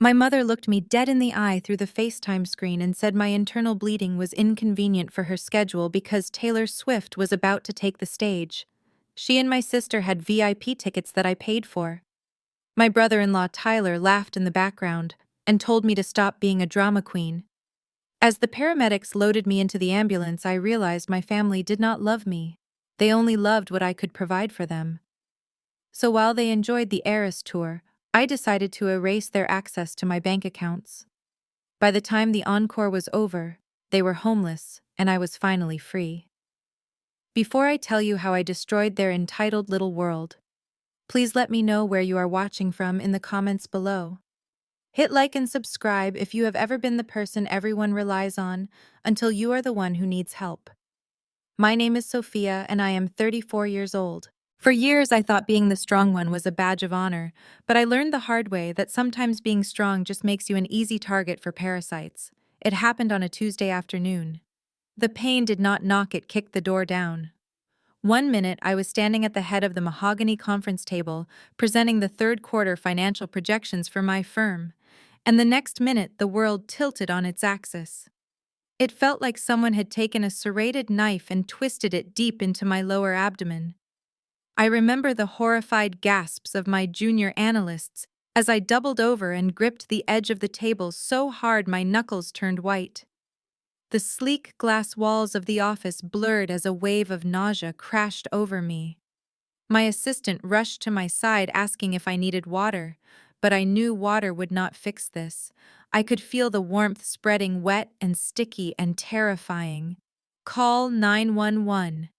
My mother looked me dead in the eye through the FaceTime screen and said my internal bleeding was inconvenient for her schedule because Taylor Swift was about to take the stage. She and my sister had VIP tickets that I paid for. My brother-in-law Tyler laughed in the background and told me to stop being a drama queen. As the paramedics loaded me into the ambulance, I realized my family did not love me. They only loved what I could provide for them. So while they enjoyed the Eras tour, I decided to erase their access to my bank accounts. By the time the encore was over, they were homeless, and I was finally free. Before I tell you how I destroyed their entitled little world, please let me know where you are watching from in the comments below. Hit like and subscribe if you have ever been the person everyone relies on until you are the one who needs help. My name is Sophia and I am 34 years old. For years I thought being the strong one was a badge of honor, but I learned the hard way that sometimes being strong just makes you an easy target for parasites. It happened on a Tuesday afternoon. The pain did not knock, it kicked the door down. One minute I was standing at the head of the mahogany conference table, presenting the third quarter financial projections for my firm, and the next minute the world tilted on its axis. It felt like someone had taken a serrated knife and twisted it deep into my lower abdomen. I remember the horrified gasps of my junior analysts as I doubled over and gripped the edge of the table so hard my knuckles turned white. The sleek glass walls of the office blurred as a wave of nausea crashed over me. My assistant rushed to my side asking if I needed water, but I knew water would not fix this. I could feel the warmth spreading, wet and sticky and terrifying. Call 911.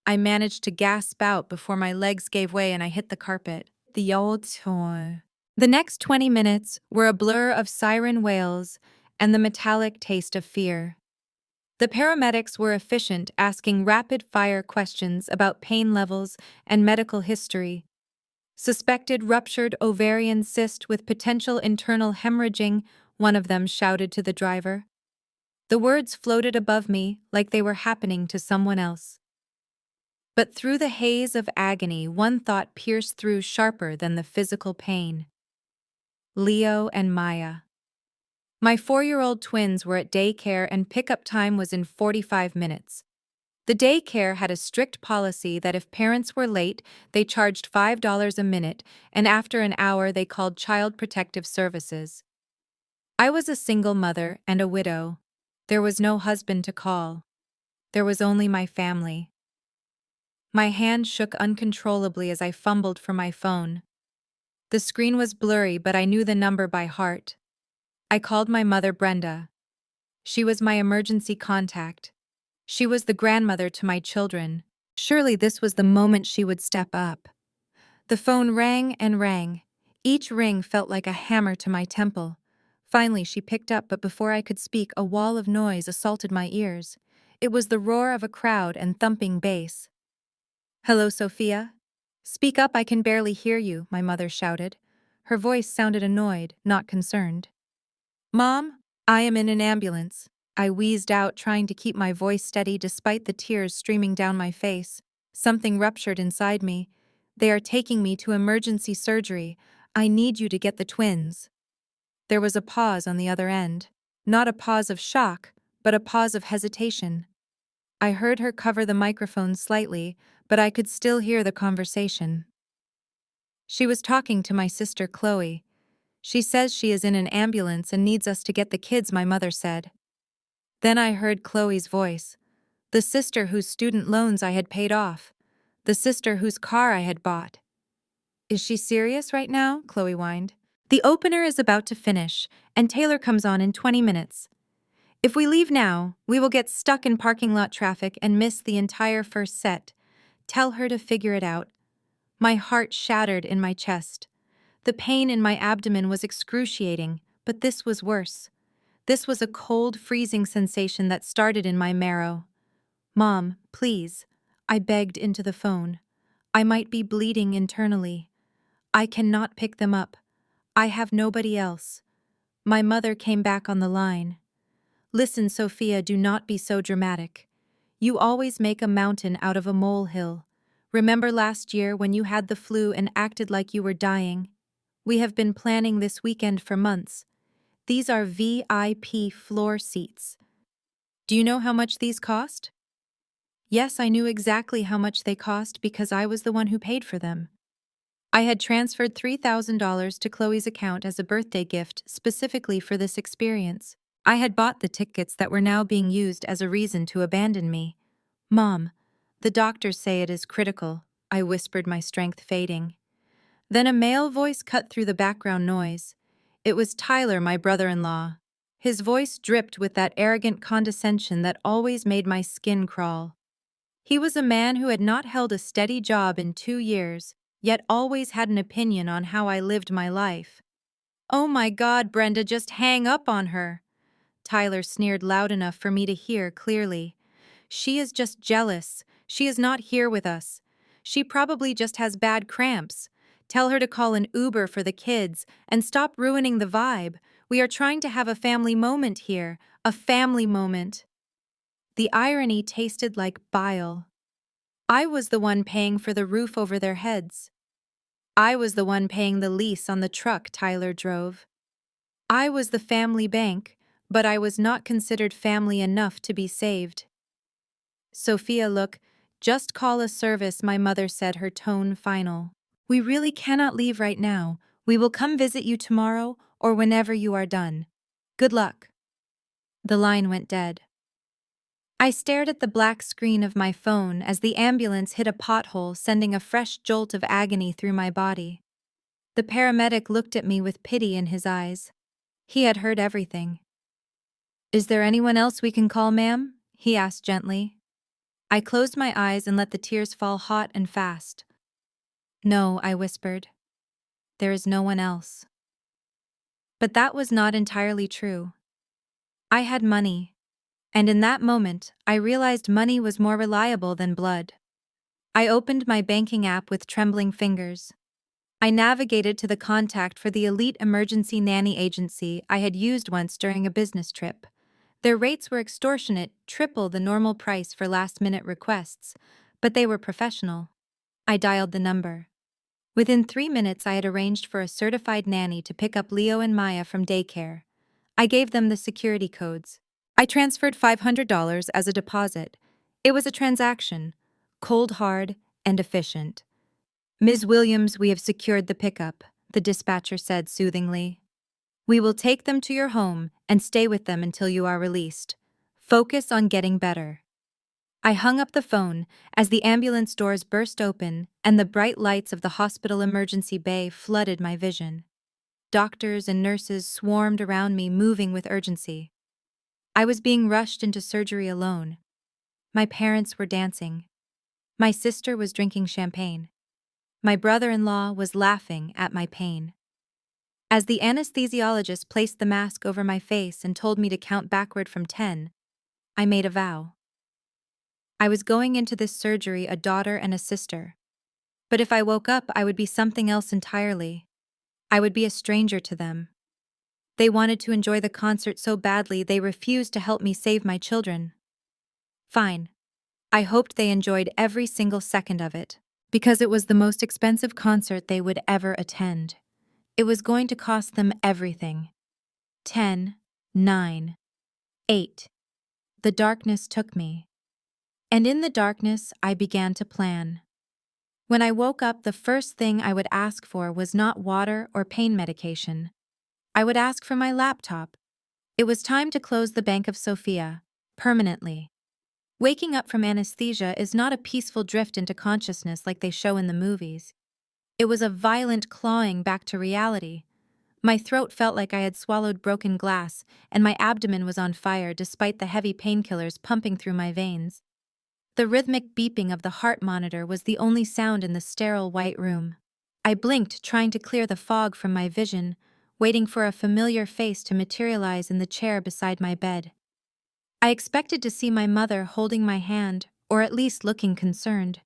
I managed to gasp out before my legs gave way and I hit the carpet. The old toy. The next 20 minutes were a blur of siren wails and the metallic taste of fear. The paramedics were efficient, asking rapid-fire questions about pain levels and medical history. Suspected ruptured ovarian cyst with potential internal hemorrhaging, one of them shouted to the driver. The words floated above me like they were happening to someone else. But through the haze of agony, one thought pierced through sharper than the physical pain. Leo and Maya. My 4-year-old twins were at daycare and pickup time was in 45 minutes. The daycare had a strict policy that if parents were late, they charged $5 a minute, and after an hour they called Child Protective Services. I was a single mother and a widow. There was no husband to call. There was only my family. My hand shook uncontrollably as I fumbled for my phone. The screen was blurry, but I knew the number by heart. I called my mother, Brenda. She was my emergency contact. She was the grandmother to my children. Surely this was the moment she would step up. The phone rang and rang. Each ring felt like a hammer to my temple. Finally, she picked up, but before I could speak, a wall of noise assaulted my ears. It was the roar of a crowd and thumping bass. "Hello, Sophia? Speak up, I can barely hear you," my mother shouted. Her voice sounded annoyed, not concerned. "Mom, I am in an ambulance," I wheezed out, trying to keep my voice steady despite the tears streaming down my face. Something ruptured inside me. "They are taking me to emergency surgery. I need you to get the twins." There was a pause on the other end. Not a pause of shock, but a pause of hesitation. I heard her cover the microphone slightly, but I could still hear the conversation. She was talking to my sister Chloe. "She says she is in an ambulance and needs us to get the kids," my mother said. Then I heard Chloe's voice. The sister whose student loans I had paid off. The sister whose car I had bought. "Is she serious right now?" Chloe whined. "The opener is about to finish, and Taylor comes on in 20 minutes. If we leave now, we will get stuck in parking lot traffic and miss the entire first set. Tell her to figure it out." My heart shattered in my chest. The pain in my abdomen was excruciating, but this was worse. This was a cold, freezing sensation that started in my marrow. "Mom, please," I begged into the phone. "I might be bleeding internally. I cannot pick them up. I have nobody else." My mother came back on the line. "Listen, Sophia, do not be so dramatic. You always make a mountain out of a molehill. Remember last year when you had the flu and acted like you were dying? We have been planning this weekend for months. These are VIP floor seats. Do you know how much these cost? Yes, I knew exactly how much they cost because I was the one who paid for them. I had transferred $3,000 to Chloe's account as a birthday gift specifically for this experience. I had bought the tickets that were now being used as a reason to abandon me. Mom, the doctors say it is critical, I whispered, my strength fading. Then a male voice cut through the background noise. It was Tyler, my brother-in-law. His voice dripped with that arrogant condescension that always made my skin crawl. He was a man who had not held a steady job in 2 years, yet always had an opinion on how I lived my life. "Oh my God, Brenda, just hang up on her," Tyler sneered loud enough for me to hear clearly. "She is just jealous. She is not here with us. She probably just has bad cramps. Tell her to call an Uber for the kids and stop ruining the vibe. We are trying to have a family moment here, a family moment." The irony tasted like bile. I was the one paying for the roof over their heads. I was the one paying the lease on the truck Tyler drove. I was the family bank, but I was not considered family enough to be saved. "Sophia, look, just call a service," my mother said, her tone final. "We really cannot leave right now. We will come visit you tomorrow or whenever you are done. Good luck." The line went dead. I stared at the black screen of my phone as the ambulance hit a pothole, sending a fresh jolt of agony through my body. The paramedic looked at me with pity in his eyes. He had heard everything. "Is there anyone else we can call, ma'am?" he asked gently. I closed my eyes and let the tears fall hot and fast. "No," I whispered. "There is no one else." But that was not entirely true. I had money, and in that moment, I realized money was more reliable than blood. I opened my banking app with trembling fingers. I navigated to the contact for the elite emergency nanny agency I had used once during a business trip. Their rates were extortionate, triple the normal price for last-minute requests, but they were professional. I dialed the number. Within 3 minutes, I had arranged for a certified nanny to pick up Leo and Maya from daycare. I gave them the security codes. I transferred $500 as a deposit. It was a transaction, cold hard and efficient. "Ms. Williams, we have secured the pickup," the dispatcher said soothingly. "We will take them to your home and stay with them until you are released. Focus on getting better." I hung up the phone as the ambulance doors burst open and the bright lights of the hospital emergency bay flooded my vision. Doctors and nurses swarmed around me, moving with urgency. I was being rushed into surgery alone. My parents were dancing. My sister was drinking champagne. My brother-in-law was laughing at my pain. As the anesthesiologist placed the mask over my face and told me to count backward from 10, I made a vow. I was going into this surgery a daughter and a sister. But if I woke up, I would be something else entirely. I would be a stranger to them. They wanted to enjoy the concert so badly they refused to help me save my children. Fine. I hoped they enjoyed every single second of it, because it was the most expensive concert they would ever attend. It was going to cost them everything. 10, 9, 8. The darkness took me. And in the darkness, I began to plan. When I woke up, the first thing I would ask for was not water or pain medication. I would ask for my laptop. It was time to close the Bank of Sophia, permanently. Waking up from anesthesia is not a peaceful drift into consciousness like they show in the movies. It was a violent clawing back to reality. My throat felt like I had swallowed broken glass, and my abdomen was on fire despite the heavy painkillers pumping through my veins. The rhythmic beeping of the heart monitor was the only sound in the sterile white room. I blinked, trying to clear the fog from my vision, waiting for a familiar face to materialize in the chair beside my bed. I expected to see my mother holding my hand, or at least looking concerned.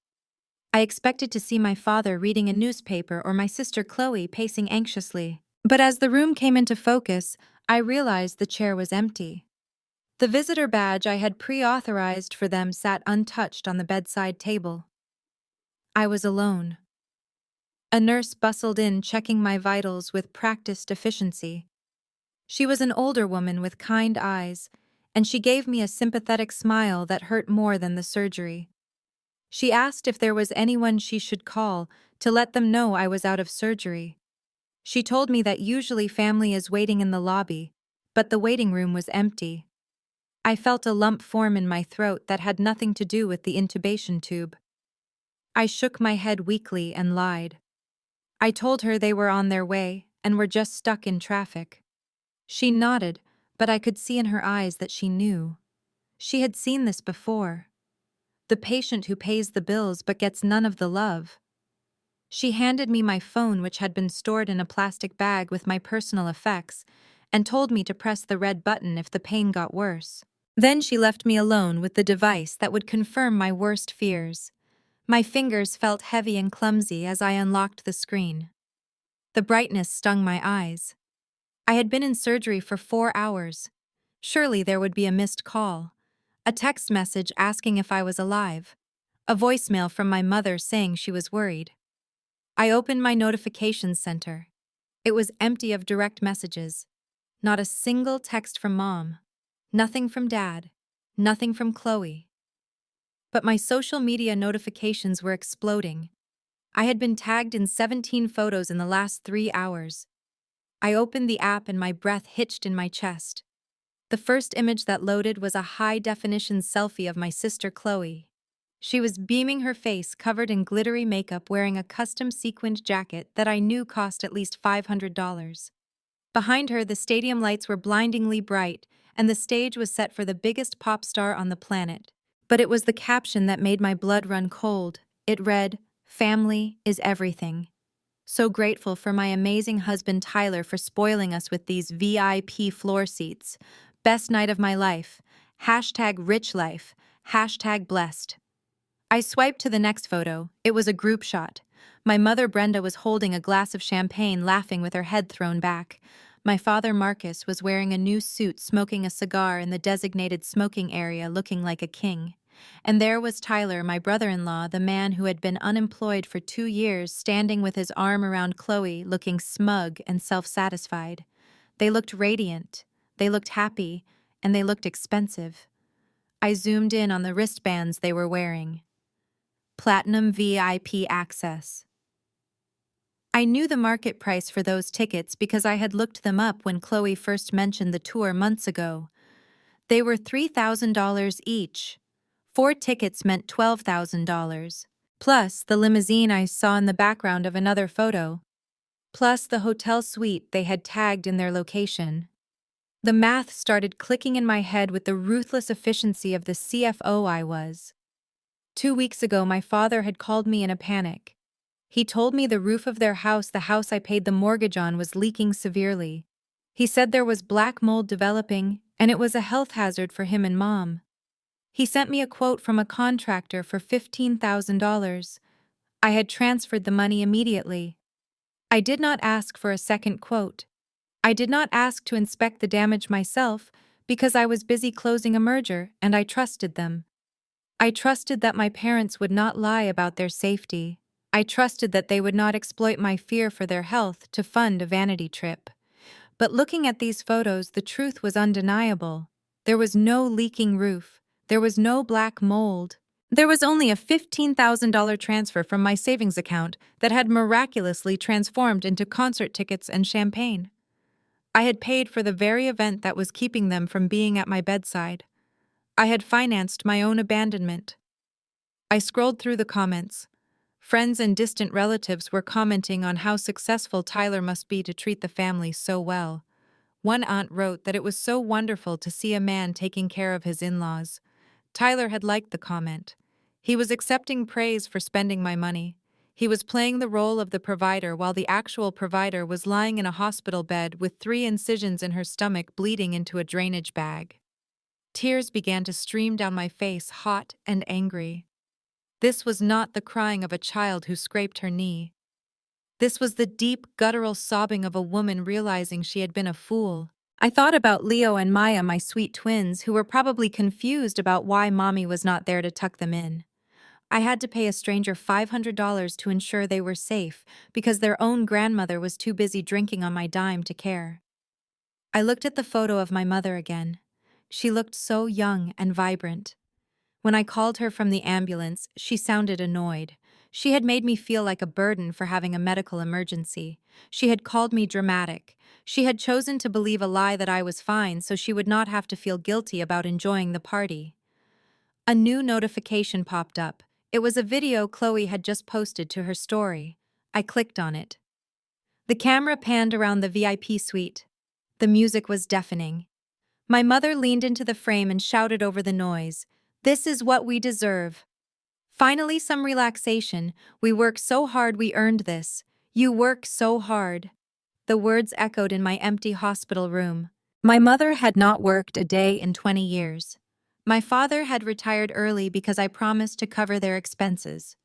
I expected to see my father reading a newspaper or my sister Chloe pacing anxiously. But as the room came into focus, I realized the chair was empty. The visitor badge I had pre-authorized for them sat untouched on the bedside table. I was alone. A nurse bustled in, checking my vitals with practiced efficiency. She was an older woman with kind eyes, and she gave me a sympathetic smile that hurt more than the surgery. She asked if there was anyone she should call to let them know I was out of surgery. She told me that usually family is waiting in the lobby, but the waiting room was empty. I felt a lump form in my throat that had nothing to do with the intubation tube. I shook my head weakly and lied. I told her they were on their way and were just stuck in traffic. She nodded, but I could see in her eyes that she knew. She had seen this before. The patient who pays the bills but gets none of the love. She handed me my phone, which had been stored in a plastic bag with my personal effects, and told me to press the red button if the pain got worse. Then she left me alone with the device that would confirm my worst fears. My fingers felt heavy and clumsy as I unlocked the screen. The brightness stung my eyes. I had been in surgery for 4 hours. Surely there would be a missed call. A text message asking if I was alive. A voicemail from my mother saying she was worried. I opened my notifications center. It was empty of direct messages. Not a single text from Mom. Nothing from Dad. Nothing from Chloe. But my social media notifications were exploding. I had been tagged in 17 photos in the last 3 hours. I opened the app and my breath hitched in my chest. The first image that loaded was a high-definition selfie of my sister Chloe. She was beaming her face covered in glittery makeup, wearing a custom sequined jacket that I knew cost at least $500. Behind her, the stadium lights were blindingly bright, and the stage was set for the biggest pop star on the planet. But it was the caption that made my blood run cold. It read, "Family is everything." So grateful for my amazing husband Tyler for spoiling us with these VIP floor seats. Best night of my life. Hashtag rich life. Hashtag blessed. I swiped to the next photo. It was a group shot. My mother Brenda was holding a glass of champagne, laughing with her head thrown back. My father Marcus was wearing a new suit, smoking a cigar in the designated smoking area, looking like a king. And there was Tyler, my brother-in-law, the man who had been unemployed for 2 years, standing with his arm around Chloe, looking smug and self-satisfied. They looked radiant, they looked happy, and they looked expensive. I zoomed in on the wristbands they were wearing. Platinum VIP access. I knew the market price for those tickets because I had looked them up when Chloe first mentioned the tour months ago. They were $3,000 each. 4 tickets meant $12,000. Plus the limousine I saw in the background of another photo. Plus the hotel suite they had tagged in their location. The math started clicking in my head with the ruthless efficiency of the CFO I was. 2 weeks ago, my father had called me in a panic. He told me the roof of their house, the house I paid the mortgage on, was leaking severely. He said there was black mold developing, and it was a health hazard for him and Mom. He sent me a quote from a contractor for $15,000. I had transferred the money immediately. I did not ask for a second quote. I did not ask to inspect the damage myself because I was busy closing a merger and I trusted them. I trusted that my parents would not lie about their safety. I trusted that they would not exploit my fear for their health to fund a vanity trip. But looking at these photos, the truth was undeniable. There was no leaking roof. There was no black mold. There was only a $15,000 transfer from my savings account that had miraculously transformed into concert tickets and champagne. I had paid for the very event that was keeping them from being at my bedside. I had financed my own abandonment. I scrolled through the comments. Friends and distant relatives were commenting on how successful Tyler must be to treat the family so well. One aunt wrote that it was so wonderful to see a man taking care of his in-laws. Tyler had liked the comment. He was accepting praise for spending my money. He was playing the role of the provider while the actual provider was lying in a hospital bed with 3 incisions in her stomach, bleeding into a drainage bag. Tears began to stream down my face, hot and angry. This was not the crying of a child who scraped her knee. This was the deep, guttural sobbing of a woman realizing she had been a fool. I thought about Leo and Maya, my sweet twins, who were probably confused about why Mommy was not there to tuck them in. I had to pay a stranger $500 to ensure they were safe because their own grandmother was too busy drinking on my dime to care. I looked at the photo of my mother again. She looked so young and vibrant. When I called her from the ambulance, she sounded annoyed. She had made me feel like a burden for having a medical emergency. She had called me dramatic. She had chosen to believe a lie that I was fine so she would not have to feel guilty about enjoying the party. A new notification popped up. It was a video Chloe had just posted to her story. I clicked on it. The camera panned around the VIP suite. The music was deafening. My mother leaned into the frame and shouted over the noise, "This is what we deserve." Finally, some relaxation. "We work so hard we earned this. You work so hard." The words echoed in my empty hospital room. My mother had not worked a day in 20 years. My father had retired early because I promised to cover their expenses.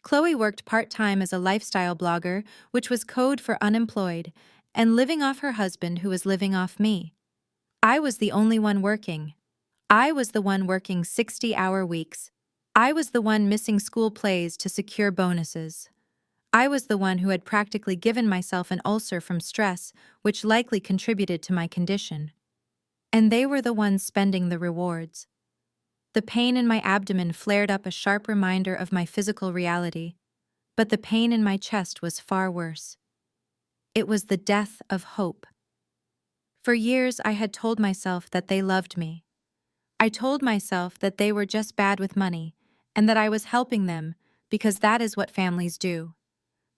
Chloe worked part-time as a lifestyle blogger, which was code for unemployed, and living off her husband who was living off me. I was the only one working. I was the one working 60-hour weeks. I was the one missing school plays to secure bonuses. I was the one who had practically given myself an ulcer from stress, which likely contributed to my condition. And they were the ones spending the rewards. The pain in my abdomen flared up, a sharp reminder of my physical reality, but the pain in my chest was far worse. It was the death of hope. For years, I had told myself that they loved me. I told myself that they were just bad with money, and that I was helping them, because that is what families do.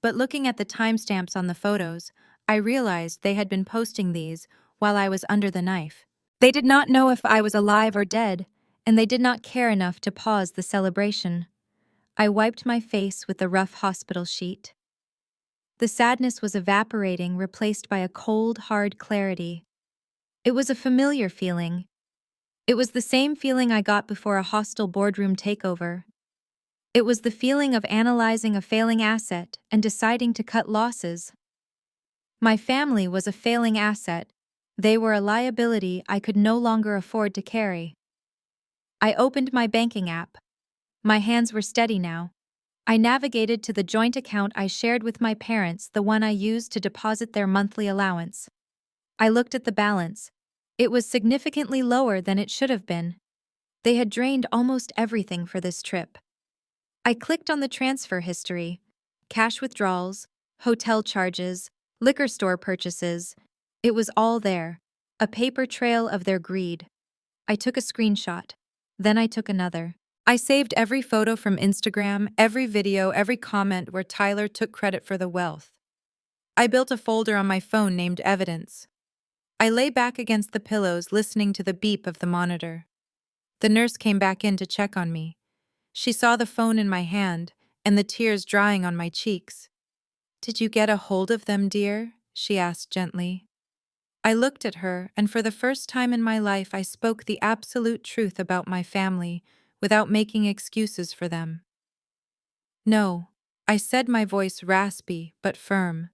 But looking at the timestamps on the photos, I realized they had been posting these while I was under the knife. They did not know if I was alive or dead, and they did not care enough to pause the celebration. I wiped my face with the rough hospital sheet. The sadness was evaporating, replaced by a cold, hard clarity. It was a familiar feeling. It was the same feeling I got before a hostile boardroom takeover. It was the feeling of analyzing a failing asset and deciding to cut losses. My family was a failing asset. They were a liability I could no longer afford to carry. I opened my banking app. My hands were steady now. I navigated to the joint account I shared with my parents, the one I used to deposit their monthly allowance. I looked at the balance. It was significantly lower than it should have been. They had drained almost everything for this trip. I clicked on the transfer history: cash withdrawals, hotel charges, liquor store purchases. It was all there, a paper trail of their greed. I took a screenshot. Then I took another. I saved every photo from Instagram, every video, every comment where Tyler took credit for the wealth. I built a folder on my phone named Evidence. I lay back against the pillows, listening to the beep of the monitor. The nurse came back in to check on me. She saw the phone in my hand and the tears drying on my cheeks. "Did you get a hold of them, dear?" she asked gently. I looked at her, and for the first time in my life I spoke the absolute truth about my family, without making excuses for them. "No," I said, my voice raspy but firm.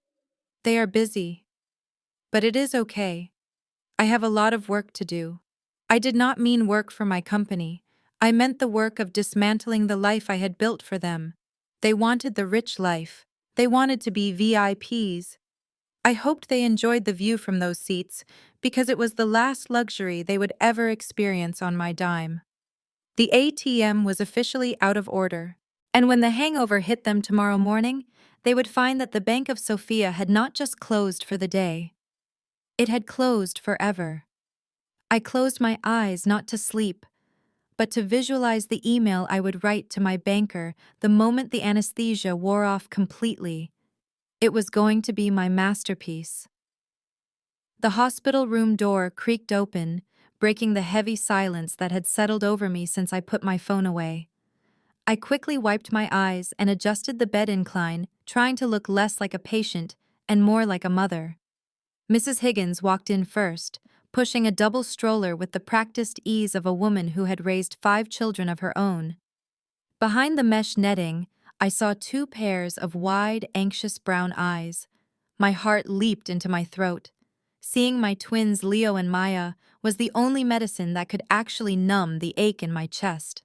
"They are busy. But it is okay. I have a lot of work to do." I did not mean work for my company. I meant the work of dismantling the life I had built for them. They wanted the rich life. They wanted to be VIPs. I hoped they enjoyed the view from those seats, because it was the last luxury they would ever experience on my dime. The ATM was officially out of order, and when the hangover hit them tomorrow morning, they would find that the Bank of Sofia had not just closed for the day. It had closed forever. I closed my eyes not to sleep, but to visualize the email I would write to my banker the moment the anesthesia wore off completely. It was going to be my masterpiece. The hospital room door creaked open, breaking the heavy silence that had settled over me since I put my phone away. I quickly wiped my eyes and adjusted the bed incline, trying to look less like a patient and more like a mother. Mrs. Higgins walked in first, pushing a double stroller with the practiced ease of a woman who had raised 5 children of her own. Behind the mesh netting, I saw 2 pairs of wide, anxious brown eyes. My heart leaped into my throat. Seeing my twins Leo and Maya was the only medicine that could actually numb the ache in my chest.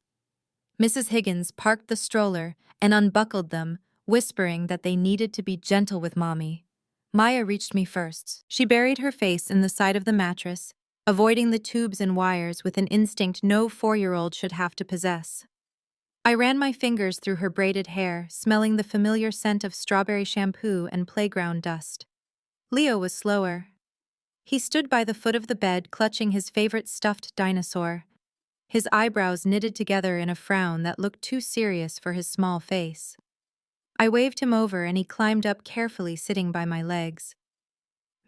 Mrs. Higgins parked the stroller and unbuckled them, whispering that they needed to be gentle with Mommy. Maya reached me first. She buried her face in the side of the mattress, avoiding the tubes and wires with an instinct no 4-year-old should have to possess. I ran my fingers through her braided hair, smelling the familiar scent of strawberry shampoo and playground dust. Leo was slower. He stood by the foot of the bed, clutching his favorite stuffed dinosaur, his eyebrows knitted together in a frown that looked too serious for his small face. I waved him over and he climbed up carefully, sitting by my legs.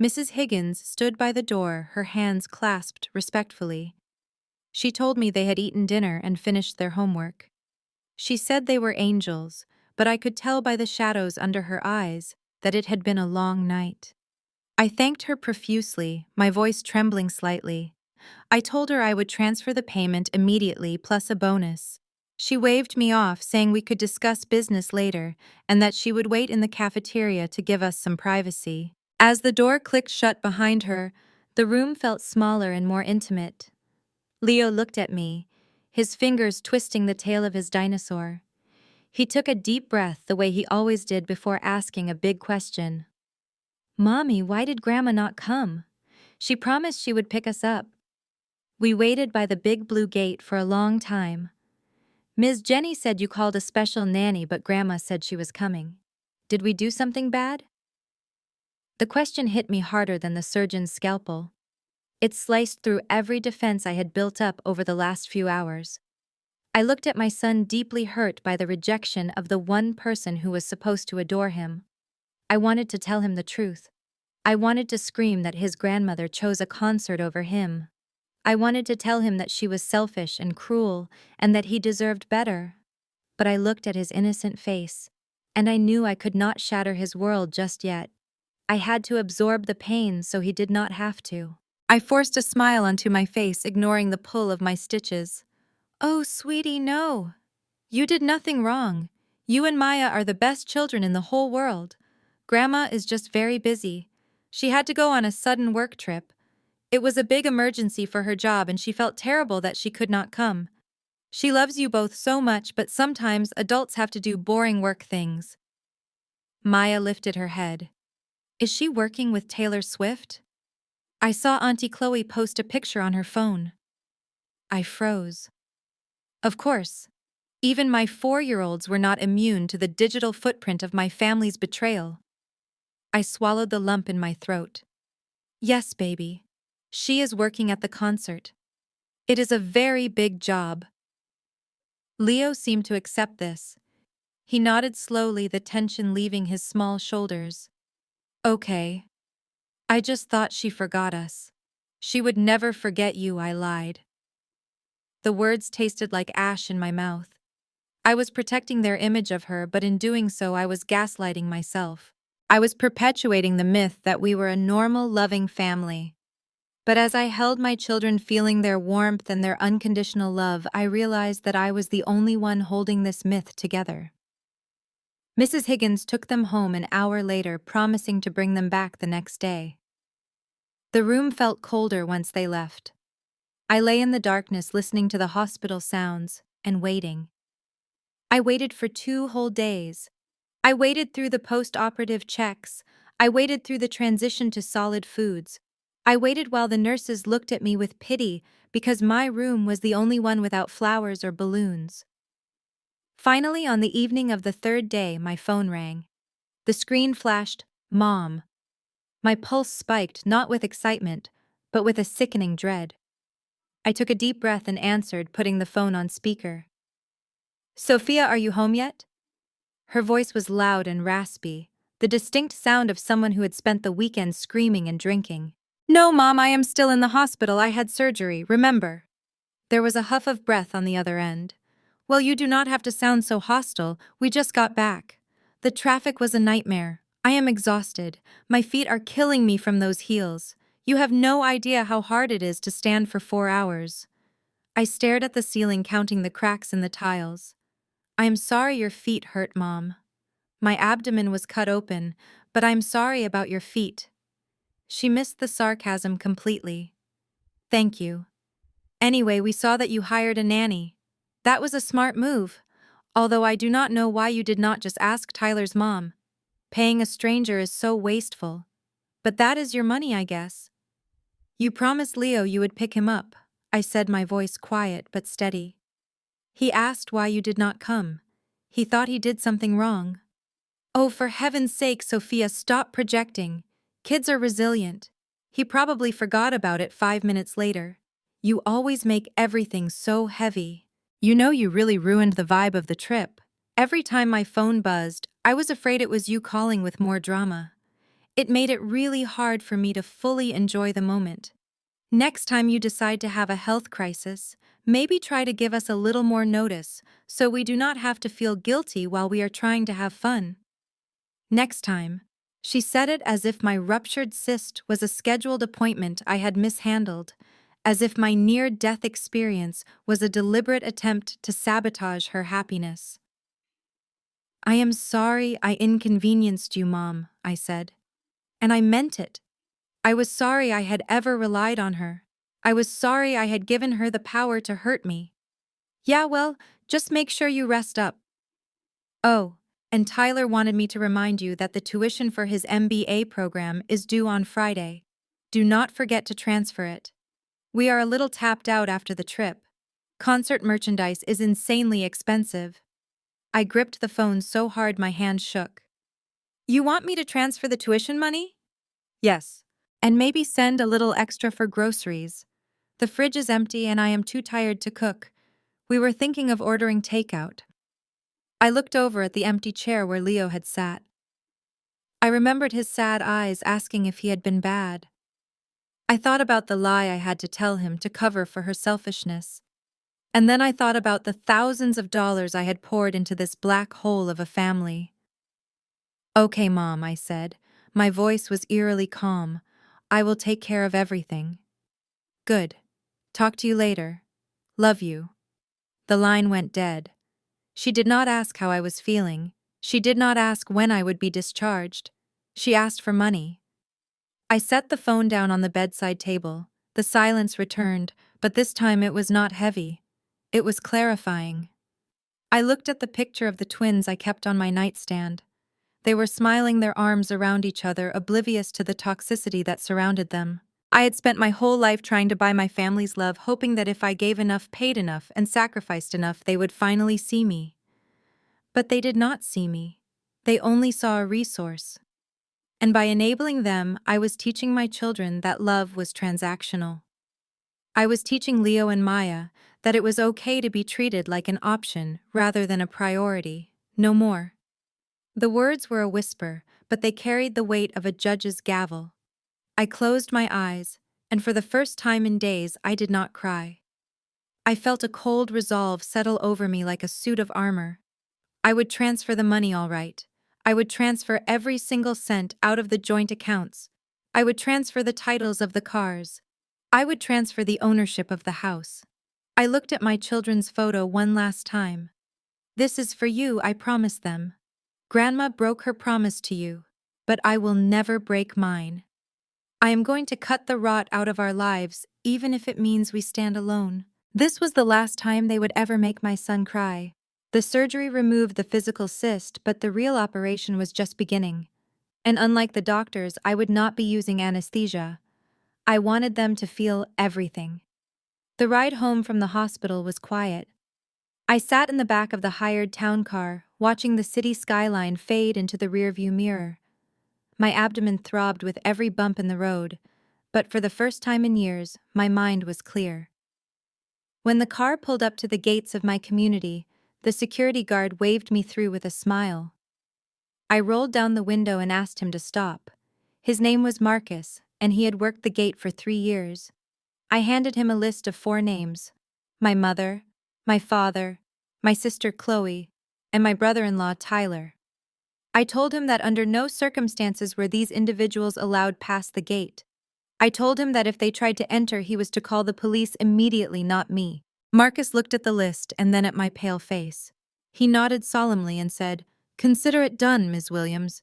Mrs. Higgins stood by the door, her hands clasped respectfully. She told me they had eaten dinner and finished their homework. She said they were angels, but I could tell by the shadows under her eyes that it had been a long night. I thanked her profusely, my voice trembling slightly. I told her I would transfer the payment immediately plus a bonus. She waved me off, saying we could discuss business later and that she would wait in the cafeteria to give us some privacy. As the door clicked shut behind her, the room felt smaller and more intimate. Leo looked at me, his fingers twisting the tail of his dinosaur. He took a deep breath the way he always did before asking a big question. "Mommy, why did Grandma not come? She promised she would pick us up." We waited by the big blue gate for a long time. "Ms. Jenny said you called a special nanny, but Grandma said she was coming. Did we do something bad?" The question hit me harder than the surgeon's scalpel. It sliced through every defense I had built up over the last few hours. I looked at my son, deeply hurt by the rejection of the one person who was supposed to adore him. I wanted to tell him the truth. I wanted to scream that his grandmother chose a concert over him. I wanted to tell him that she was selfish and cruel and that he deserved better. But I looked at his innocent face, and I knew I could not shatter his world just yet. I had to absorb the pain so he did not have to. I forced a smile onto my face, ignoring the pull of my stitches. "Oh, sweetie, no. You did nothing wrong. You and Maya are the best children in the whole world. Grandma is just very busy. She had to go on a sudden work trip. It was a big emergency for her job and she felt terrible that she could not come. She loves you both so much, but sometimes adults have to do boring work things." Maya lifted her head. "Is she working with Taylor Swift?" I saw Auntie Chloe post a picture on her phone. I froze. Of course. Even my 4-year-olds were not immune to the digital footprint of my family's betrayal. I swallowed the lump in my throat. "Yes, baby. She is working at the concert. It is a very big job." Leo seemed to accept this. He nodded slowly, the tension leaving his small shoulders. "Okay. I just thought she forgot us." "She would never forget you," I lied. The words tasted like ash in my mouth. I was protecting their image of her, but in doing so I was gaslighting myself. I was perpetuating the myth that we were a normal, loving family. But as I held my children, feeling their warmth and their unconditional love, I realized that I was the only one holding this myth together. Mrs. Higgins took them home an hour later, promising to bring them back the next day. The room felt colder once they left. I lay in the darkness, listening to the hospital sounds and waiting. I waited for 2 whole days. I waited through the post-operative checks. I waited through the transition to solid foods. I waited while the nurses looked at me with pity because my room was the only one without flowers or balloons. Finally, on the evening of the 3rd day, my phone rang. The screen flashed, "Mom." My pulse spiked, not with excitement, but with a sickening dread. I took a deep breath and answered, putting the phone on speaker. "Sophia, are you home yet?" Her voice was loud and raspy, the distinct sound of someone who had spent the weekend screaming and drinking. "No, Mom, I am still in the hospital. I had surgery, remember." There was a huff of breath on the other end. "Well, you do not have to sound so hostile. We just got back. The traffic was a nightmare. I am exhausted. My feet are killing me from those heels. You have no idea how hard it is to stand for 4 hours." I stared at the ceiling, counting the cracks in the tiles. "I am sorry your feet hurt, Mom. My abdomen was cut open, but I'm sorry about your feet." She missed the sarcasm completely. "Thank you. Anyway, we saw that you hired a nanny. That was a smart move, although I do not know why you did not just ask Tyler's mom. Paying a stranger is so wasteful." But that is your money, I guess. You promised Leo you would pick him up, I said, my voice quiet but steady. He asked why you did not come. He thought he did something wrong. Oh, for heaven's sake, Sophia, stop projecting. Kids are resilient. He probably forgot about it 5 minutes later. You always make everything so heavy. You know you really ruined the vibe of the trip. Every time my phone buzzed, I was afraid it was you calling with more drama. It made it really hard for me to fully enjoy the moment. Next time you decide to have a health crisis, maybe try to give us a little more notice so we do not have to feel guilty while we are trying to have fun. Next time. She said it as if my ruptured cyst was a scheduled appointment I had mishandled, as if my near-death experience was a deliberate attempt to sabotage her happiness. I am sorry I inconvenienced you, Mom, I said. And I meant it. I was sorry I had ever relied on her. I was sorry I had given her the power to hurt me. Yeah, well, just make sure you rest up. Oh, and Tyler wanted me to remind you that the tuition for his MBA program is due on Friday. Do not forget to transfer it. We are a little tapped out after the trip. Concert merchandise is insanely expensive. I gripped the phone so hard my hand shook. You want me to transfer the tuition money? Yes. And maybe send a little extra for groceries. The fridge is empty and I am too tired to cook. We were thinking of ordering takeout. I looked over at the empty chair where Leo had sat. I remembered his sad eyes asking if he had been bad. I thought about the lie I had to tell him to cover for her selfishness. And then I thought about the thousands of dollars I had poured into this black hole of a family. Okay, Mom, I said. My voice was eerily calm. I will take care of everything. Good. Talk to you later. Love you. The line went dead. She did not ask how I was feeling. She did not ask when I would be discharged. She asked for money. I set the phone down on the bedside table. The silence returned, but this time it was not heavy. It was clarifying. I looked at the picture of the twins I kept on my nightstand. They were smiling, their arms around each other, oblivious to the toxicity that surrounded them. I had spent my whole life trying to buy my family's love, hoping that if I gave enough, paid enough, and sacrificed enough, they would finally see me. But they did not see me. They only saw a resource. And by enabling them, I was teaching my children that love was transactional. I was teaching Leo and Maya that it was okay to be treated like an option rather than a priority, no more. The words were a whisper, but they carried the weight of a judge's gavel. I closed my eyes, and for the first time in days I did not cry. I felt a cold resolve settle over me like a suit of armor. I would transfer the money all right. I would transfer every single cent out of the joint accounts. I would transfer the titles of the cars. I would transfer the ownership of the house. I looked at my children's photo one last time. This is for you, I promised them. Grandma broke her promise to you, but I will never break mine. I am going to cut the rot out of our lives, even if it means we stand alone. This was the last time they would ever make my son cry. The surgery removed the physical cyst, but the real operation was just beginning. And unlike the doctors, I would not be using anesthesia. I wanted them to feel everything. The ride home from the hospital was quiet. I sat in the back of the hired town car, watching the city skyline fade into the rearview mirror. My abdomen throbbed with every bump in the road, but for the first time in years, my mind was clear. When the car pulled up to the gates of my community, the security guard waved me through with a smile. I rolled down the window and asked him to stop. His name was Marcus, and he had worked the gate for 3 years. I handed him a list of 4 names: my mother, my father, my sister Chloe, and my brother-in-law Tyler. I told him that under no circumstances were these individuals allowed past the gate. I told him that if they tried to enter, he was to call the police immediately, not me. Marcus looked at the list and then at my pale face. He nodded solemnly and said, "Consider it done, Ms. Williams."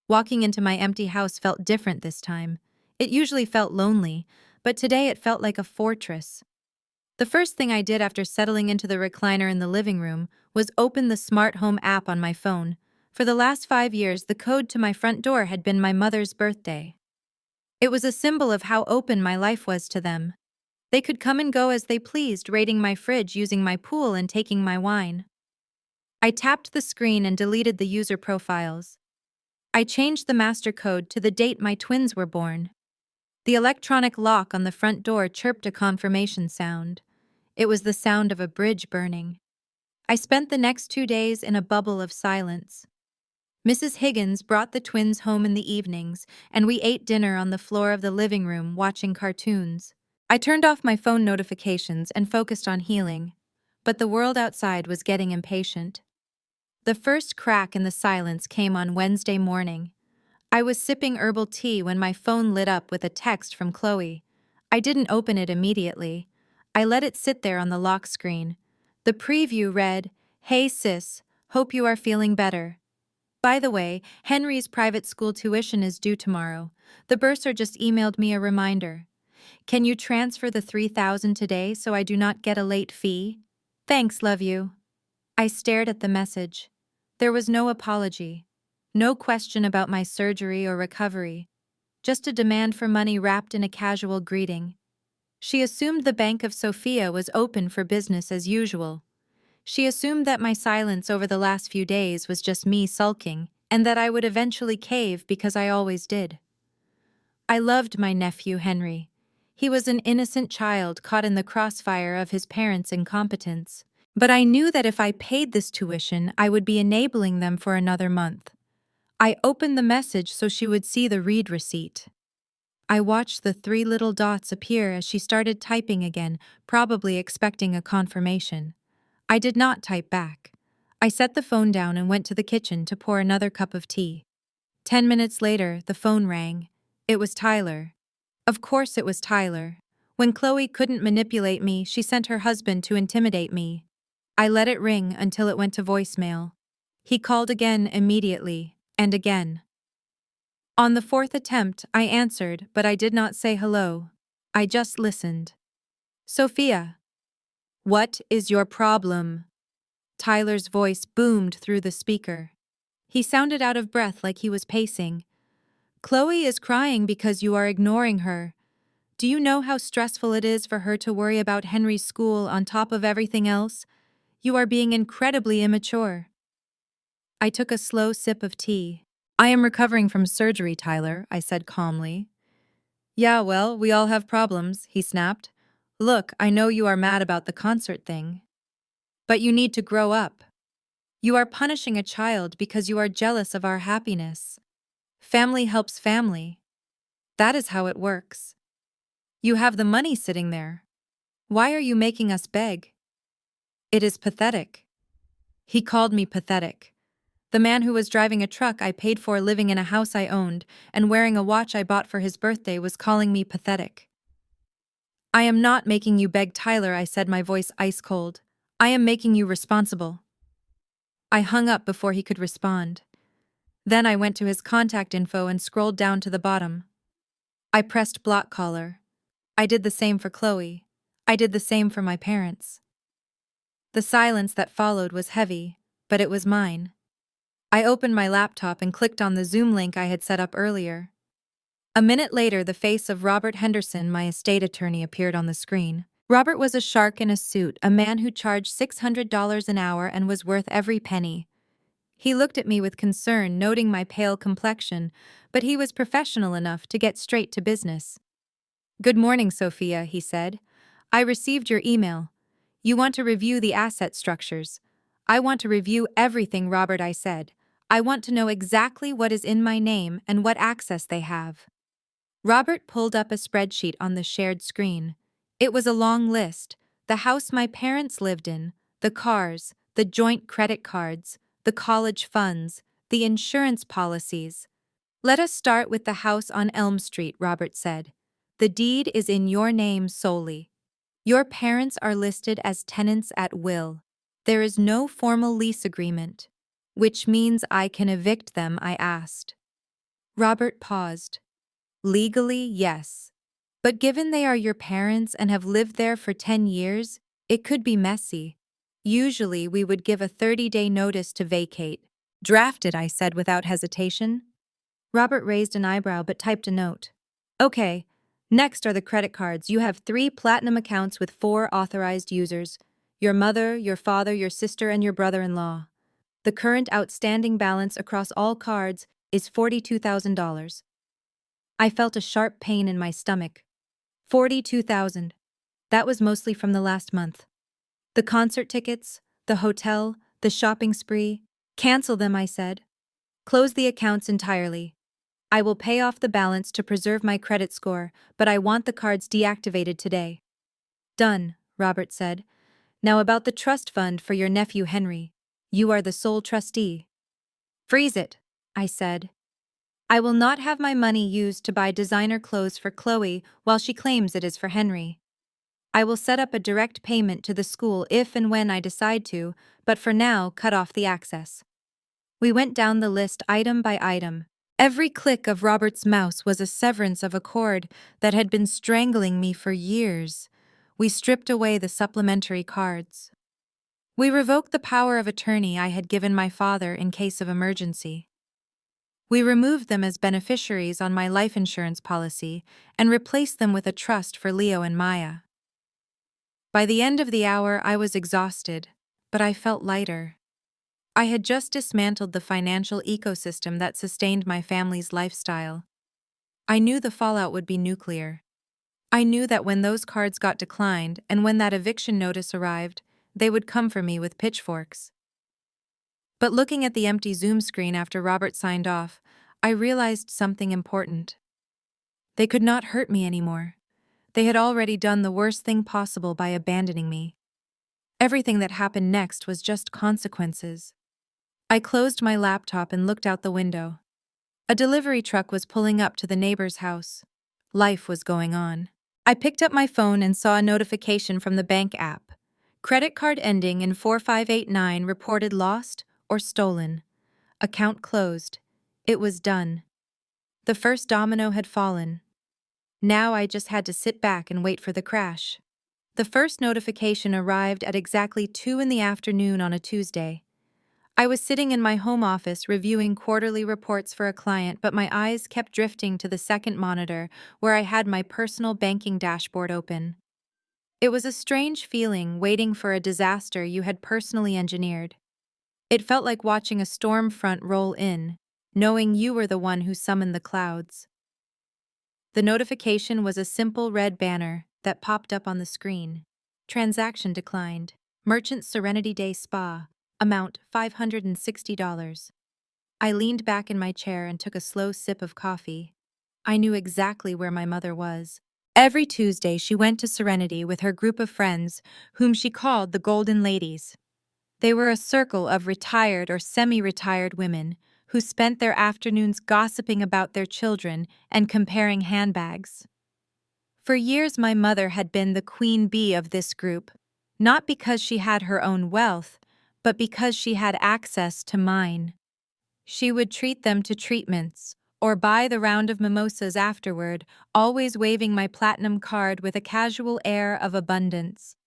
Walking into my empty house felt different this time. It usually felt lonely, but today it felt like a fortress. The first thing I did after settling into the recliner in the living room was open the smart home app on my phone. For the last 5 years, the code to my front door had been my mother's birthday. It was a symbol of how open my life was to them. They could come and go as they pleased, raiding my fridge, using my pool, and taking my wine. I tapped the screen and deleted the user profiles. I changed the master code to the date my twins were born. The electronic lock on the front door chirped a confirmation sound. It was the sound of a bridge burning. I spent the next 2 days in a bubble of silence. Mrs. Higgins brought the twins home in the evenings, and we ate dinner on the floor of the living room watching cartoons. I turned off my phone notifications and focused on healing, but the world outside was getting impatient. The first crack in the silence came on Wednesday morning. I was sipping herbal tea when my phone lit up with a text from Chloe. I didn't open it immediately. I let it sit there on the lock screen. The preview read, "Hey sis, hope you are feeling better. By the way, Henry's private school tuition is due tomorrow. The bursar just emailed me a reminder. Can you transfer the $3,000 today so I do not get a late fee? Thanks, love you." I stared at the message. There was no apology. No question about my surgery or recovery. Just a demand for money wrapped in a casual greeting. She assumed the Bank of Sofia was open for business as usual. She assumed that my silence over the last few days was just me sulking, and that I would eventually cave because I always did. I loved my nephew Henry. He was an innocent child caught in the crossfire of his parents' incompetence. But I knew that if I paid this tuition, I would be enabling them for another month. I opened the message so she would see the read receipt. I watched the 3 little dots appear as she started typing again, probably expecting a confirmation. I did not type back. I set the phone down and went to the kitchen to pour another cup of tea. 10 minutes later, the phone rang. It was Tyler. Of course it was Tyler. When Chloe couldn't manipulate me, she sent her husband to intimidate me. I let it ring until it went to voicemail. He called again immediately, and again. On the 4th attempt, I answered, but I did not say hello. I just listened. "Sophia, what is your problem?" Tyler's voice boomed through the speaker. He sounded out of breath like he was pacing. "Chloe is crying because you are ignoring her. Do you know how stressful it is for her to worry about Henry's school on top of everything else? You are being incredibly immature." I took a slow sip of tea. "I am recovering from surgery, Tyler," I said calmly. "Yeah, well, we all have problems," he snapped. "Look, I know you are mad about the concert thing. But you need to grow up. You are punishing a child because you are jealous of our happiness. Family helps family. That is how it works. You have the money sitting there. Why are you making us beg? It is pathetic." He called me pathetic. The man who was driving a truck I paid for, living in a house I owned, and wearing a watch I bought for his birthday was calling me pathetic. "I am not making you beg, Tyler," I said, my voice ice cold. "I am making you responsible." I hung up before he could respond. Then I went to his contact info and scrolled down to the bottom. I pressed block caller. I did the same for Chloe. I did the same for my parents. The silence that followed was heavy, but it was mine. I opened my laptop and clicked on the Zoom link I had set up earlier. A minute later, the face of Robert Henderson, my estate attorney, appeared on the screen. Robert was a shark in a suit, a man who charged $600 an hour and was worth every penny. He looked at me with concern, noting my pale complexion, but he was professional enough to get straight to business. "Good morning, Sophia," he said. "I received your email. You want to review the asset structures." "I want to review everything, Robert," I said. "I want to know exactly what is in my name and what access they have." Robert pulled up a spreadsheet on the shared screen. It was a long list: the house my parents lived in, the cars, the joint credit cards, the college funds, the insurance policies. "Let us start with the house on Elm Street," Robert said. "The deed is in your name solely. Your parents are listed as tenants at will. There is no formal lease agreement." "Which means I can evict them?" I asked. Robert paused. "Legally, yes. But given they are your parents and have lived there for 10 years, it could be messy. Usually, we would give a 30-day notice to vacate." "Draft it," I said without hesitation. Robert raised an eyebrow but typed a note. Okay, next are the credit cards. You have 3 platinum accounts with 4 authorized users: your mother, your father, your sister, and your brother-in-law. The current outstanding balance across all cards is $42,000. I felt a sharp pain in my stomach. 42,000. That was mostly from the last month. The concert tickets, the hotel, the shopping spree. Cancel them, I said. Close the accounts entirely. I will pay off the balance to preserve my credit score, but I want the cards deactivated today. Done, Robert said. Now about the trust fund for your nephew Henry. You are the sole trustee. Freeze it, I said. I will not have my money used to buy designer clothes for Chloe while she claims it is for Henry. I will set up a direct payment to the school if and when I decide to, but for now, cut off the access. We went down the list item by item. Every click of Robert's mouse was a severance of a cord that had been strangling me for years. We stripped away the supplementary cards. We revoked the power of attorney I had given my father in case of emergency. We removed them as beneficiaries on my life insurance policy and replaced them with a trust for Leo and Maya. By the end of the hour, I was exhausted, but I felt lighter. I had just dismantled the financial ecosystem that sustained my family's lifestyle. I knew the fallout would be nuclear. I knew that when those cards got declined and when that eviction notice arrived, they would come for me with pitchforks. But looking at the empty Zoom screen after Robert signed off, I realized something important. They could not hurt me anymore. They had already done the worst thing possible by abandoning me. Everything that happened next was just consequences. I closed my laptop and looked out the window. A delivery truck was pulling up to the neighbor's house. Life was going on. I picked up my phone and saw a notification from the bank app. Credit card ending in 4589 reported lost or stolen. Account closed. It was done. The first domino had fallen. Now I just had to sit back and wait for the crash. The first notification arrived at exactly 2 in the afternoon on a Tuesday. I was sitting in my home office reviewing quarterly reports for a client, but my eyes kept drifting to the second monitor where I had my personal banking dashboard open. It was a strange feeling waiting for a disaster you had personally engineered. It felt like watching a storm front roll in, knowing you were the one who summoned the clouds. The notification was a simple red banner that popped up on the screen. Transaction declined. Merchant Serenity Day Spa. Amount $560. I leaned back in my chair and took a slow sip of coffee. I knew exactly where my mother was. Every Tuesday she went to Serenity with her group of friends, whom she called the Golden Ladies. They were a circle of retired or semi-retired women who spent their afternoons gossiping about their children and comparing handbags. For years my mother had been the queen bee of this group, not because she had her own wealth, but because she had access to mine. She would treat them to treatments, or buy the round of mimosas afterward, always waving my platinum card with a casual air of abundance.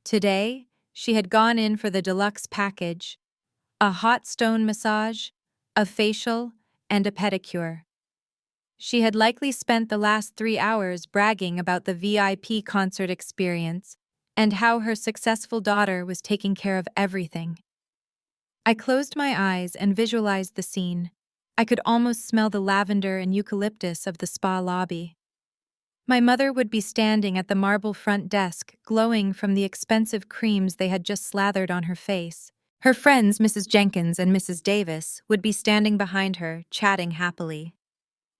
Today, she had gone in for the deluxe package: a hot stone massage, a facial, and a pedicure. She had likely spent the last 3 hours bragging about the VIP concert experience and how her successful daughter was taking care of everything. I closed my eyes and visualized the scene. I could almost smell the lavender and eucalyptus of the spa lobby. My mother would be standing at the marble front desk, glowing from the expensive creams they had just slathered on her face. Her friends, Mrs. Jenkins and Mrs. Davis, would be standing behind her, chatting happily.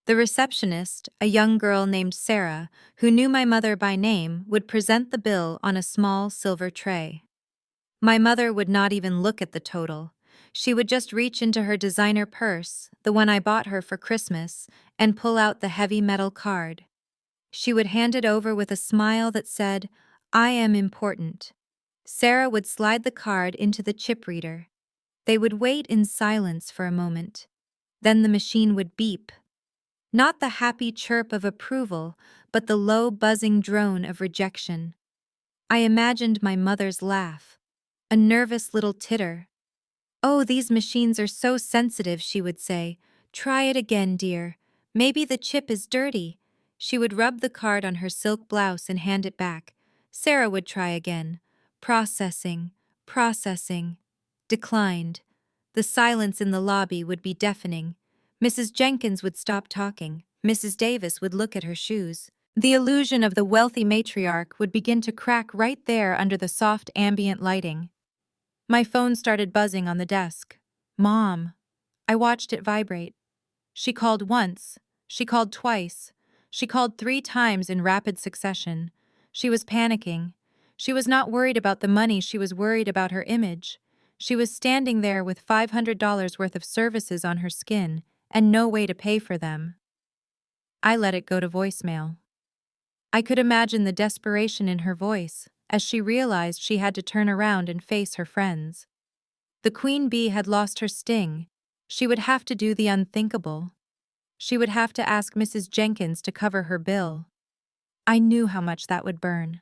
The receptionist, a young girl named Sarah, who knew my mother by name, would present the bill on a small silver tray. My mother would not even look at the total. She would just reach into her designer purse, the one I bought her for Christmas, and pull out the heavy metal card. She would hand it over with a smile that said, "I am important." Sarah would slide the card into the chip reader. They would wait in silence for a moment. Then the machine would beep. Not the happy chirp of approval, but the low buzzing drone of rejection. I imagined my mother's laugh. A nervous little titter. "Oh, these machines are so sensitive," she would say. "Try it again, dear. Maybe the chip is dirty. She would rub the card on her silk blouse and hand it back. Sarah would try again. Processing, processing. Declined. The silence in the lobby would be deafening. Mrs. Jenkins would stop talking. Mrs. Davis would look at her shoes. The illusion of the wealthy matriarch would begin to crack right there under the soft ambient lighting. My phone started buzzing on the desk. Mom. I watched it vibrate. She called once. She called twice. She called 3 times in rapid succession. She was panicking. She was not worried about the money, she was worried about her image. She was standing there with $500 worth of services on her skin and no way to pay for them. I let it go to voicemail. I could imagine the desperation in her voice as she realized she had to turn around and face her friends. The queen bee had lost her sting. She would have to do the unthinkable. She would have to ask Mrs. Jenkins to cover her bill. I knew how much that would burn.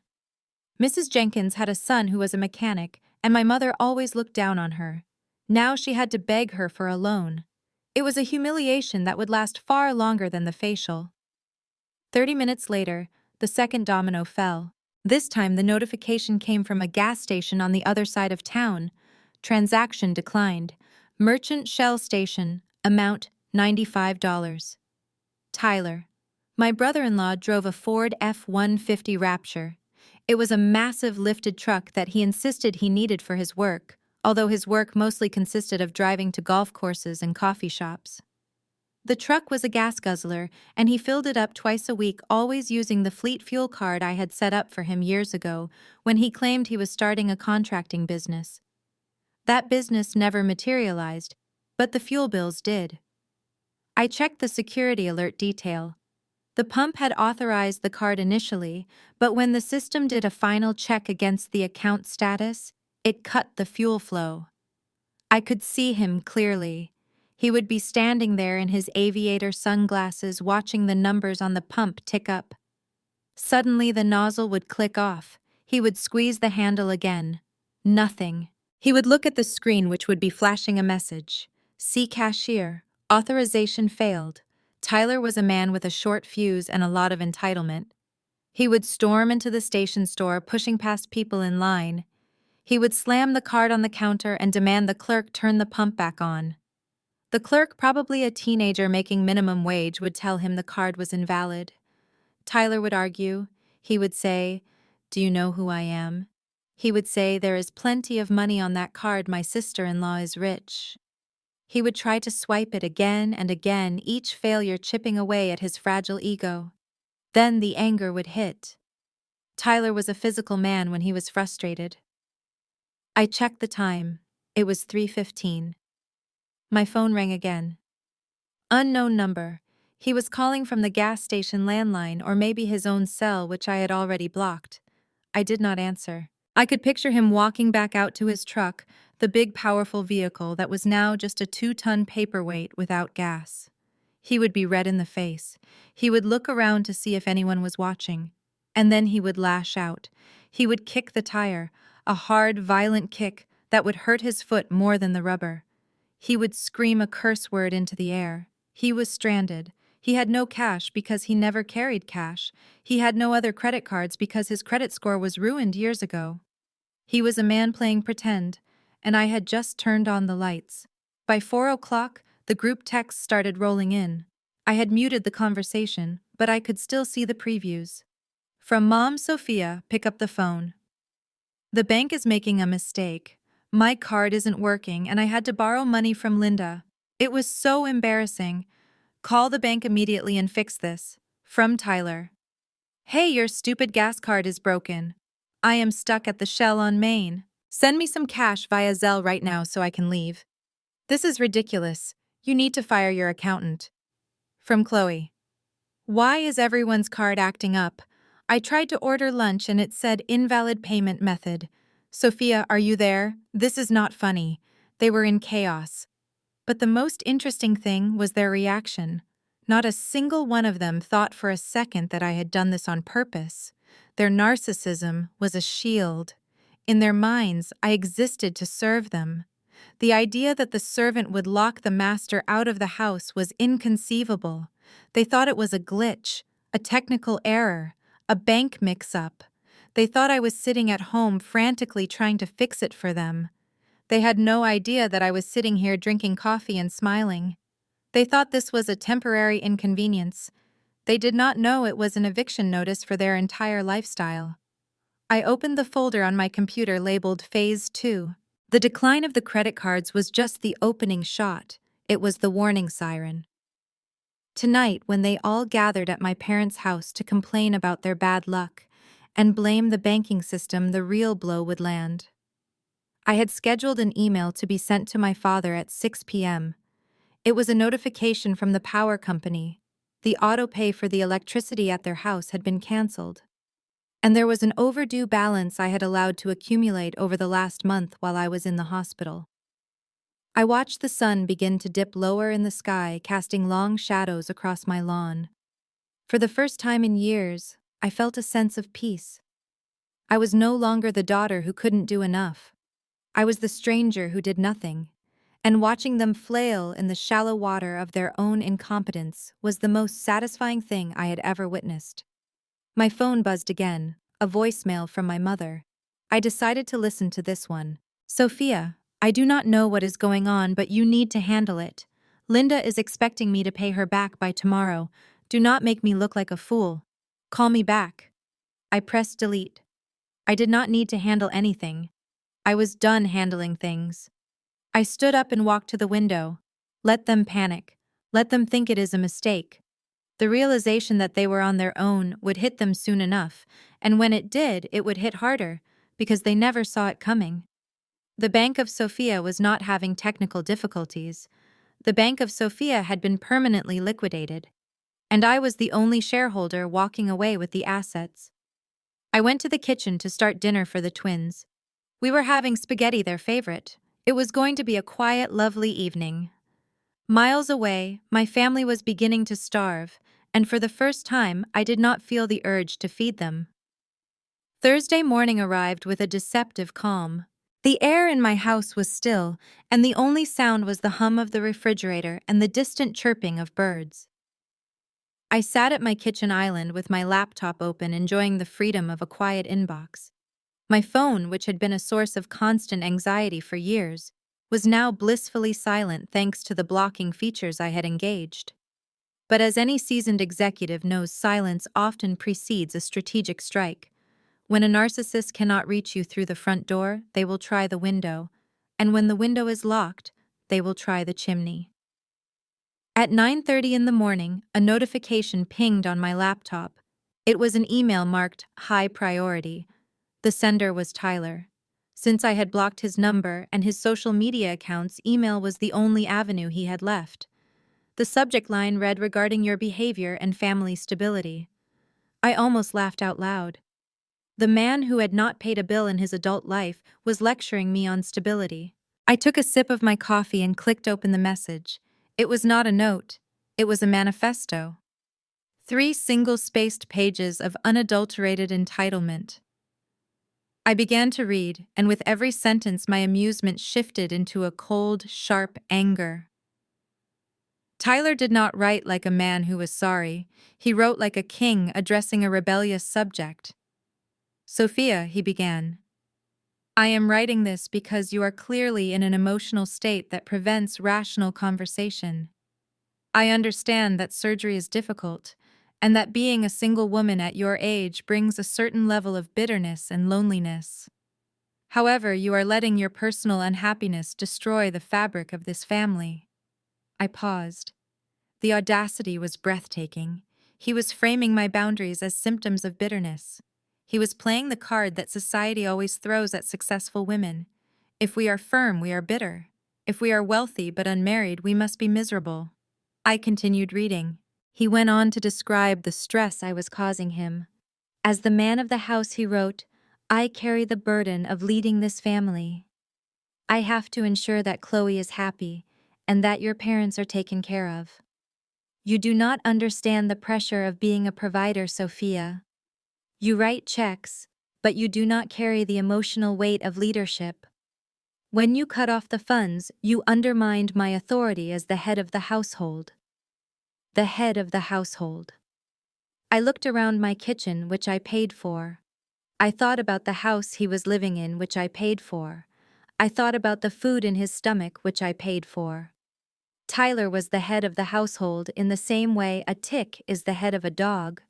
Mrs. Jenkins had a son who was a mechanic, and my mother always looked down on her. Now she had to beg her for a loan. It was a humiliation that would last far longer than the facial. 30 minutes later, the second domino fell. This time the notification came from a gas station on the other side of town. Transaction declined. Merchant Shell Station. Amount $95. Tyler. My brother-in-law drove a Ford F-150 Rapture. It was a massive lifted truck that he insisted he needed for his work, although his work mostly consisted of driving to golf courses and coffee shops. The truck was a gas guzzler, and he filled it up twice a week, always using the fleet fuel card I had set up for him years ago when he claimed he was starting a contracting business. That business never materialized, but the fuel bills did. I checked the security alert detail. The pump had authorized the card initially, but when the system did a final check against the account status, it cut the fuel flow. I could see him clearly. He would be standing there in his aviator sunglasses watching the numbers on the pump tick up. Suddenly the nozzle would click off. He would squeeze the handle again. Nothing. He would look at the screen, which would be flashing a message. See cashier. Authorization failed. Tyler was a man with a short fuse and a lot of entitlement. He would storm into the station store, pushing past people in line. He would slam the card on the counter and demand the clerk turn the pump back on. The clerk, probably a teenager making minimum wage, would tell him the card was invalid. Tyler would argue. He would say, "Do you know who I am?" He would say, "There is plenty of money on that card, my sister-in-law is rich." He would try to swipe it again and again, each failure chipping away at his fragile ego. Then the anger would hit. Tyler was a physical man when he was frustrated. I checked the time. It was 3:15. My phone rang again. Unknown number. He was calling from the gas station landline or maybe his own cell, which I had already blocked. I did not answer. I could picture him walking back out to his truck, the big powerful vehicle that was now just a 2-ton paperweight without gas. He would be red in the face. He would look around to see if anyone was watching. And then he would lash out. He would kick the tire, a hard, violent kick that would hurt his foot more than the rubber. He would scream a curse word into the air. He was stranded. He had no cash because he never carried cash. He had no other credit cards because his credit score was ruined years ago. He was a man playing pretend, and I had just turned on the lights. By 4 o'clock, the group texts started rolling in. I had muted the conversation, but I could still see the previews. From Mom Sophia, pick up the phone. The bank is making a mistake. My card isn't working, and I had to borrow money from Linda. It was so embarrassing. Call the bank immediately and fix this. From Tyler. Hey, your stupid gas card is broken. I am stuck at the Shell on Main. Send me some cash via Zelle right now so I can leave. This is ridiculous. You need to fire your accountant. From Chloe. Why is everyone's card acting up? I tried to order lunch and it said invalid payment method. Sophia, are you there? This is not funny. They were in chaos. But the most interesting thing was their reaction. Not a single one of them thought for a second that I had done this on purpose. Their narcissism was a shield. In their minds, I existed to serve them. The idea that the servant would lock the master out of the house was inconceivable. They thought it was a glitch, A technical error, a bank mix-up. They thought I was sitting at home frantically trying to fix it for them. They had no idea that I was sitting here drinking coffee and smiling. They thought this was a temporary inconvenience. They did not know it was an eviction notice for their entire lifestyle. I opened the folder on my computer labeled Phase 2. The decline of the credit cards was just the opening shot. It was the warning siren. Tonight, when they all gathered at my parents' house to complain about their bad luck and blame the banking system, the real blow would land. I had scheduled an email to be sent to my father at 6 p.m. It was a notification from the power company. The auto-pay for the electricity at their house had been canceled. And there was an overdue balance I had allowed to accumulate over the last month while I was in the hospital. I watched the sun begin to dip lower in the sky, casting long shadows across my lawn. For the first time in years, I felt a sense of peace. I was no longer the daughter who couldn't do enough. I was the stranger who did nothing. And watching them flail in the shallow water of their own incompetence was the most satisfying thing I had ever witnessed. My phone buzzed again, a voicemail from my mother. I decided to listen to this one. Sophia, I do not know what is going on, but you need to handle it. Linda is expecting me to pay her back by tomorrow. Do not make me look like a fool. Call me back. I pressed delete. I did not need to handle anything. I was done handling things. I stood up and walked to the window. Let them panic. Let them think it is a mistake. The realization that they were on their own would hit them soon enough, and when it did, it would hit harder, because they never saw it coming. The Bank of Sofia was not having technical difficulties. The Bank of Sofia had been permanently liquidated, and I was the only shareholder walking away with the assets. I went to the kitchen to start dinner for the twins. We were having spaghetti, their favorite. It was going to be a quiet, lovely evening. Miles away, my family was beginning to starve, and for the first time, I did not feel the urge to feed them. Thursday morning arrived with a deceptive calm. The air in my house was still, and the only sound was the hum of the refrigerator and the distant chirping of birds. I sat at my kitchen island with my laptop open, enjoying the freedom of a quiet inbox. My phone, which had been a source of constant anxiety for years, was now blissfully silent thanks to the blocking features I had engaged. But as any seasoned executive knows, silence often precedes a strategic strike. When a narcissist cannot reach you through the front door, they will try the window, and when the window is locked, they will try the chimney. At 9:30 in the morning, a notification pinged on my laptop. It was an email marked high priority. The sender was Tyler. Since I had blocked his number and his social media accounts, email was the only avenue he had left. The subject line read, regarding your behavior and family stability. I almost laughed out loud. The man who had not paid a bill in his adult life was lecturing me on stability. I took a sip of my coffee and clicked open the message. It was not a note. It was a manifesto. 3 single-spaced pages of unadulterated entitlement. I began to read, and with every sentence my amusement shifted into a cold, sharp anger. Tyler did not write like a man who was sorry. He wrote like a king addressing a rebellious subject. Sophia, he began. I am writing this because you are clearly in an emotional state that prevents rational conversation. I understand that surgery is difficult, and that being a single woman at your age brings a certain level of bitterness and loneliness. However, you are letting your personal unhappiness destroy the fabric of this family. I paused. The audacity was breathtaking. He was framing my boundaries as symptoms of bitterness. He was playing the card that society always throws at successful women. If we are firm, we are bitter. If we are wealthy but unmarried, we must be miserable. I continued reading. He went on to describe the stress I was causing him. As the man of the house, he wrote, I carry the burden of leading this family. I have to ensure that Chloe is happy and that your parents are taken care of. You do not understand the pressure of being a provider, Sophia. You write checks, but you do not carry the emotional weight of leadership. When you cut off the funds, you undermined my authority as the head of the household. The head of the household. I looked around my kitchen, which I paid for. I thought about the house he was living in, which I paid for. I thought about the food in his stomach, which I paid for. Tyler was the head of the household in the same way a tick is the head of a dog.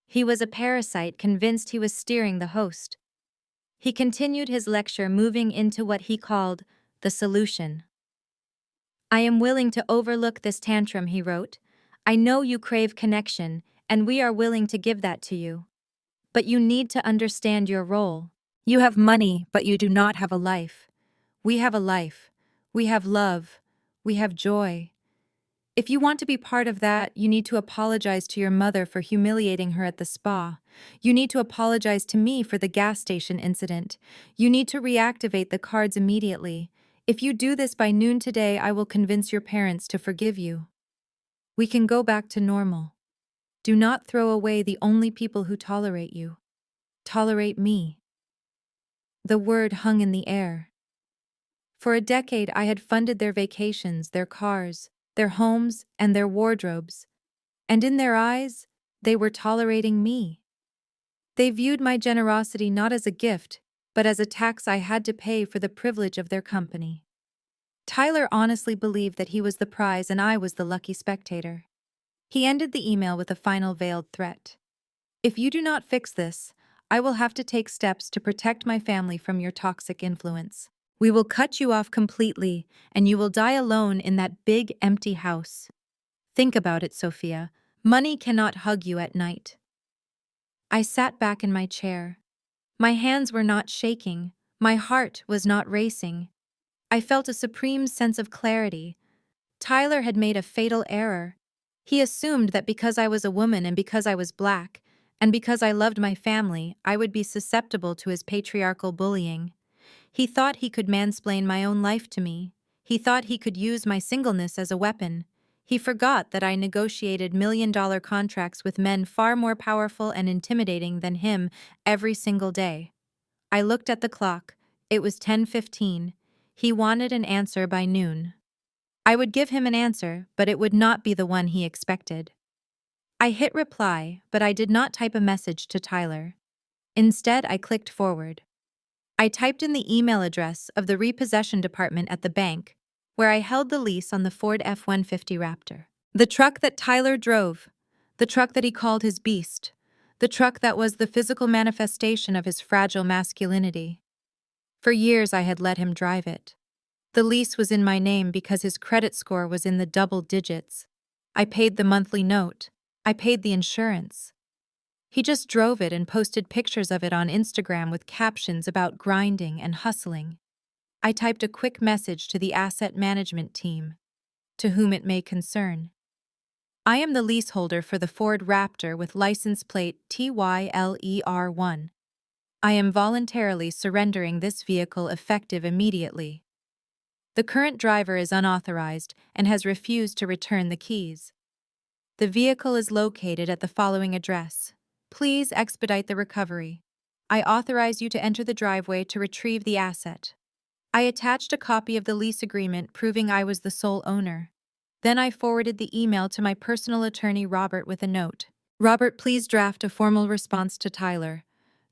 He was a parasite convinced he was steering the host. He continued his lecture, moving into what he called the solution. I am willing to overlook this tantrum, he wrote. I know you crave connection, and we are willing to give that to you. But you need to understand your role. You have money, but you do not have a life. We have a life. We have love. We have joy. If you want to be part of that, you need to apologize to your mother for humiliating her at the spa. You need to apologize to me for the gas station incident. You need to reactivate the cards immediately. If you do this by noon today, I will convince your parents to forgive you. We can go back to normal. Do not throw away the only people who tolerate you. Tolerate me. The word hung in the air. For a decade, I had funded their vacations, their cars, their homes, and their wardrobes. And in their eyes, they were tolerating me. They viewed my generosity not as a gift, but as a tax I had to pay for the privilege of their company. Tyler honestly believed that he was the prize and I was the lucky spectator. He ended the email with a final veiled threat. If you do not fix this, I will have to take steps to protect my family from your toxic influence. We will cut you off completely, and you will die alone in that big, empty house. Think about it, Sophia. Money cannot hug you at night. I sat back in my chair. My hands were not shaking. My heart was not racing. I felt a supreme sense of clarity. Tyler had made a fatal error. He assumed that because I was a woman and because I was black, and because I loved my family, I would be susceptible to his patriarchal bullying. He thought he could mansplain my own life to me. He thought he could use my singleness as a weapon. He forgot that I negotiated million-dollar contracts with men far more powerful and intimidating than him every single day. I looked at the clock. It was 10:15. He wanted an answer by noon. I would give him an answer, but it would not be the one he expected. I hit reply, but I did not type a message to Tyler. Instead, I clicked forward. I typed in the email address of the repossession department at the bank, where I held the lease on the Ford F-150 Raptor. The truck that Tyler drove, the truck that he called his beast, the truck that was the physical manifestation of his fragile masculinity. For years I had let him drive it. The lease was in my name because his credit score was in the double digits. I paid the monthly note. I paid the insurance. He just drove it and posted pictures of it on Instagram with captions about grinding and hustling. I typed a quick message to the asset management team, to whom it may concern. I am the leaseholder for the Ford Raptor with license plate TYLER1. I am voluntarily surrendering this vehicle effective immediately. The current driver is unauthorized and has refused to return the keys. The vehicle is located at the following address. Please expedite the recovery. I authorize you to enter the driveway to retrieve the asset. I attached a copy of the lease agreement proving I was the sole owner. Then I forwarded the email to my personal attorney Robert with a note. Robert, please draft a formal response to Tyler.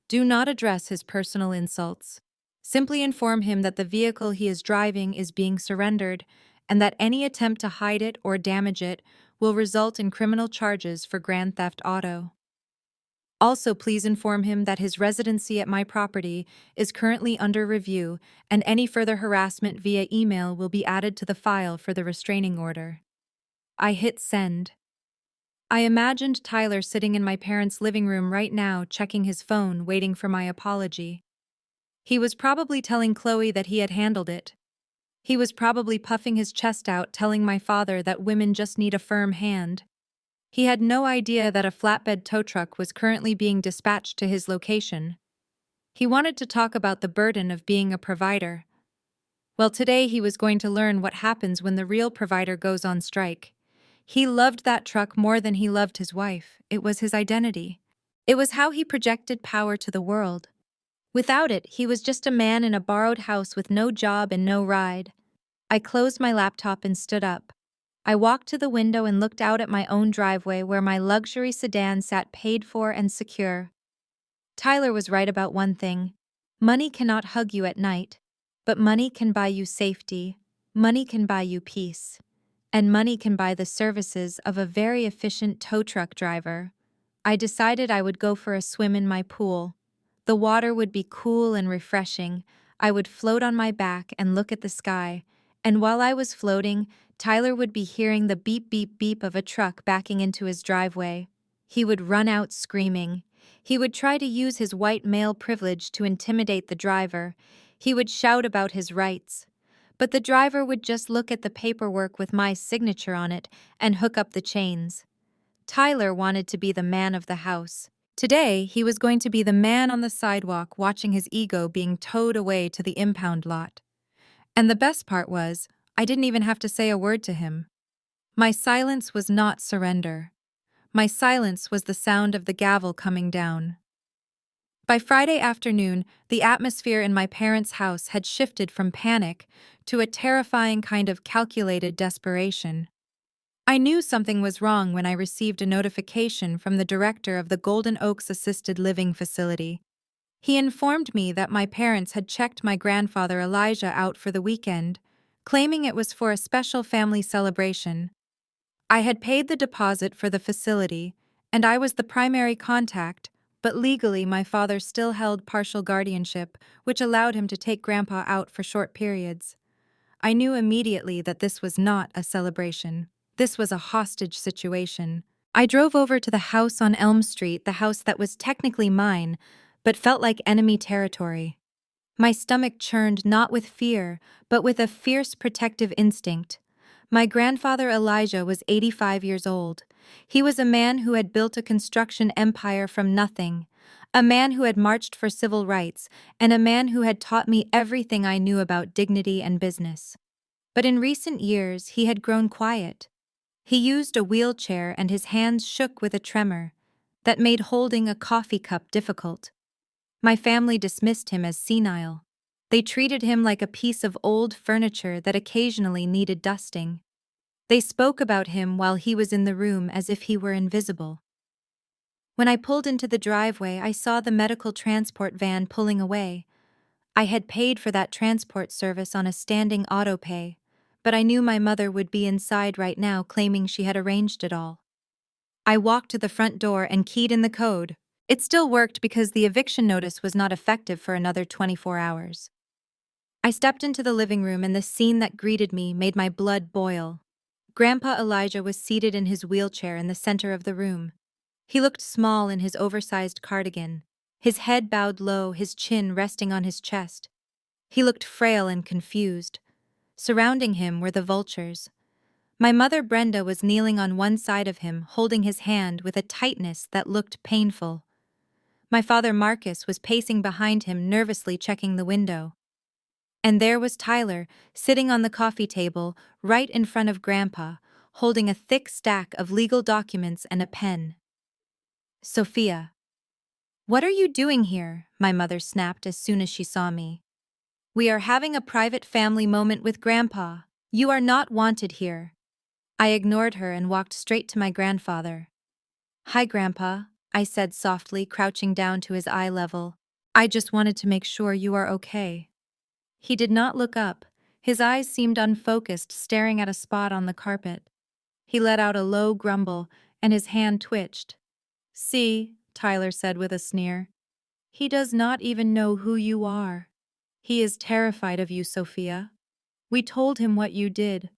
Do not address his personal insults. Simply inform him that the vehicle he is driving is being surrendered and that any attempt to hide it or damage it will result in criminal charges for grand theft auto. Also, please inform him that his residency at my property is currently under review and any further harassment via email will be added to the file for the restraining order. I hit send. I imagined Tyler sitting in my parents' living room right now, checking his phone, waiting for my apology. He was probably telling Chloe that he had handled it. He was probably puffing his chest out, telling my father that women just need a firm hand. He had no idea that a flatbed tow truck was currently being dispatched to his location. He wanted to talk about the burden of being a provider. Well, today he was going to learn what happens when the real provider goes on strike. He loved that truck more than he loved his wife. It was his identity. It was how he projected power to the world. Without it, he was just a man in a borrowed house with no job and no ride. I closed my laptop and stood up. I walked to the window and looked out at my own driveway where my luxury sedan sat paid for and secure. Tyler was right about one thing. Money cannot hug you at night, but money can buy you safety, money can buy you peace, and money can buy the services of a very efficient tow truck driver. I decided I would go for a swim in my pool. The water would be cool and refreshing. I would float on my back and look at the sky, and while I was floating, Tyler would be hearing the beep beep beep of a truck backing into his driveway. He would run out screaming. He would try to use his white male privilege to intimidate the driver. He would shout about his rights. But the driver would just look at the paperwork with my signature on it and hook up the chains. Tyler wanted to be the man of the house. Today, he was going to be the man on the sidewalk watching his ego being towed away to the impound lot. And the best part was, I didn't even have to say a word to him. My silence was not surrender. My silence was the sound of the gavel coming down. By Friday afternoon, the atmosphere in my parents' house had shifted from panic to a terrifying kind of calculated desperation. I knew something was wrong when I received a notification from the director of the Golden Oaks Assisted Living Facility. He informed me that my parents had checked my grandfather Elijah out for the weekend, claiming it was for a special family celebration. I had paid the deposit for the facility, and I was the primary contact, but legally my father still held partial guardianship, which allowed him to take Grandpa out for short periods. I knew immediately that this was not a celebration. This was a hostage situation. I drove over to the house on Elm Street, the house that was technically mine, but felt like enemy territory. My stomach churned not with fear, but with a fierce protective instinct. My grandfather Elijah was 85 years old. He was a man who had built a construction empire from nothing, a man who had marched for civil rights, and a man who had taught me everything I knew about dignity and business. But in recent years, he had grown quiet. He used a wheelchair and his hands shook with a tremor that made holding a coffee cup difficult. My family dismissed him as senile. They treated him like a piece of old furniture that occasionally needed dusting. They spoke about him while he was in the room as if he were invisible. When I pulled into the driveway, I saw the medical transport van pulling away. I had paid for that transport service on a standing auto pay, but I knew my mother would be inside right now claiming she had arranged it all. I walked to the front door and keyed in the code. It still worked because the eviction notice was not effective for another 24 hours. I stepped into the living room and the scene that greeted me made my blood boil. Grandpa Elijah was seated in his wheelchair in the center of the room. He looked small in his oversized cardigan, his head bowed low, his chin resting on his chest. He looked frail and confused. Surrounding him were the vultures. My mother Brenda was kneeling on one side of him, holding his hand with a tightness that looked painful. My father Marcus was pacing behind him, nervously checking the window. And there was Tyler, sitting on the coffee table, right in front of Grandpa, holding a thick stack of legal documents and a pen. "Sophia, what are you doing here?" my mother snapped as soon as she saw me. "We are having a private family moment with Grandpa. You are not wanted here." I ignored her and walked straight to my grandfather. "Hi, Grandpa," I said softly, crouching down to his eye level. "I just wanted to make sure you are okay." He did not look up. His eyes seemed unfocused, staring at a spot on the carpet. He let out a low grumble, and his hand twitched. "See," Tyler said with a sneer. "He does not even know who you are. He is terrified of you, Sophia. We told him what you did.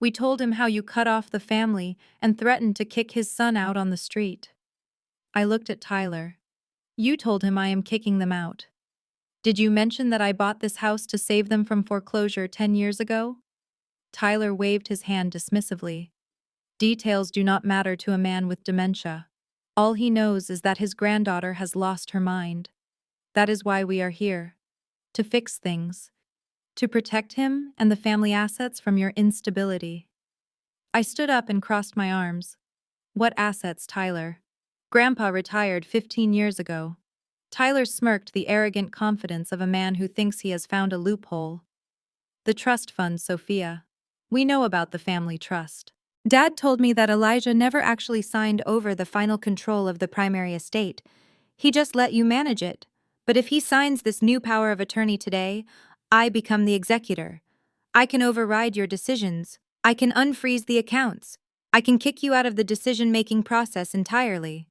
We told him how you cut off the family and threatened to kick his son out on the street." I looked at Tyler. "You told him I am kicking them out. Did you mention that I bought this house to save them from foreclosure 10 years ago?" Tyler waved his hand dismissively. "Details do not matter to a man with dementia. All he knows is that his granddaughter has lost her mind. That is why we are here. To fix things. To protect him and the family assets from your instability." I stood up and crossed my arms. "What assets, Tyler? Grandpa retired 15 years ago." Tyler smirked, the arrogant confidence of a man who thinks he has found a loophole. "The trust fund, Sophia. We know about the family trust. Dad told me that Elijah never actually signed over the final control of the primary estate. He just let you manage it. But if he signs this new power of attorney today, I become the executor. I can override your decisions. I can unfreeze the accounts. I can kick you out of the decision-making process entirely.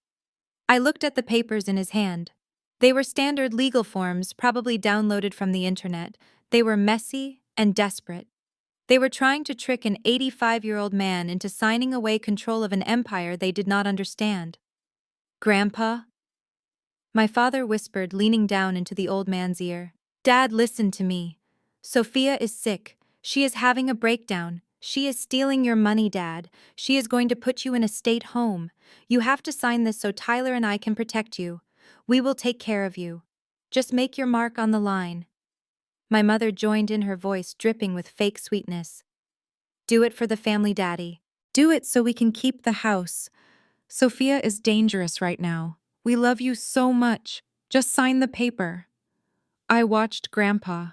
I looked at the papers in his hand. They were standard legal forms, probably downloaded from the internet. They were messy and desperate. They were trying to trick an 85-year-old man into signing away control of an empire they did not understand. Grandpa? My father whispered, leaning down into the old man's ear. Dad, listen to me. Sophia is sick. She is having a breakdown. She is stealing your money, Dad. She is going to put you in a state home. You have to sign this so Tyler and I can protect you. We will take care of you. Just make your mark on the line. My mother joined in, her voice dripping with fake sweetness. Do it for the family, Daddy. Do it so we can keep the house. Sophia is dangerous right now. We love you so much. Just sign the paper. I watched Grandpa.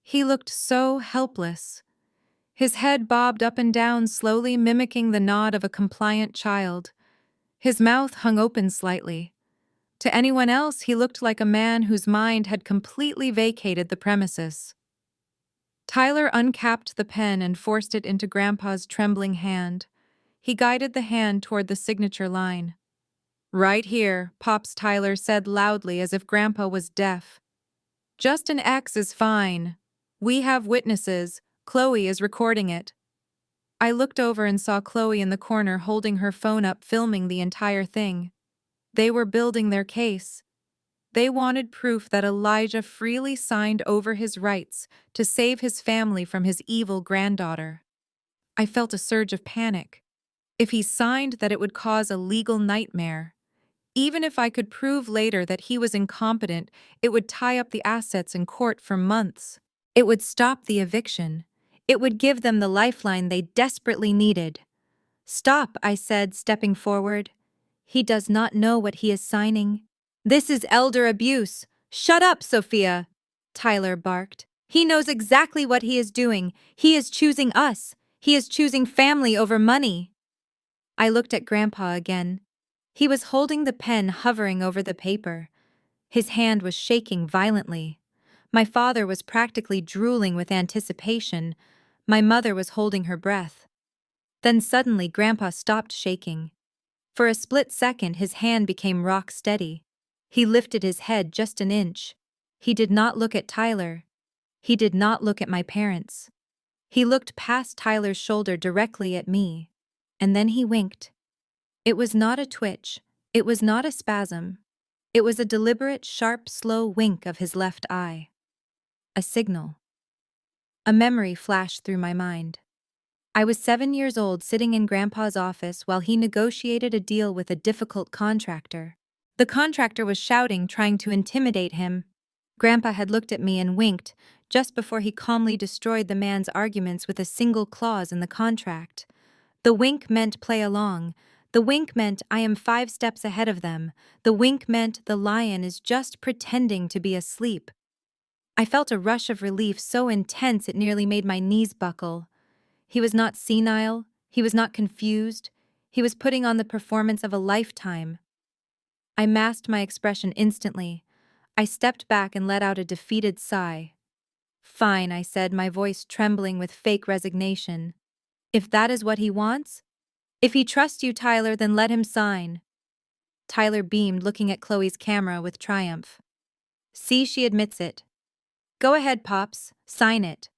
He looked so helpless. His head bobbed up and down, slowly mimicking the nod of a compliant child. His mouth hung open slightly. To anyone else, he looked like a man whose mind had completely vacated the premises. Tyler uncapped the pen and forced it into Grandpa's trembling hand. He guided the hand toward the signature line. Right here, Pops Tyler said loudly, as if Grandpa was deaf. Just an X is fine. We have witnesses. Chloe is recording it. I looked over and saw Chloe in the corner holding her phone up, filming the entire thing. They were building their case. They wanted proof that Elijah freely signed over his rights to save his family from his evil granddaughter. I felt a surge of panic. If he signed that, it would cause a legal nightmare. Even if I could prove later that he was incompetent, it would tie up the assets in court for months. It would stop the eviction. It would give them the lifeline they desperately needed. Stop, I said, stepping forward. He does not know what he is signing. This is elder abuse. Shut up, Sophia, Tyler barked. He knows exactly what he is doing. He is choosing us. He is choosing family over money. I looked at Grandpa again. He was holding the pen, hovering over the paper. His hand was shaking violently. My father was practically drooling with anticipation. My mother was holding her breath. Then suddenly Grandpa stopped shaking. For a split second his hand became rock steady. He lifted his head just an inch. He did not look at Tyler. He did not look at my parents. He looked past Tyler's shoulder directly at me. And then he winked. It was not a twitch. It was not a spasm. It was a deliberate, sharp, slow wink of his left eye. A signal. A memory flashed through my mind. I was 7 years old, sitting in Grandpa's office while he negotiated a deal with a difficult contractor. The contractor was shouting, trying to intimidate him. Grandpa had looked at me and winked, just before he calmly destroyed the man's arguments with a single clause in the contract. The wink meant play along. The wink meant I am 5 steps ahead of them. The wink meant the lion is just pretending to be asleep. I felt a rush of relief so intense it nearly made my knees buckle. He was not senile. He was not confused. He was putting on the performance of a lifetime. I masked my expression instantly. I stepped back and let out a defeated sigh. Fine, I said, my voice trembling with fake resignation. If that is what he wants? If he trusts you, Tyler, then let him sign. Tyler beamed, looking at Chloe's camera with triumph. See, she admits it. Go ahead, Pops, sign it.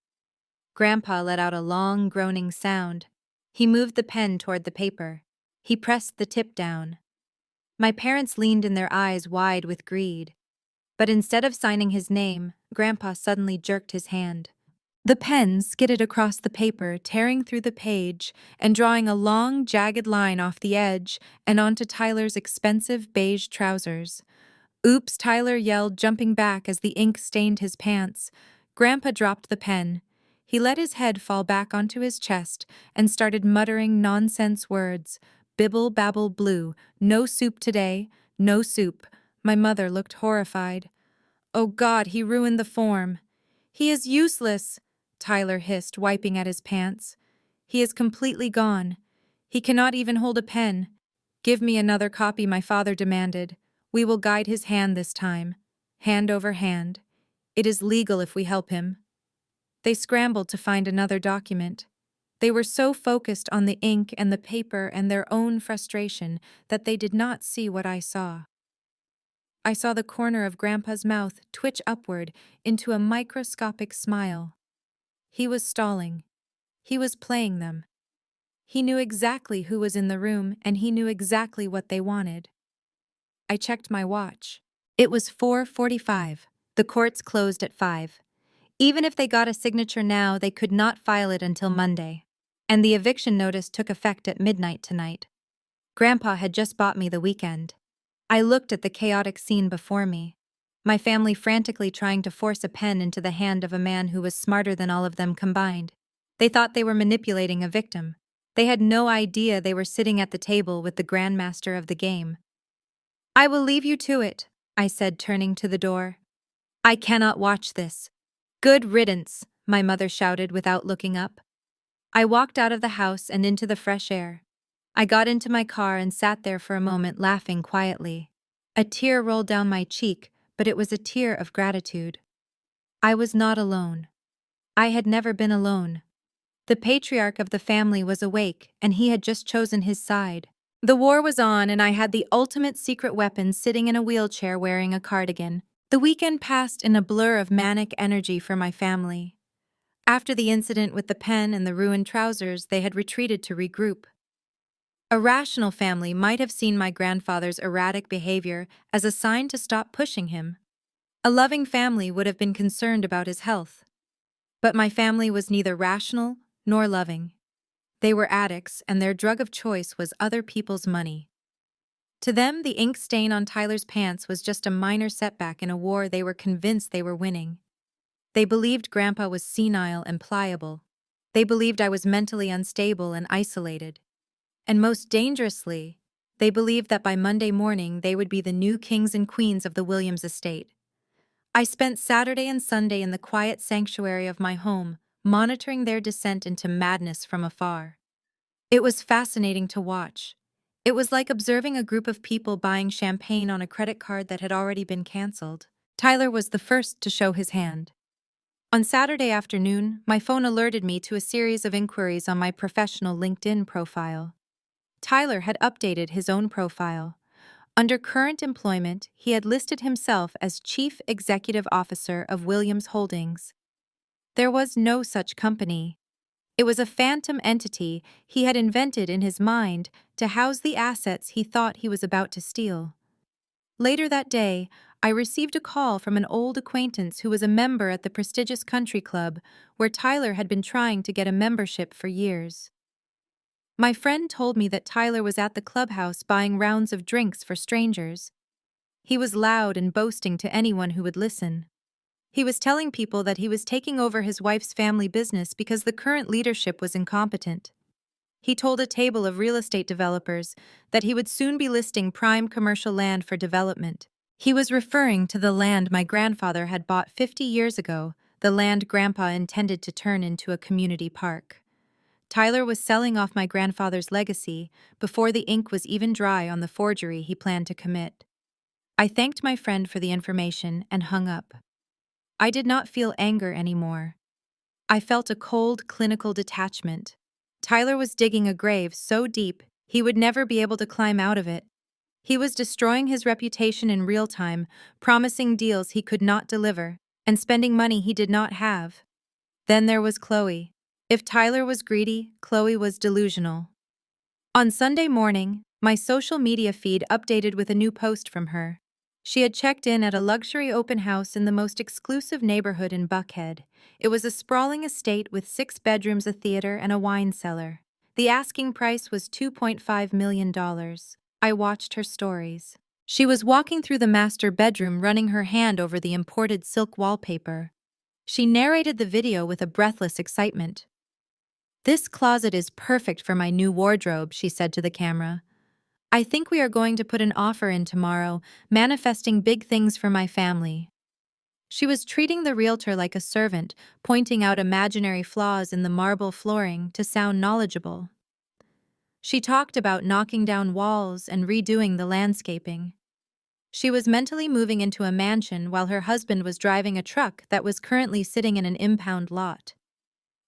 Grandpa let out a long, groaning sound. He moved the pen toward the paper. He pressed the tip down. My parents leaned in, their eyes wide with greed. But instead of signing his name, Grandpa suddenly jerked his hand. The pen skidded across the paper, tearing through the page and drawing a long, jagged line off the edge and onto Tyler's expensive beige trousers. Oops, Tyler yelled, jumping back as the ink stained his pants. Grandpa dropped the pen. He let his head fall back onto his chest and started muttering nonsense words. Bibble, babble, blue. No soup today. No soup. My mother looked horrified. Oh God, he ruined the form. He is useless, Tyler hissed, wiping at his pants. He is completely gone. He cannot even hold a pen. Give me another copy, my father demanded. We will guide his hand this time. Hand over hand. It is legal if we help him. They scrambled to find another document. They were so focused on the ink and the paper and their own frustration that they did not see what I saw. I saw the corner of Grandpa's mouth twitch upward into a microscopic smile. He was stalling. He was playing them. He knew exactly who was in the room and he knew exactly what they wanted. I checked my watch. It was 4:45. The courts closed at 5. Even if they got a signature now, they could not file it until Monday. And the eviction notice took effect at midnight tonight. Grandpa had just bought me the weekend. I looked at the chaotic scene before me. My family frantically trying to force a pen into the hand of a man who was smarter than all of them combined. They thought they were manipulating a victim. They had no idea they were sitting at the table with the grandmaster of the game. I will leave you to it, I said, turning to the door. I cannot watch this. Good riddance, my mother shouted without looking up. I walked out of the house and into the fresh air. I got into my car and sat there for a moment laughing quietly. A tear rolled down my cheek, but it was a tear of gratitude. I was not alone. I had never been alone. The patriarch of the family was awake, and he had just chosen his side. The war was on, and I had the ultimate secret weapon sitting in a wheelchair wearing a cardigan. The weekend passed in a blur of manic energy for my family. After the incident with the pen and the ruined trousers, they had retreated to regroup. A rational family might have seen my grandfather's erratic behavior as a sign to stop pushing him. A loving family would have been concerned about his health. But my family was neither rational nor loving. They were addicts, and their drug of choice was other people's money. To them, the ink stain on Tyler's pants was just a minor setback in a war they were convinced they were winning. They believed Grandpa was senile and pliable. They believed I was mentally unstable and isolated. And most dangerously, they believed that by Monday morning they would be the new kings and queens of the Williams estate. I spent Saturday and Sunday in the quiet sanctuary of my home, monitoring their descent into madness from afar. It was fascinating to watch. It was like observing a group of people buying champagne on a credit card that had already been canceled. Tyler was the first to show his hand. On Saturday afternoon, my phone alerted me to a series of inquiries on my professional LinkedIn profile. Tyler had updated his own profile. Under current employment, he had listed himself as Chief Executive Officer of Williams Holdings. There was no such company. It was a phantom entity he had invented in his mind to house the assets he thought he was about to steal. Later that day, I received a call from an old acquaintance who was a member at the prestigious country club where Tyler had been trying to get a membership for years. My friend told me that Tyler was at the clubhouse buying rounds of drinks for strangers. He was loud and boasting to anyone who would listen. He was telling people that he was taking over his wife's family business because the current leadership was incompetent. He told a table of real estate developers that he would soon be listing prime commercial land for development. He was referring to the land my grandfather had bought 50 years ago, the land Grandpa intended to turn into a community park. Tyler was selling off my grandfather's legacy before the ink was even dry on the forgery he planned to commit. I thanked my friend for the information and hung up. I did not feel anger anymore. I felt a cold, clinical detachment. Tyler was digging a grave so deep he would never be able to climb out of it. He was destroying his reputation in real time, promising deals he could not deliver, and spending money he did not have. Then there was Chloe. If Tyler was greedy, Chloe was delusional. On Sunday morning, my social media feed updated with a new post from her. She had checked in at a luxury open house in the most exclusive neighborhood in Buckhead. It was a sprawling estate with 6 bedrooms, a theater, and a wine cellar. The asking price was $2.5 million. I watched her stories. She was walking through the master bedroom, running her hand over the imported silk wallpaper. She narrated the video with a breathless excitement. "This closet is perfect for my new wardrobe," she said to the camera. "I think we are going to put an offer in tomorrow, manifesting big things for my family." She was treating the realtor like a servant, pointing out imaginary flaws in the marble flooring to sound knowledgeable. She talked about knocking down walls and redoing the landscaping. She was mentally moving into a mansion while her husband was driving a truck that was currently sitting in an impound lot.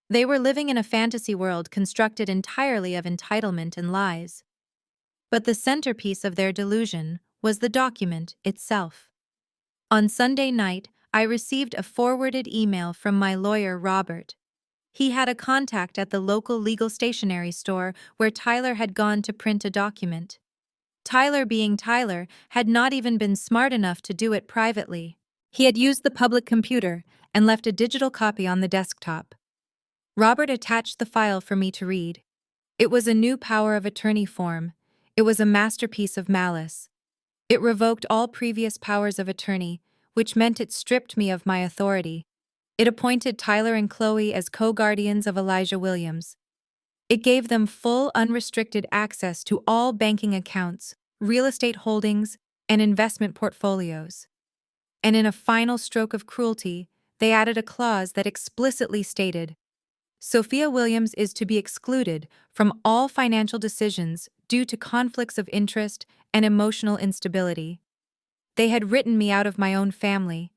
They were living in a fantasy world constructed entirely of entitlement and lies. But the centerpiece of their delusion was the document itself. On Sunday night, I received a forwarded email from my lawyer, Robert. He had a contact at the local legal stationery store where Tyler had gone to print a document. Tyler, being Tyler, had not even been smart enough to do it privately. He had used the public computer and left a digital copy on the desktop. Robert attached the file for me to read. It was a new power of attorney form. It was a masterpiece of malice. It revoked all previous powers of attorney, which meant it stripped me of my authority. It appointed Tyler and Chloe as co-guardians of Elijah Williams. It gave them full, unrestricted access to all banking accounts, real estate holdings, and investment portfolios. And in a final stroke of cruelty, they added a clause that explicitly stated, Sophia Williams is to be excluded from all financial decisions due to conflicts of interest and emotional instability. They had written me out of my own family.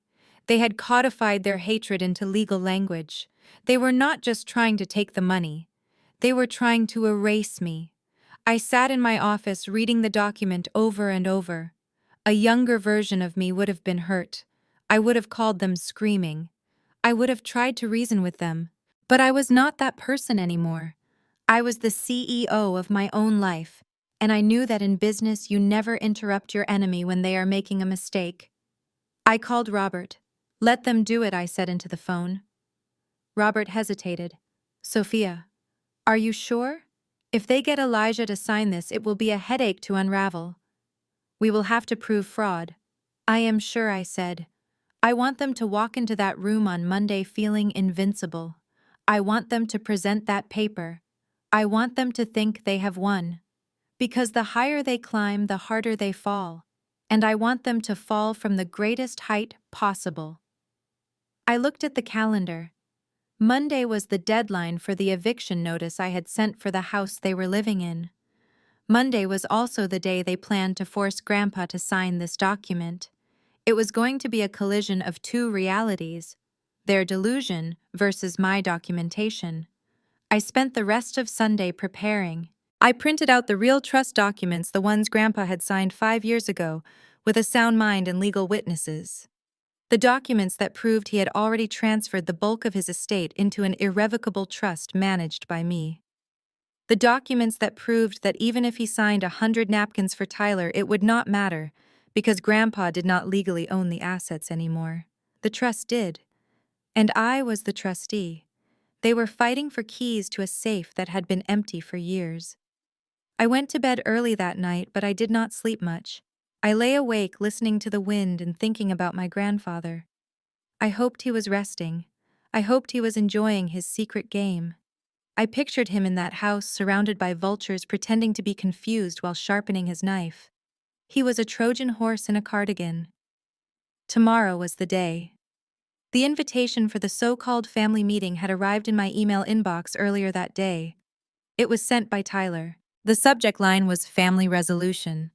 They had codified their hatred into legal language. They were not just trying to take the money. They were trying to erase me. I sat in my office reading the document over and over. A younger version of me would have been hurt. I would have called them screaming. I would have tried to reason with them. But I was not that person anymore. I was the CEO of my own life, and I knew that in business you never interrupt your enemy when they are making a mistake. I called Robert. Let them do it, I said into the phone. Robert hesitated. Sophia, are you sure? If they get Elijah to sign this, it will be a headache to unravel. We will have to prove fraud. I am sure, I said. I want them to walk into that room on Monday feeling invincible. I want them to present that paper. I want them to think they have won. Because the higher they climb, the harder they fall. And I want them to fall from the greatest height possible. I looked at the calendar. Monday was the deadline for the eviction notice I had sent for the house they were living in. Monday was also the day they planned to force Grandpa to sign this document. It was going to be a collision of two realities, their delusion versus my documentation. I spent the rest of Sunday preparing. I printed out the real trust documents, the ones Grandpa had signed 5 years ago, with a sound mind and legal witnesses. The documents that proved he had already transferred the bulk of his estate into an irrevocable trust managed by me. The documents that proved that even if he signed 100 napkins for Tyler, it would not matter, because Grandpa did not legally own the assets anymore. The trust did. And I was the trustee. They were fighting for keys to a safe that had been empty for years. I went to bed early that night, but I did not sleep much. I lay awake listening to the wind and thinking about my grandfather. I hoped he was resting. I hoped he was enjoying his secret game. I pictured him in that house surrounded by vultures pretending to be confused while sharpening his knife. He was a Trojan horse in a cardigan. Tomorrow was the day. The invitation for the so-called family meeting had arrived in my email inbox earlier that day. It was sent by Tyler. The subject line was family resolution.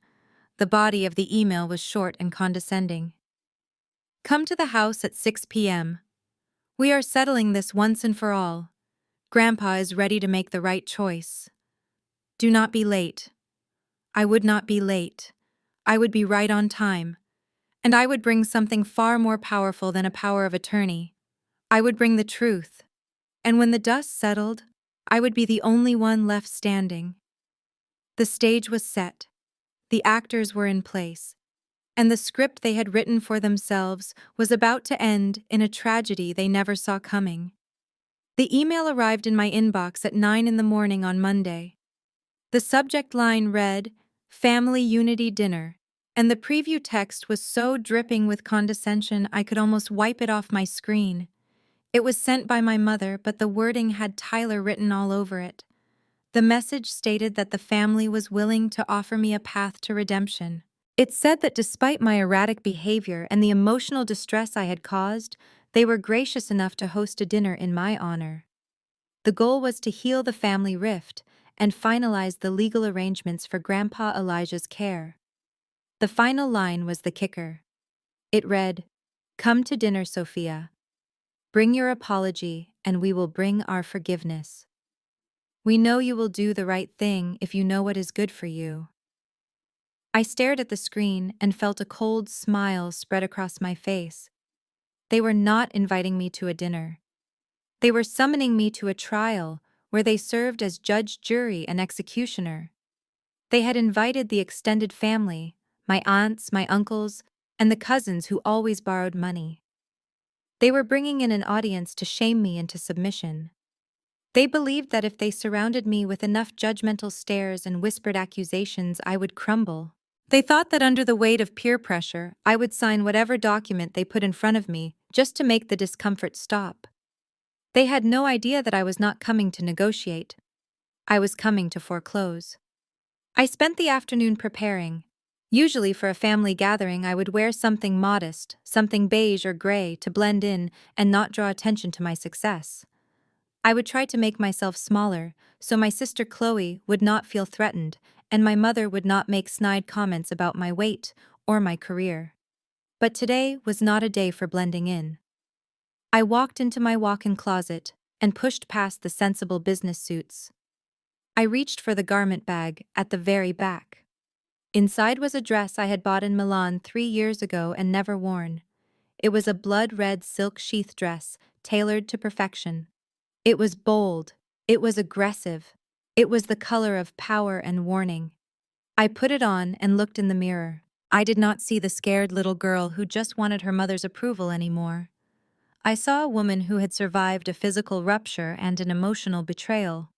The body of the email was short and condescending. Come to the house at 6 p.m. We are settling this once and for all. Grandpa is ready to make the right choice. Do not be late. I would not be late. I would be right on time. And I would bring something far more powerful than a power of attorney. I would bring the truth. And when the dust settled, I would be the only one left standing. The stage was set. The actors were in place. And the script they had written for themselves was about to end in a tragedy they never saw coming. The email arrived in my inbox at 9 in the morning on Monday. The subject line read, Family Unity Dinner, and the preview text was so dripping with condescension I could almost wipe it off my screen. It was sent by my mother, but the wording had Tyler written all over it. The message stated that the family was willing to offer me a path to redemption. It said that despite my erratic behavior and the emotional distress I had caused, they were gracious enough to host a dinner in my honor. The goal was to heal the family rift and finalized the legal arrangements for Grandpa Elijah's care. The final line was the kicker. It read, "Come to dinner, Sophia. Bring your apology, and we will bring our forgiveness. We know you will do the right thing if you know what is good for you." I stared at the screen and felt a cold smile spread across my face. They were not inviting me to a dinner. They were summoning me to a trial where they served as judge, jury, and executioner. They had invited the extended family, my aunts, my uncles, and the cousins who always borrowed money. They were bringing in an audience to shame me into submission. They believed that if they surrounded me with enough judgmental stares and whispered accusations, I would crumble. They thought that under the weight of peer pressure, I would sign whatever document they put in front of me just to make the discomfort stop. They had no idea that I was not coming to negotiate. I was coming to foreclose. I spent the afternoon preparing. Usually for a family gathering, I would wear something modest, something beige or gray to blend in and not draw attention to my success. I would try to make myself smaller so my sister Chloe would not feel threatened and my mother would not make snide comments about my weight or my career. But today was not a day for blending in. I walked into my walk-in closet and pushed past the sensible business suits. I reached for the garment bag at the very back. Inside was a dress I had bought in Milan 3 years ago and never worn. It was a blood-red silk sheath dress, tailored to perfection. It was bold. It was aggressive. It was the color of power and warning. I put it on and looked in the mirror. I did not see the scared little girl who just wanted her mother's approval anymore. I saw a woman who had survived a physical rupture and an emotional betrayal.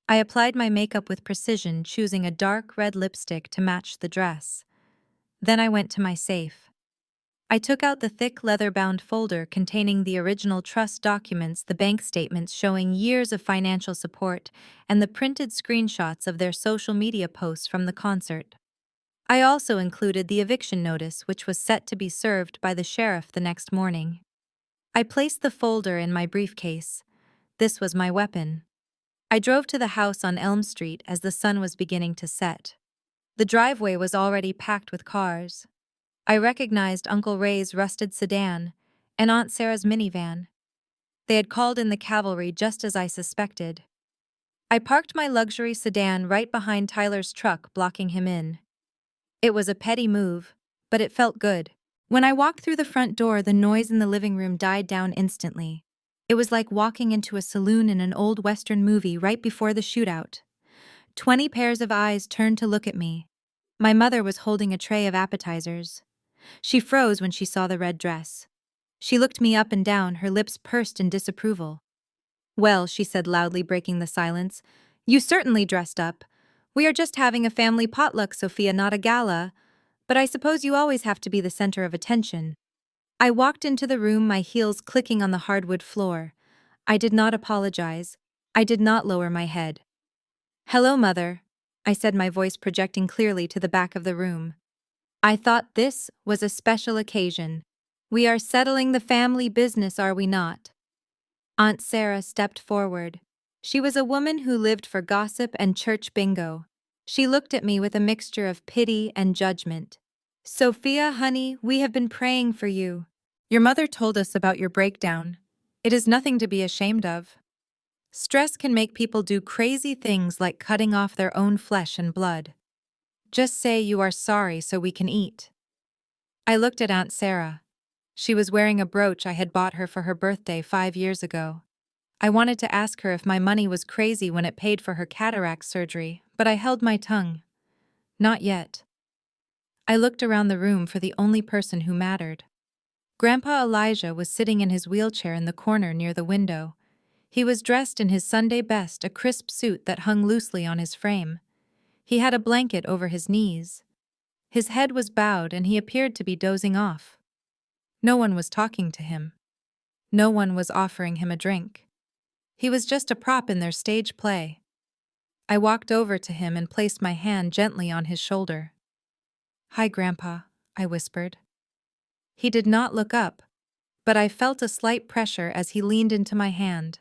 I applied my makeup with precision, choosing a dark red lipstick to match the dress. Then I went to my safe. I took out the thick leather-bound folder containing the original trust documents, the bank statements showing years of financial support, and the printed screenshots of their social media posts from the concert. I also included the eviction notice, which was set to be served by the sheriff the next morning. I placed the folder in my briefcase. This was my weapon. I drove to the house on Elm Street as the sun was beginning to set. The driveway was already packed with cars. I recognized Uncle Ray's rusted sedan and Aunt Sarah's minivan. They had called in the cavalry just as I suspected. I parked my luxury sedan right behind Tyler's truck, blocking him in. It was a petty move, but it felt good. When I walked through the front door, the noise in the living room died down instantly. It was like walking into a saloon in an old Western movie right before the shootout. 20 pairs of eyes turned to look at me. My mother was holding a tray of appetizers. She froze when she saw the red dress. She looked me up and down, her lips pursed in disapproval. "Well," she said loudly, breaking the silence, "you certainly dressed up. We are just having a family potluck, Sophia, not a gala. But I suppose you always have to be the center of attention." I walked into the room, my heels clicking on the hardwood floor. I did not apologize. I did not lower my head. "Hello, Mother," I said, my voice projecting clearly to the back of the room. I thought this was a special occasion. We are settling the family business, are we not? Aunt Sarah stepped forward. She was a woman who lived for gossip and church bingo. She looked at me with a mixture of pity and judgment. "Sophia, honey, we have been praying for you. Your mother told us about your breakdown. It is nothing to be ashamed of. Stress can make people do crazy things like cutting off their own flesh and blood. Just say you are sorry so we can eat." I looked at Aunt Sarah. She was wearing a brooch I had bought her for her birthday 5 years ago. I wanted to ask her if my money was crazy when it paid for her cataract surgery, but I held my tongue. Not yet. I looked around the room for the only person who mattered. Grandpa Elijah was sitting in his wheelchair in the corner near the window. He was dressed in his Sunday best, a crisp suit that hung loosely on his frame. He had a blanket over his knees. His head was bowed and he appeared to be dozing off. No one was talking to him. No one was offering him a drink. He was just a prop in their stage play. I walked over to him and placed my hand gently on his shoulder. "Hi, Grandpa," I whispered. He did not look up, but I felt a slight pressure as he leaned into my hand.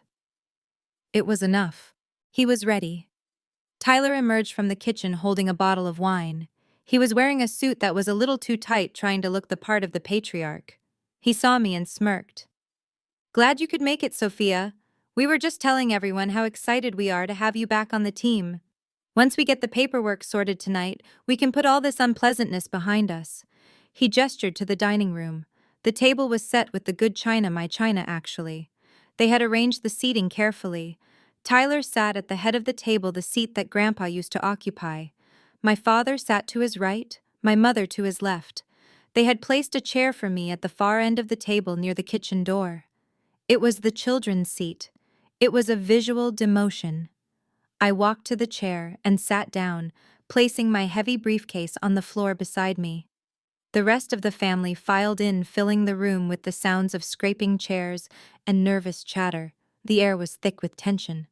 It was enough. He was ready. Tyler emerged from the kitchen holding a bottle of wine. He was wearing a suit that was a little too tight, trying to look the part of the patriarch. He saw me and smirked. "Glad you could make it, Sophia. We were just telling everyone how excited we are to have you back on the team. Once we get the paperwork sorted tonight, we can put all this unpleasantness behind us." He gestured to the dining room. The table was set with the good china, my china actually. They had arranged the seating carefully. Tyler sat at the head of the table, the seat that Grandpa used to occupy. My father sat to his right, my mother to his left. They had placed a chair for me at the far end of the table near the kitchen door. It was the children's seat. It was a visual demotion. I walked to the chair and sat down, placing my heavy briefcase on the floor beside me. The rest of the family filed in, filling the room with the sounds of scraping chairs and nervous chatter. The air was thick with tension.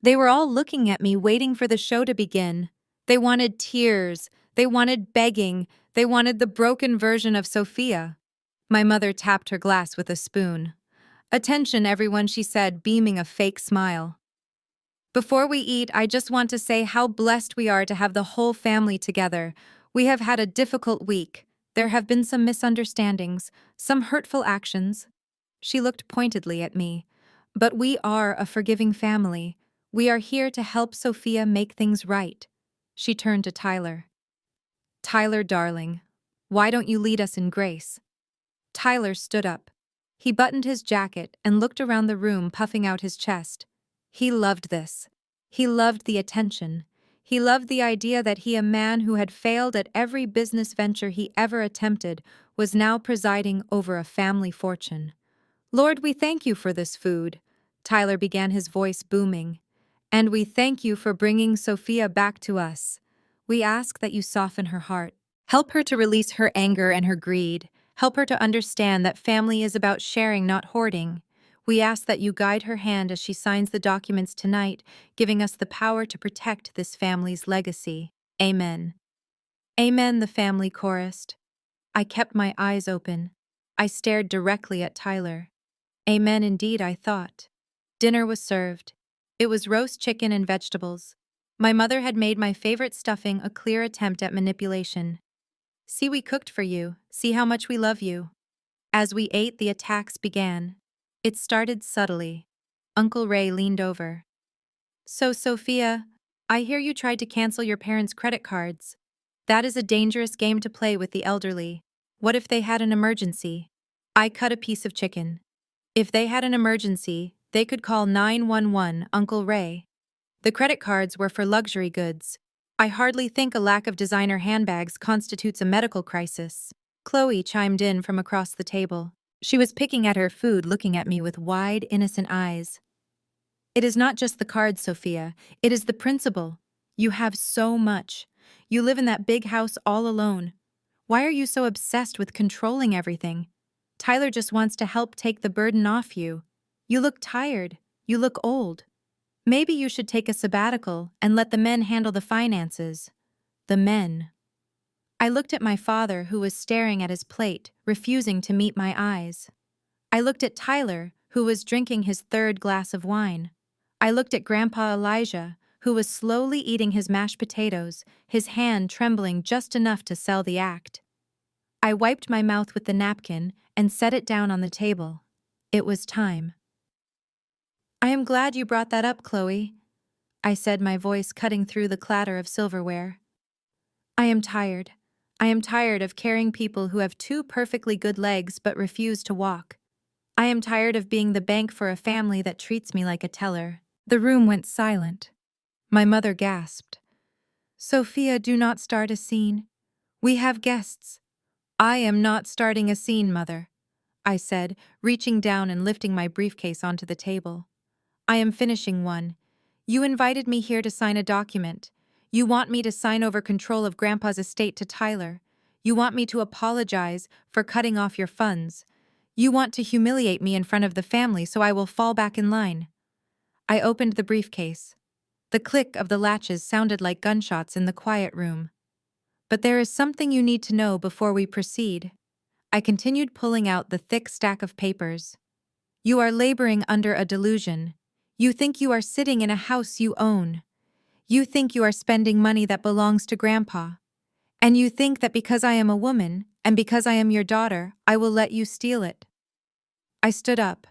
They were all looking at me, waiting for the show to begin. They wanted tears, they wanted begging, they wanted the broken version of Sophia. My mother tapped her glass with a spoon. "Attention, everyone," she said, beaming a fake smile. "Before we eat, I just want to say how blessed we are to have the whole family together. We have had a difficult week. There have been some misunderstandings, some hurtful actions." She looked pointedly at me. "But we are a forgiving family. We are here to help Sophia make things right." She turned to Tyler. "Tyler, darling, why don't you lead us in grace?" Tyler stood up. He buttoned his jacket and looked around the room, puffing out his chest. He loved this. He loved the attention. He loved the idea that he, a man who had failed at every business venture he ever attempted, was now presiding over a family fortune. "Lord, we thank you for this food," Tyler began, his voice booming. "And we thank you for bringing Sophia back to us. We ask that you soften her heart. Help her to release her anger and her greed. Help her to understand that family is about sharing, not hoarding. We ask that you guide her hand as she signs the documents tonight, giving us the power to protect this family's legacy. Amen." "Amen," the family chorused. I kept my eyes open. I stared directly at Tyler. Amen indeed, I thought. Dinner was served. It was roast chicken and vegetables. My mother had made my favorite stuffing, a clear attempt at manipulation. "See, we cooked for you. See how much we love you." As we ate, the attacks began. It started subtly. Uncle Ray leaned over. "So, Sophia, I hear you tried to cancel your parents' credit cards. That is a dangerous game to play with the elderly. What if they had an emergency?" I cut a piece of chicken. "If they had an emergency, they could call 911, Uncle Ray. The credit cards were for luxury goods. I hardly think a lack of designer handbags constitutes a medical crisis." Chloe chimed in from across the table. She was picking at her food, looking at me with wide, innocent eyes. "It is not just the cards, Sophia. It is the principle. You have so much. You live in that big house all alone. Why are you so obsessed with controlling everything? Tyler just wants to help take the burden off you. You look tired. You look old. Maybe you should take a sabbatical and let the men handle the finances." The men. I looked at my father, who was staring at his plate, refusing to meet my eyes. I looked at Tyler, who was drinking his third glass of wine. I looked at Grandpa Elijah, who was slowly eating his mashed potatoes, his hand trembling just enough to sell the act. I wiped my mouth with the napkin and set it down on the table. It was time. "I am glad you brought that up, Chloe," I said, my voice cutting through the clatter of silverware. "I am tired. I am tired of carrying people who have two perfectly good legs but refuse to walk. I am tired of being the bank for a family that treats me like a teller." The room went silent. My mother gasped. "Sophia, do not start a scene. We have guests." "I am not starting a scene, Mother," I said, reaching down and lifting my briefcase onto the table. "I am finishing one. You invited me here to sign a document. You want me to sign over control of Grandpa's estate to Tyler. You want me to apologize for cutting off your funds. You want to humiliate me in front of the family so I will fall back in line." I opened the briefcase. The click of the latches sounded like gunshots in the quiet room. "But there is something you need to know before we proceed." I continued, pulling out the thick stack of papers. "You are laboring under a delusion. You think you are sitting in a house you own. You think you are spending money that belongs to Grandpa. And you think that because I am a woman, and because I am your daughter, I will let you steal it. I stood up.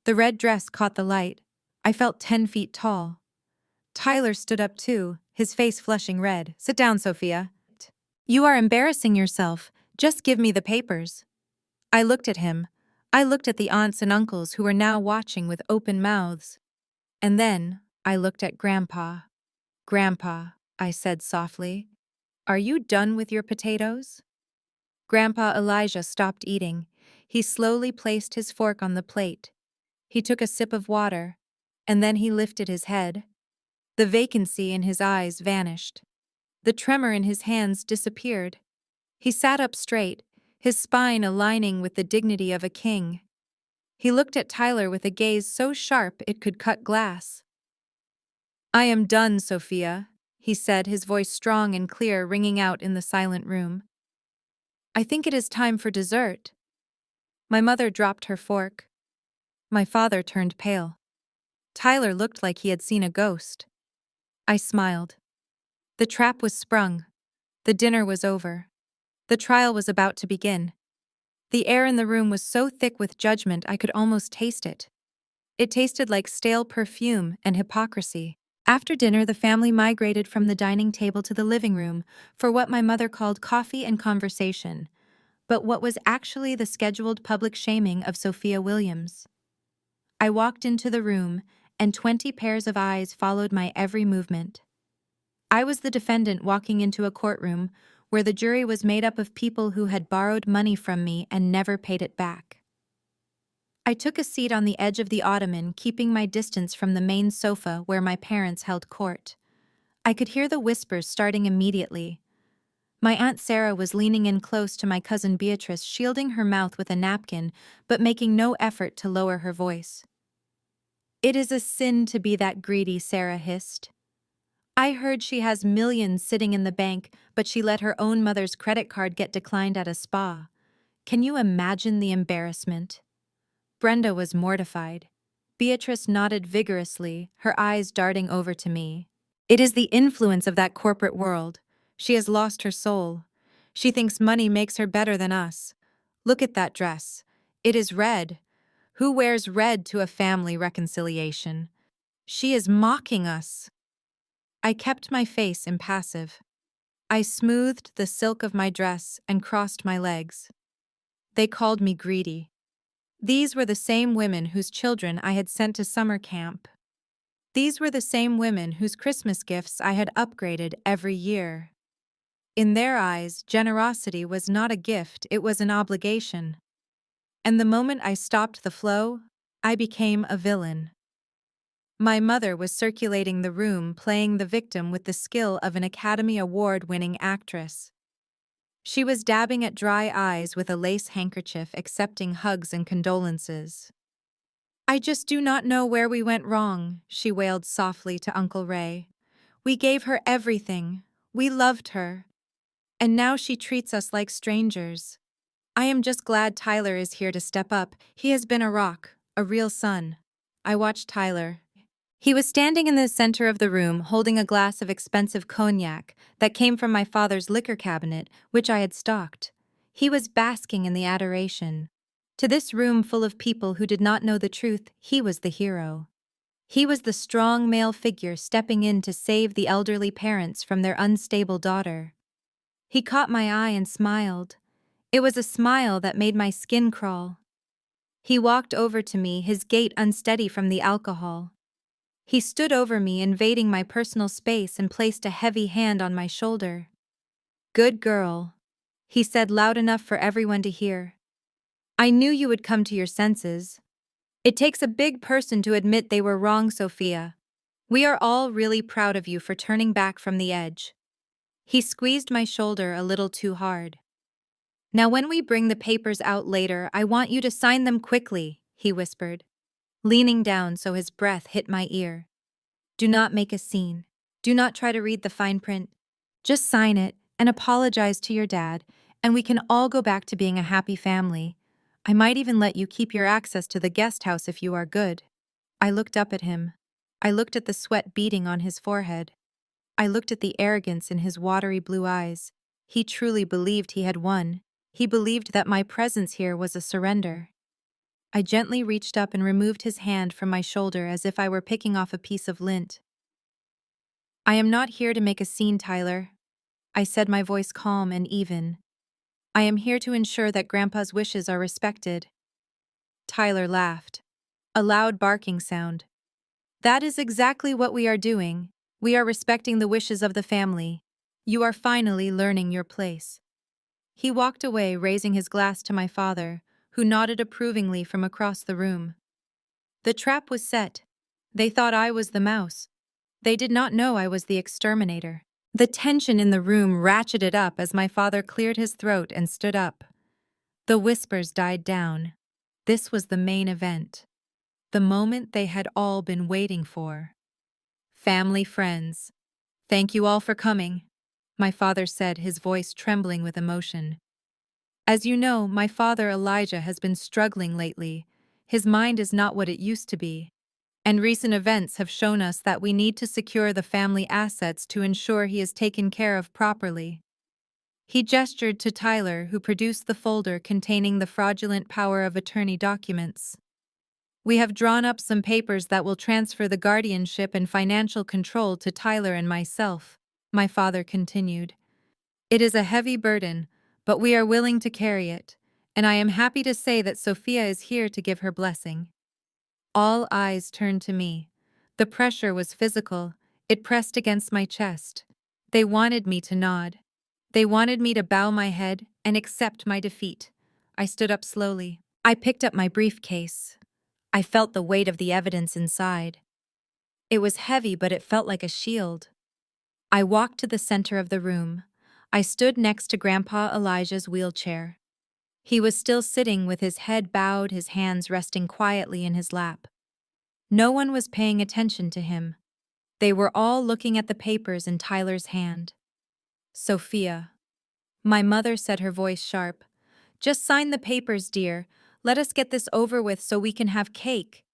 The red dress caught the light. I felt 10 feet tall. Tyler stood up too, his face flushing red. Sit down, Sophia. You are embarrassing yourself. Just give me the papers. I looked at him. I looked at the aunts and uncles who were now watching with open mouths. And then I looked at Grandpa. Grandpa, I said softly, are you done with your potatoes? Grandpa Elijah stopped eating. He slowly placed his fork on the plate. He took a sip of water, and then he lifted his head. The vacancy in his eyes vanished. The tremor in his hands disappeared. He sat up straight, his spine aligning with the dignity of a king. He looked at Tyler with a gaze so sharp it could cut glass. I am done, Sophia, he said, his voice strong and clear, ringing out in the silent room. I think it is time for dessert. My mother dropped her fork. My father turned pale. Tyler looked like he had seen a ghost. I smiled. The trap was sprung. The dinner was over. The trial was about to begin. The air in the room was so thick with judgment I could almost taste it. It tasted like stale perfume and hypocrisy. After dinner, the family migrated from the dining table to the living room for what my mother called coffee and conversation, but what was actually the scheduled public shaming of Sophia Williams. I walked into the room, and 20 pairs of eyes followed my every movement. I was the defendant walking into a courtroom where the jury was made up of people who had borrowed money from me and never paid it back. I took a seat on the edge of the ottoman, keeping my distance from the main sofa where my parents held court. I could hear the whispers starting immediately. My Aunt Sarah was leaning in close to my cousin Beatrice, shielding her mouth with a napkin, but making no effort to lower her voice. It is a sin to be that greedy, Sarah hissed. I heard she has millions sitting in the bank, but she let her own mother's credit card get declined at a spa. Can you imagine the embarrassment? Brenda was mortified. Beatrice nodded vigorously, her eyes darting over to me. It is the influence of that corporate world. She has lost her soul. She thinks money makes her better than us. Look at that dress. It is red. Who wears red to a family reconciliation? She is mocking us. I kept my face impassive. I smoothed the silk of my dress and crossed my legs. They called me greedy. These were the same women whose children I had sent to summer camp. These were the same women whose Christmas gifts I had upgraded every year. In their eyes, generosity was not a gift, it was an obligation. And the moment I stopped the flow, I became a villain. My mother was circulating the room, playing the victim with the skill of an Academy Award-winning actress. She was dabbing at dry eyes with a lace handkerchief, accepting hugs and condolences. I just do not know where we went wrong, she wailed softly to Uncle Ray. We gave her everything. We loved her. And now she treats us like strangers. I am just glad Tyler is here to step up. He has been a rock, a real son. I watched Tyler. He was standing in the center of the room, holding a glass of expensive cognac that came from my father's liquor cabinet, which I had stocked. He was basking in the adoration. To this room full of people who did not know the truth, he was the hero. He was the strong male figure stepping in to save the elderly parents from their unstable daughter. He caught my eye and smiled. It was a smile that made my skin crawl. He walked over to me, his gait unsteady from the alcohol. He stood over me, invading my personal space, and placed a heavy hand on my shoulder. Good girl, he said loud enough for everyone to hear. I knew you would come to your senses. It takes a big person to admit they were wrong, Sophia. We are all really proud of you for turning back from the edge. He squeezed my shoulder a little too hard. Now when we bring the papers out later, I want you to sign them quickly, he whispered, leaning down so his breath hit my ear. Do not make a scene. Do not try to read the fine print. Just sign it and apologize to your dad, and we can all go back to being a happy family. I might even let you keep your access to the guest house if you are good. I looked up at him. I looked at the sweat beading on his forehead. I looked at the arrogance in his watery blue eyes. He truly believed he had won. He believed that my presence here was a surrender. I gently reached up and removed his hand from my shoulder as if I were picking off a piece of lint. I am not here to make a scene, Tyler. I said, my voice calm and even. I am here to ensure that Grandpa's wishes are respected. Tyler laughed. A loud barking sound. That is exactly what we are doing. We are respecting the wishes of the family. You are finally learning your place. He walked away, raising his glass to my father, who nodded approvingly from across the room. The trap was set. They thought I was the mouse. They did not know I was the exterminator. The tension in the room ratcheted up as my father cleared his throat and stood up. The whispers died down. This was the main event. The moment they had all been waiting for. Family, friends. Thank you all for coming, my father said, his voice trembling with emotion. As you know, my father Elijah has been struggling lately. His mind is not what it used to be. And recent events have shown us that we need to secure the family assets to ensure he is taken care of properly. He gestured to Tyler, who produced the folder containing the fraudulent power of attorney documents. We have drawn up some papers that will transfer the guardianship and financial control to Tyler and myself, my father continued. It is a heavy burden, but we are willing to carry it, and I am happy to say that Sophia is here to give her blessing. All eyes turned to me. The pressure was physical. It pressed against my chest. They wanted me to nod. They wanted me to bow my head and accept my defeat. I stood up slowly. I picked up my briefcase. I felt the weight of the evidence inside. It was heavy, but it felt like a shield. I walked to the center of the room. I stood next to Grandpa Elijah's wheelchair. He was still sitting with his head bowed, his hands resting quietly in his lap. No one was paying attention to him. They were all looking at the papers in Tyler's hand. Sophia. My mother said, her voice sharp. Just sign the papers, dear. Let us get this over with so we can have cake.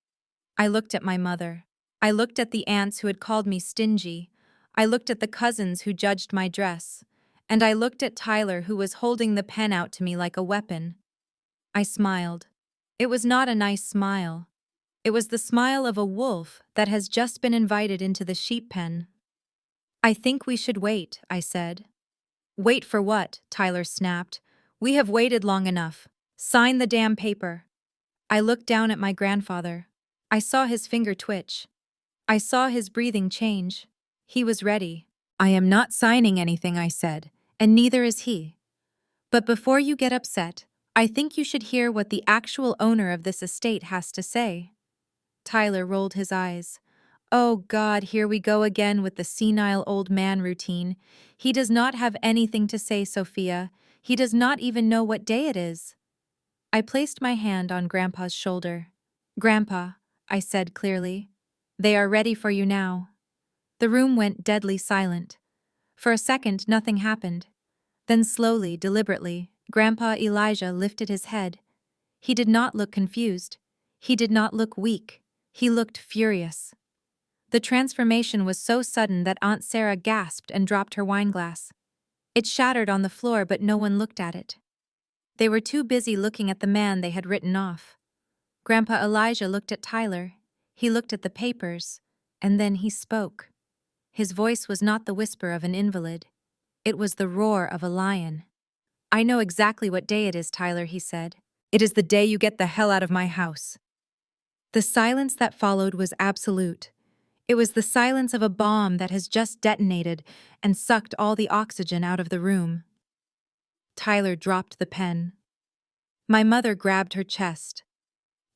I looked at my mother. I looked at the aunts who had called me stingy. I looked at the cousins who judged my dress. And I looked at Tyler, who was holding the pen out to me like a weapon. I smiled. It was not a nice smile. It was the smile of a wolf that has just been invited into the sheep pen. I think we should wait, I said. Wait for what? Tyler snapped. We have waited long enough. Sign the damn paper. I looked down at my grandfather. I saw his finger twitch. I saw his breathing change. He was ready. I am not signing anything, I said, and neither is he. But before you get upset, I think you should hear what the actual owner of this estate has to say. Tyler rolled his eyes. Oh God, here we go again with the senile old man routine. He does not have anything to say, Sophia. He does not even know what day it is. I placed my hand on Grandpa's shoulder. Grandpa, I said clearly, they are ready for you now. The room went deadly silent. For a second, nothing happened. Then slowly, deliberately, Grandpa Elijah lifted his head. He did not look confused. He did not look weak. He looked furious. The transformation was so sudden that Aunt Sarah gasped and dropped her wineglass. It shattered on the floor, but no one looked at it. They were too busy looking at the man they had written off. Grandpa Elijah looked at Tyler. He looked at the papers, and then he spoke. His voice was not the whisper of an invalid. It was the roar of a lion. I know exactly what day it is, Tyler, he said. It is the day you get the hell out of my house. The silence that followed was absolute. It was the silence of a bomb that has just detonated and sucked all the oxygen out of the room. Tyler dropped the pen. My mother grabbed her chest,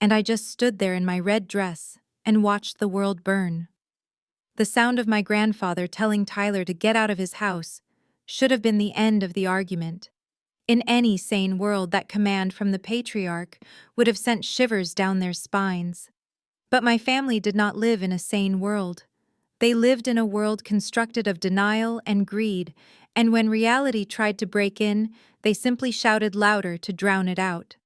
and I just stood there in my red dress and watched the world burn. The sound of my grandfather telling Tyler to get out of his house should have been the end of the argument. In any sane world, that command from the patriarch would have sent shivers down their spines. But my family did not live in a sane world. They lived in a world constructed of denial and greed, and when reality tried to break in, they simply shouted louder to drown it out.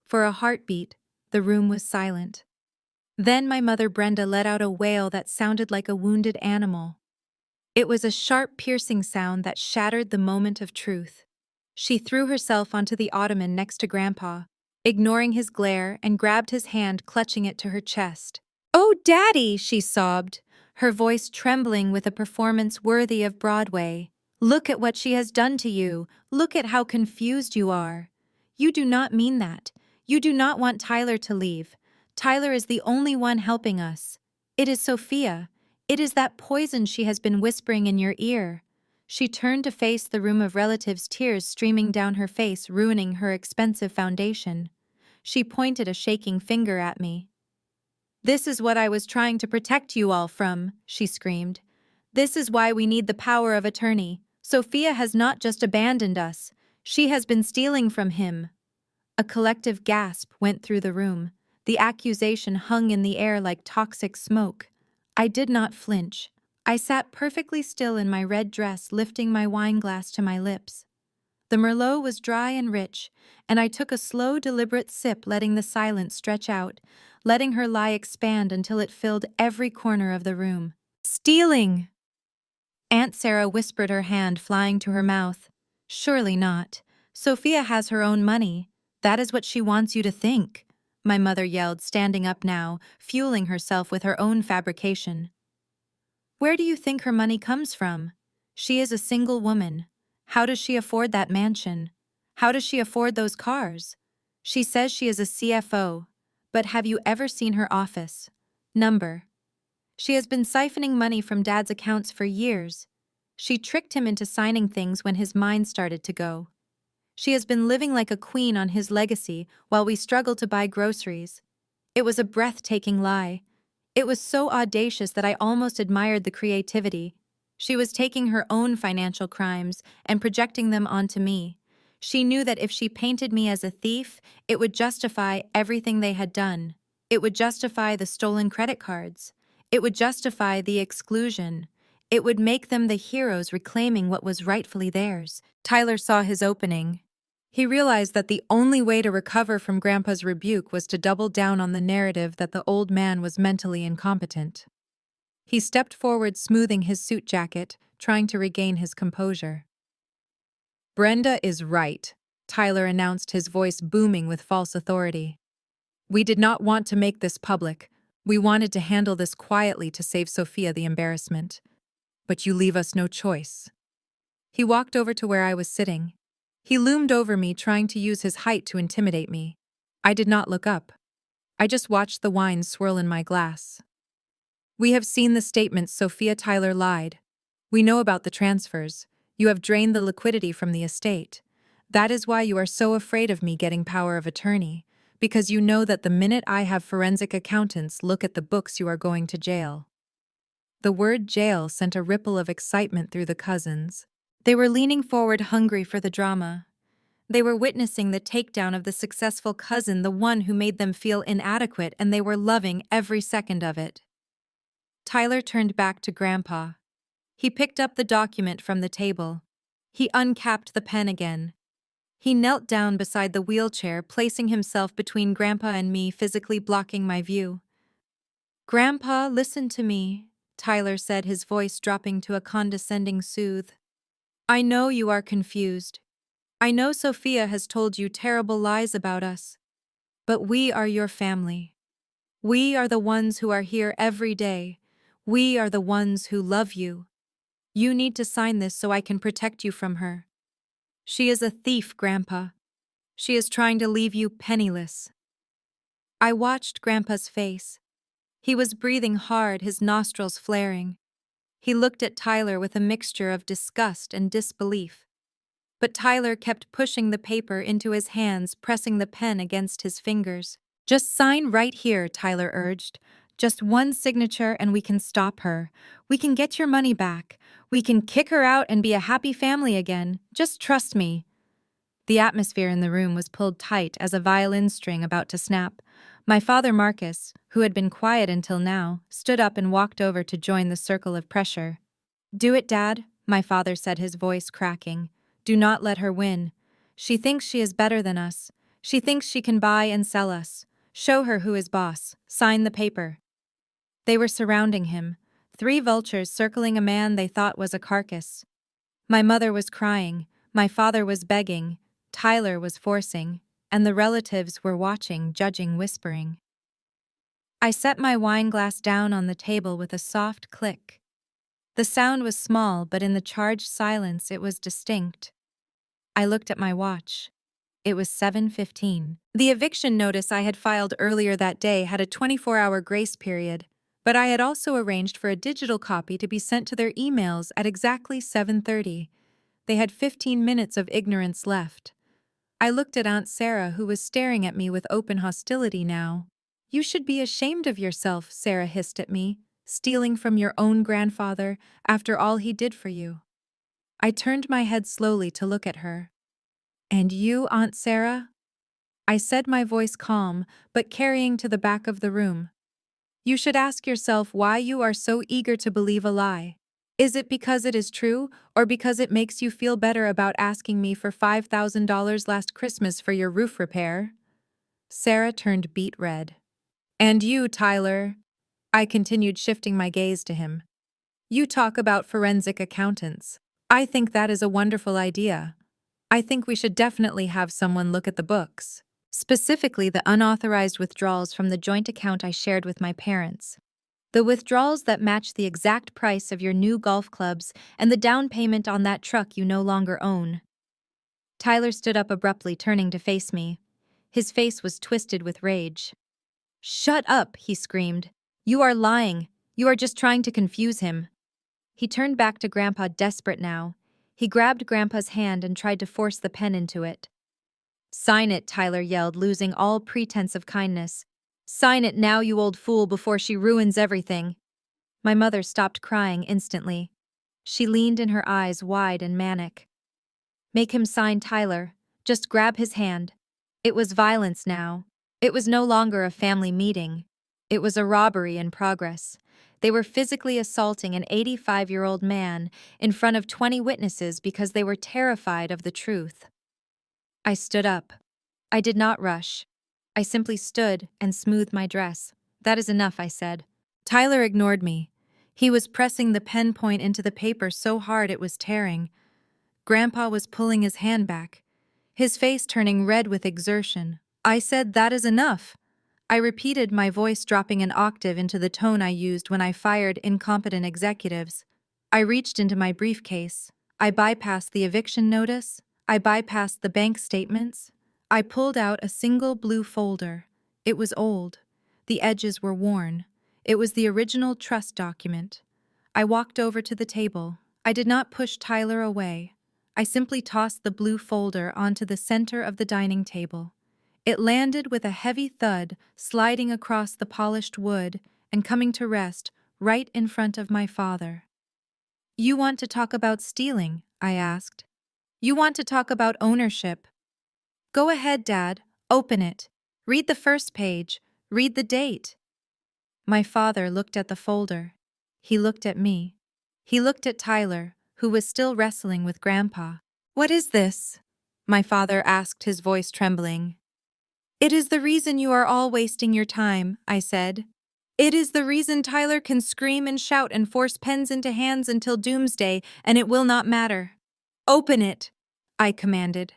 For a heartbeat, the room was silent. Then my mother Brenda let out a wail that sounded like a wounded animal. It was a sharp, piercing sound that shattered the moment of truth. She threw herself onto the ottoman next to Grandpa, ignoring his glare, and grabbed his hand, clutching it to her chest. "Oh, Daddy!" she sobbed, her voice trembling with a performance worthy of Broadway. "Look at what she has done to you. Look at how confused you are. You do not mean that. You do not want Tyler to leave. Tyler is the only one helping us. It is Sophia. It is that poison she has been whispering in your ear." She turned to face the room of relatives, tears streaming down her face, ruining her expensive foundation. She pointed a shaking finger at me. "This is what I was trying to protect you all from," she screamed. "This is why we need the power of attorney. Sophia has not just abandoned us. She has been stealing from him." A collective gasp went through the room. The accusation hung in the air like toxic smoke. I did not flinch. I sat perfectly still in my red dress, lifting my wineglass to my lips. The Merlot was dry and rich, and I took a slow, deliberate sip, letting the silence stretch out, letting her lie expand until it filled every corner of the room. "Stealing!" Aunt Sarah whispered, her hand flying to her mouth. "Surely not. Sophia has her own money. That is what she wants you to think," my mother yelled, standing up now, fueling herself with her own fabrication. "Where do you think her money comes from? She is a single woman. How does she afford that mansion? How does she afford those cars? She says she is a CFO, but have you ever seen her office? Number. She has been siphoning money from Dad's accounts for years. She tricked him into signing things when his mind started to go. She has been living like a queen on his legacy while we struggle to buy groceries. It was a breathtaking lie. It was so audacious that I almost admired the creativity. She was taking her own financial crimes and projecting them onto me. She knew that if she painted me as a thief, it would justify everything they had done. It would justify the stolen credit cards. It would justify the exclusion. It would make them the heroes reclaiming what was rightfully theirs. Tyler saw his opening. He realized that the only way to recover from Grandpa's rebuke was to double down on the narrative that the old man was mentally incompetent. He stepped forward, smoothing his suit jacket, trying to regain his composure. "Brenda is right," Tyler announced, his voice booming with false authority. "We did not want to make this public. We wanted to handle this quietly to save Sophia the embarrassment. But you leave us no choice." He walked over to where I was sitting. He loomed over me, trying to use his height to intimidate me. I did not look up. I just watched the wine swirl in my glass. "We have seen the statements. Sophia Tyler lied. We know about the transfers. You have drained the liquidity from the estate. That is why you are so afraid of me getting power of attorney, because you know that the minute I have forensic accountants look at the books, you are going to jail." The word jail sent a ripple of excitement through the cousins. They were leaning forward, hungry for the drama. They were witnessing the takedown of the successful cousin, the one who made them feel inadequate, and they were loving every second of it. Tyler turned back to Grandpa. He picked up the document from the table. He uncapped the pen again. He knelt down beside the wheelchair, placing himself between Grandpa and me, physically blocking my view. "Grandpa, listen to me," Tyler said, his voice dropping to a condescending soothe. "I know you are confused. I know Sophia has told you terrible lies about us. But we are your family. We are the ones who are here every day. We are the ones who love you. You need to sign this so I can protect you from her. She is a thief, Grandpa. She is trying to leave you penniless." I watched Grandpa's face. He was breathing hard, his nostrils flaring. He looked at Tyler with a mixture of disgust and disbelief. But Tyler kept pushing the paper into his hands, pressing the pen against his fingers. "Just sign right here," Tyler urged. "Just one signature and we can stop her. We can get your money back. We can kick her out and be a happy family again. Just trust me." The atmosphere in the room was pulled tight as a violin string about to snap. My father, Marcus, who had been quiet until now, stood up and walked over to join the circle of pressure. "Do it, Dad," my father said, his voice cracking. "Do not let her win. She thinks she is better than us. She thinks she can buy and sell us. Show her who is boss. Sign the paper." They were surrounding him. 3 vultures circling a man they thought was a carcass. My mother was crying, my father was begging, Tyler was forcing, and the relatives were watching, judging, whispering. I set my wine glass down on the table with a soft click. The sound was small, but in the charged silence it was distinct. I looked at my watch. It was 7:15. The eviction notice I had filed earlier that day had a 24-hour grace period, but I had also arranged for a digital copy to be sent to their emails at exactly 7:30. They had 15 minutes of ignorance left. I looked at Aunt Sarah, who was staring at me with open hostility now. "You should be ashamed of yourself," Sarah hissed at me, "stealing from your own grandfather after all he did for you." I turned my head slowly to look at her. "And you, Aunt Sarah?" I said, my voice calm, but carrying to the back of the room. "You should ask yourself why you are so eager to believe a lie. Is it because it is true, or because it makes you feel better about asking me for $5,000 last Christmas for your roof repair?" Sarah turned beet red. "And you, Tyler?" I continued, shifting my gaze to him. "You talk about forensic accountants. I think that is a wonderful idea. I think we should definitely have someone look at the books. Specifically, the unauthorized withdrawals from the joint account I shared with my parents. The withdrawals that match the exact price of your new golf clubs and the down payment on that truck you no longer own." Tyler stood up abruptly, turning to face me. His face was twisted with rage. "Shut up," he screamed. "You are lying. You are just trying to confuse him." He turned back to Grandpa, desperate now. He grabbed Grandpa's hand and tried to force the pen into it. "Sign it," Tyler yelled, losing all pretense of kindness. "Sign it now, you old fool, before she ruins everything." My mother stopped crying instantly. She leaned in, her eyes wide and manic. "Make him sign, Tyler. Just grab his hand." It was violence now. It was no longer a family meeting. It was a robbery in progress. They were physically assaulting an 85-year-old man in front of 20 witnesses because they were terrified of the truth. I stood up. I did not rush. I simply stood and smoothed my dress. "That is enough," I said. Tyler ignored me. He was pressing the pen point into the paper so hard it was tearing. Grandpa was pulling his hand back, his face turning red with exertion. I said, "That is enough." I repeated, my voice dropping an octave into the tone I used when I fired incompetent executives. I reached into my briefcase. I bypassed the eviction notice. I bypassed the bank statements. I pulled out a single blue folder. It was old. The edges were worn. It was the original trust document. I walked over to the table. I did not push Tyler away. I simply tossed the blue folder onto the center of the dining table. It landed with a heavy thud, sliding across the polished wood and coming to rest right in front of my father. "You want to talk about stealing?" I asked. "You want to talk about ownership? Go ahead, Dad. Open it. Read the first page. Read the date." My father looked at the folder. He looked at me. He looked at Tyler, who was still wrestling with Grandpa. "What is this?" my father asked, his voice trembling. "It is the reason you are all wasting your time," I said. "It is the reason Tyler can scream and shout and force pens into hands until doomsday, and it will not matter. Open it," I commanded.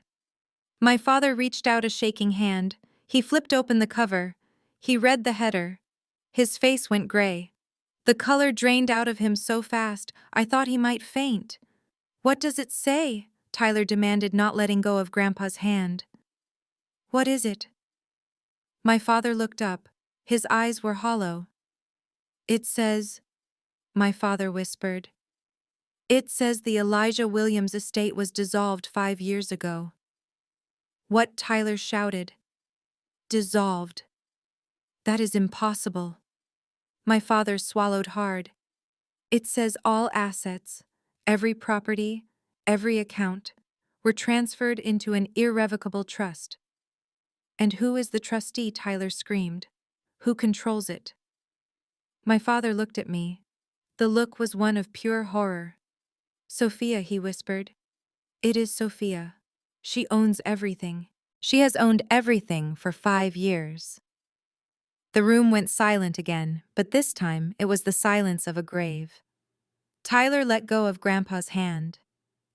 My father reached out a shaking hand. He flipped open the cover. He read the header. His face went gray. The color drained out of him so fast, I thought he might faint. "What does it say?" Tyler demanded, not letting go of Grandpa's hand. "What is it?" My father looked up. His eyes were hollow. "It says," my father whispered, "it says the Elijah Williams estate was dissolved 5 years ago." "What?" Tyler shouted. "Dissolved. That is impossible." My father swallowed hard. "It says all assets, every property, every account, were transferred into an irrevocable trust." "And who is the trustee?" Tyler screamed. "Who controls it?" My father looked at me. The look was one of pure horror. "Sophia," he whispered. "It is Sophia. She owns everything. She has owned everything for 5 years." The room went silent again, but this time it was the silence of a grave. Tyler let go of Grandpa's hand.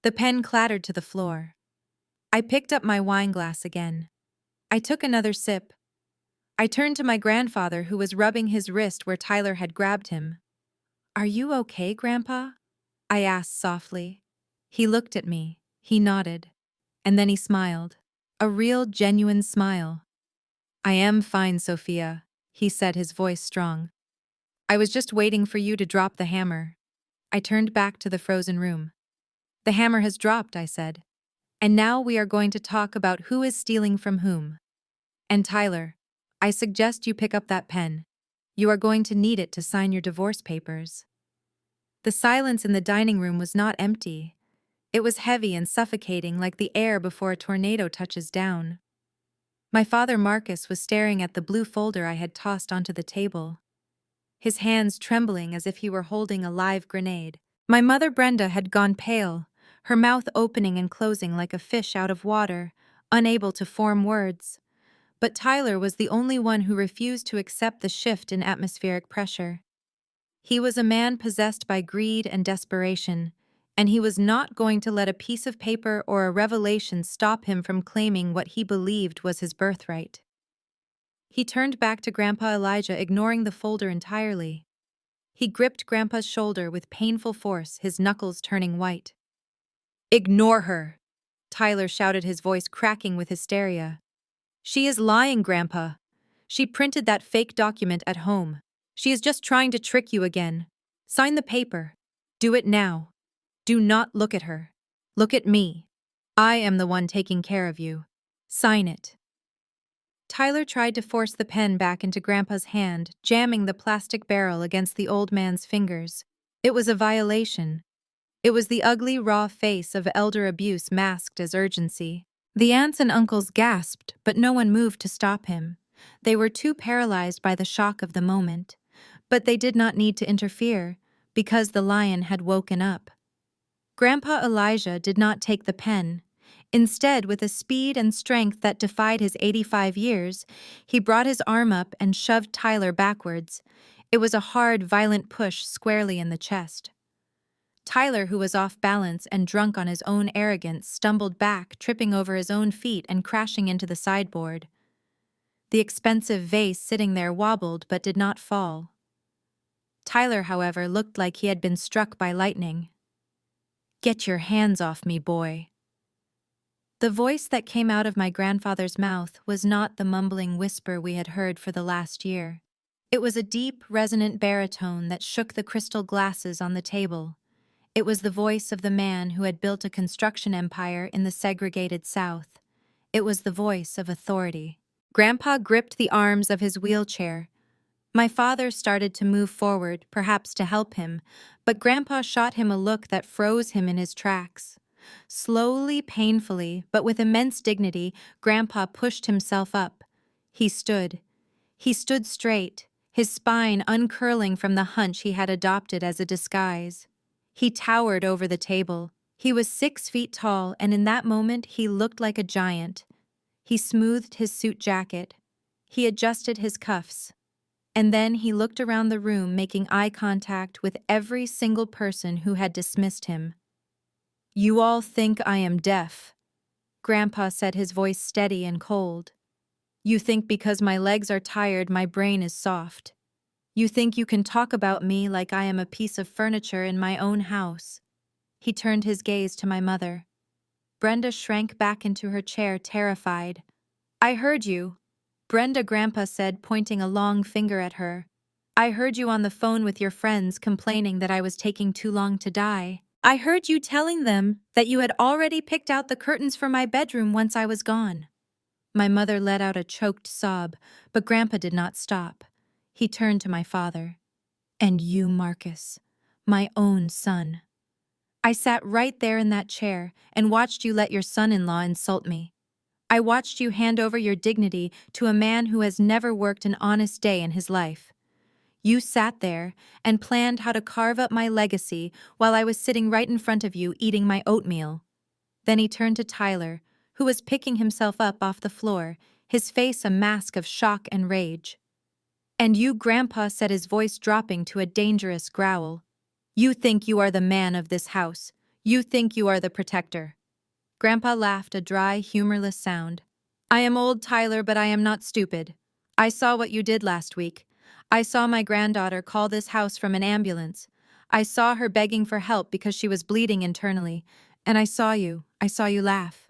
The pen clattered to the floor. I picked up my wine glass again. I took another sip. I turned to my grandfather, who was rubbing his wrist where Tyler had grabbed him. "Are you okay, Grandpa?" I asked softly. He looked at me. He nodded. And then he smiled. A real, genuine smile. "I am fine, Sophia," he said, his voice strong. "I was just waiting for you to drop the hammer." I turned back to the frozen room. "The hammer has dropped," I said. "And now we are going to talk about who is stealing from whom. And Tyler, I suggest you pick up that pen. You are going to need it to sign your divorce papers." The silence in the dining room was not empty. It was heavy and suffocating, like the air before a tornado touches down. My father Marcus was staring at the blue folder I had tossed onto the table, his hands trembling as if he were holding a live grenade. My mother Brenda had gone pale, her mouth opening and closing like a fish out of water, unable to form words. But Tyler was the only one who refused to accept the shift in atmospheric pressure. He was a man possessed by greed and desperation, and he was not going to let a piece of paper or a revelation stop him from claiming what he believed was his birthright. He turned back to Grandpa Elijah, ignoring the folder entirely. He gripped Grandpa's shoulder with painful force, his knuckles turning white. "Ignore her!" Tyler shouted, his voice cracking with hysteria. "She is lying, Grandpa. She printed that fake document at home. She is just trying to trick you again. Sign the paper. Do it now. Do not look at her. Look at me. I am the one taking care of you. Sign it." Tyler tried to force the pen back into Grandpa's hand, jamming the plastic barrel against the old man's fingers. It was a violation. It was the ugly, raw face of elder abuse masked as urgency. The aunts and uncles gasped, but no one moved to stop him. They were too paralyzed by the shock of the moment. But they did not need to interfere, because the lion had woken up. Grandpa Elijah did not take the pen. Instead, with a speed and strength that defied his 85 years, he brought his arm up and shoved Tyler backwards. It was a hard, violent push squarely in the chest. Tyler, who was off balance and drunk on his own arrogance, stumbled back, tripping over his own feet and crashing into the sideboard. The expensive vase sitting there wobbled but did not fall. Tyler, however, looked like he had been struck by lightning. "Get your hands off me, boy." The voice that came out of my grandfather's mouth was not the mumbling whisper we had heard for the last year. It was a deep, resonant baritone that shook the crystal glasses on the table. It was the voice of the man who had built a construction empire in the segregated South. It was the voice of authority. Grandpa gripped the arms of his wheelchair. My father started to move forward, perhaps to help him, but Grandpa shot him a look that froze him in his tracks. Slowly, painfully, but with immense dignity, Grandpa pushed himself up. He stood. He stood straight, his spine uncurling from the hunch he had adopted as a disguise. He towered over the table. He was 6 feet tall, and in that moment he looked like a giant. He smoothed his suit jacket. He adjusted his cuffs. And then he looked around the room, making eye contact with every single person who had dismissed him. "You all think I am deaf," Grandpa said, his voice steady and cold. "You think because my legs are tired, my brain is soft. You think you can talk about me like I am a piece of furniture in my own house." He turned his gaze to my mother. Brenda shrank back into her chair, terrified. "I heard you," Brenda, Grandpa said, pointing a long finger at her. "I heard you on the phone with your friends complaining that I was taking too long to die. I heard you telling them that you had already picked out the curtains for my bedroom once I was gone." My mother let out a choked sob, but Grandpa did not stop. He turned to my father. "And you, Marcus, my own son. I sat right there in that chair and watched you let your son-in-law insult me. I watched you hand over your dignity to a man who has never worked an honest day in his life. You sat there and planned how to carve up my legacy while I was sitting right in front of you eating my oatmeal." Then he turned to Tyler, who was picking himself up off the floor, his face a mask of shock and rage. And you, Grandpa said, his voice dropping to a dangerous growl. You think you are the man of this house. You think you are the protector. Grandpa laughed, a dry, humorless sound. I am old, Tyler, but I am not stupid. I saw what you did last week. I saw my granddaughter call this house from an ambulance. I saw her begging for help because she was bleeding internally. And I saw you laugh.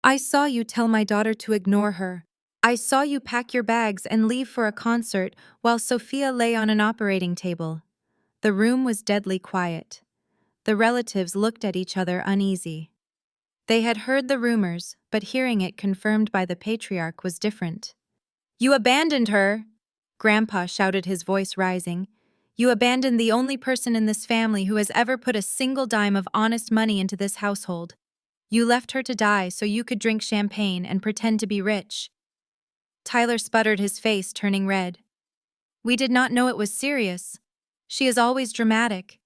I saw you tell my daughter to ignore her. I saw you pack your bags and leave for a concert while Sophia lay on an operating table. The room was deadly quiet. The relatives looked at each other uneasy. They had heard the rumors, but hearing it confirmed by the patriarch was different. You abandoned her! Grandpa shouted, his voice rising. You abandoned the only person in this family who has ever put a single dime of honest money into this household. You left her to die so you could drink champagne and pretend to be rich. Tyler sputtered, his face turning red. We did not know it was serious. She is always dramatic.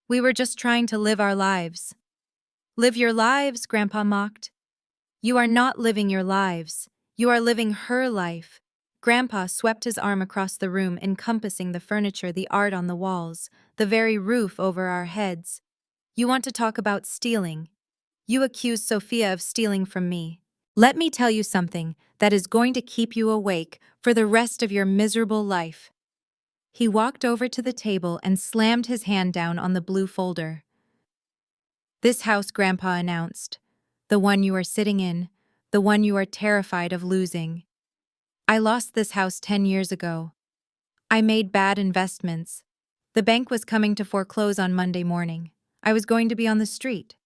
We were just trying to live our lives. Live your lives, Grandpa mocked. You are not living your lives. You are living her life. Grandpa swept his arm across the room, encompassing the furniture, the art on the walls, the very roof over our heads. You want to talk about stealing? You accuse Sophia of stealing from me. Let me tell you something that is going to keep you awake for the rest of your miserable life. He walked over to the table and slammed his hand down on the blue folder. This house, Grandpa announced. The one you are sitting in, the one you are terrified of losing. I lost this house 10 years ago. I made bad investments. The bank was coming to foreclose on Monday morning. I was going to be on the street.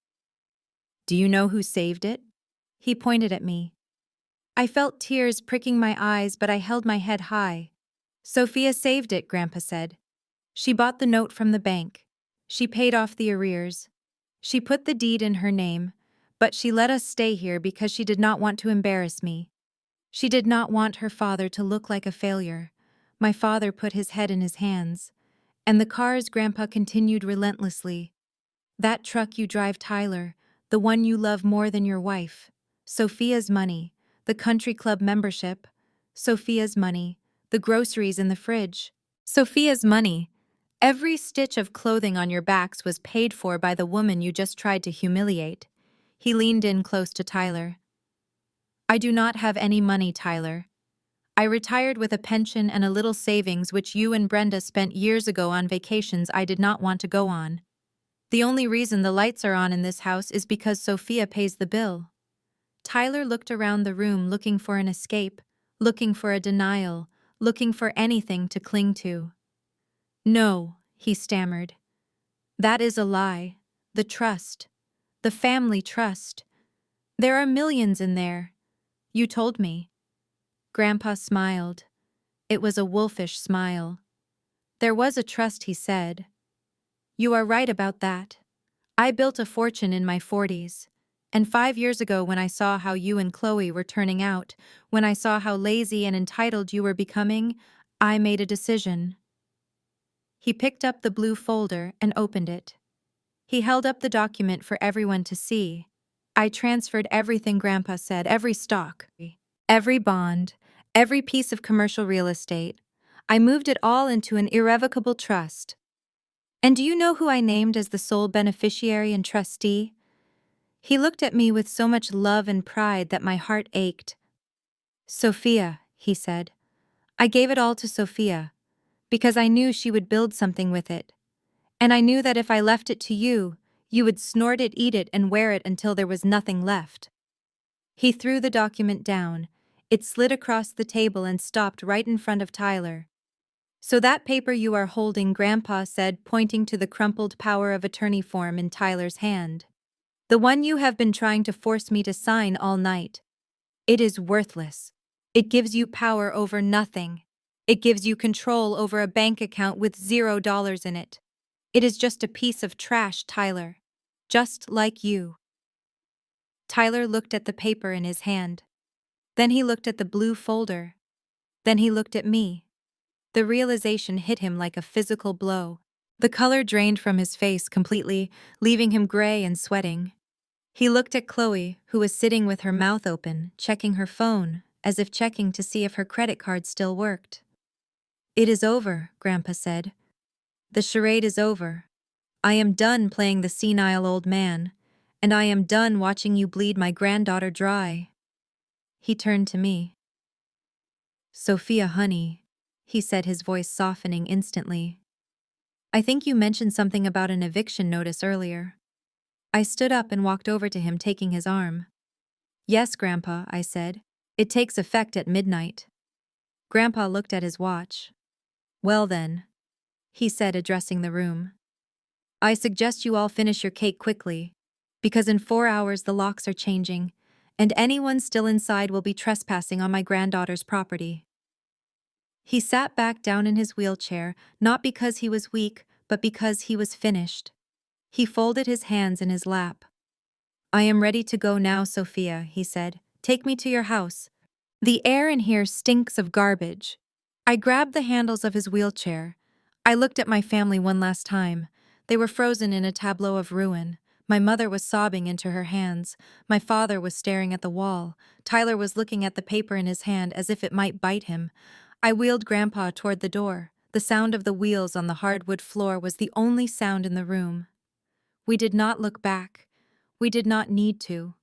Do you know who saved it? He pointed at me. I felt tears pricking my eyes, but I held my head high. Sophia saved it, Grandpa said. She bought the note from the bank. She paid off the arrears. She put the deed in her name, but she let us stay here because she did not want to embarrass me. She did not want her father to look like a failure. My father put his head in his hands. And the cars, Grandpa continued relentlessly. That truck you drive, Tyler, the one you love more than your wife. Sophia's money, the country club membership. Sophia's money, the groceries in the fridge. Sophia's money. Every stitch of clothing on your backs was paid for by the woman you just tried to humiliate. He leaned in close to Tyler. I do not have any money, Tyler. I retired with a pension and a little savings which you and Brenda spent years ago on vacations I did not want to go on. The only reason the lights are on in this house is because Sophia pays the bill. Tyler looked around the room, looking for an escape, looking for a denial, looking for anything to cling to. No, he stammered. That is a lie. The trust. The family trust. There are millions in there. You told me. Grandpa smiled. It was a wolfish smile. There was a trust, he said. You are right about that. I built a fortune in my 40s. And 5 years ago, when I saw how you and Chloe were turning out, when I saw how lazy and entitled you were becoming, I made a decision. He picked up the blue folder and opened it. He held up the document for everyone to see. I transferred everything, Grandpa said, every stock, every bond, every piece of commercial real estate. I moved it all into an irrevocable trust. And do you know who I named as the sole beneficiary and trustee? He looked at me with so much love and pride that my heart ached. Sophia, he said. I gave it all to Sophia, because I knew she would build something with it. And I knew that if I left it to you, you would snort it, eat it, and wear it until there was nothing left. He threw the document down. It slid across the table and stopped right in front of Tyler. So that paper you are holding, Grandpa said, pointing to the crumpled power of attorney form in Tyler's hand. The one you have been trying to force me to sign all night. It is worthless. It gives you power over nothing. It gives you control over a bank account with $0 in it. It is just a piece of trash, Tyler. Just like you. Tyler looked at the paper in his hand. Then he looked at the blue folder. Then he looked at me. The realization hit him like a physical blow. The color drained from his face completely, leaving him gray and sweating. He looked at Chloe, who was sitting with her mouth open, checking her phone, as if checking to see if her credit card still worked. It is over, Grandpa said. The charade is over. I am done playing the senile old man, and I am done watching you bleed my granddaughter dry. He turned to me. Sophia, honey, he said, his voice softening instantly. I think you mentioned something about an eviction notice earlier. I stood up and walked over to him, taking his arm. Yes, Grandpa, I said. It takes effect at midnight. Grandpa looked at his watch. Well then, he said, addressing the room. I suggest you all finish your cake quickly, because in 4 hours the locks are changing, and anyone still inside will be trespassing on my granddaughter's property. He sat back down in his wheelchair, not because he was weak, but because he was finished. He folded his hands in his lap. I am ready to go now, Sophia, he said. Take me to your house. The air in here stinks of garbage. I grabbed the handles of his wheelchair. I looked at my family one last time. They were frozen in a tableau of ruin. My mother was sobbing into her hands. My father was staring at the wall. Tyler was looking at the paper in his hand as if it might bite him. I wheeled Grandpa toward the door. The sound of the wheels on the hardwood floor was the only sound in the room. We did not look back. We did not need to.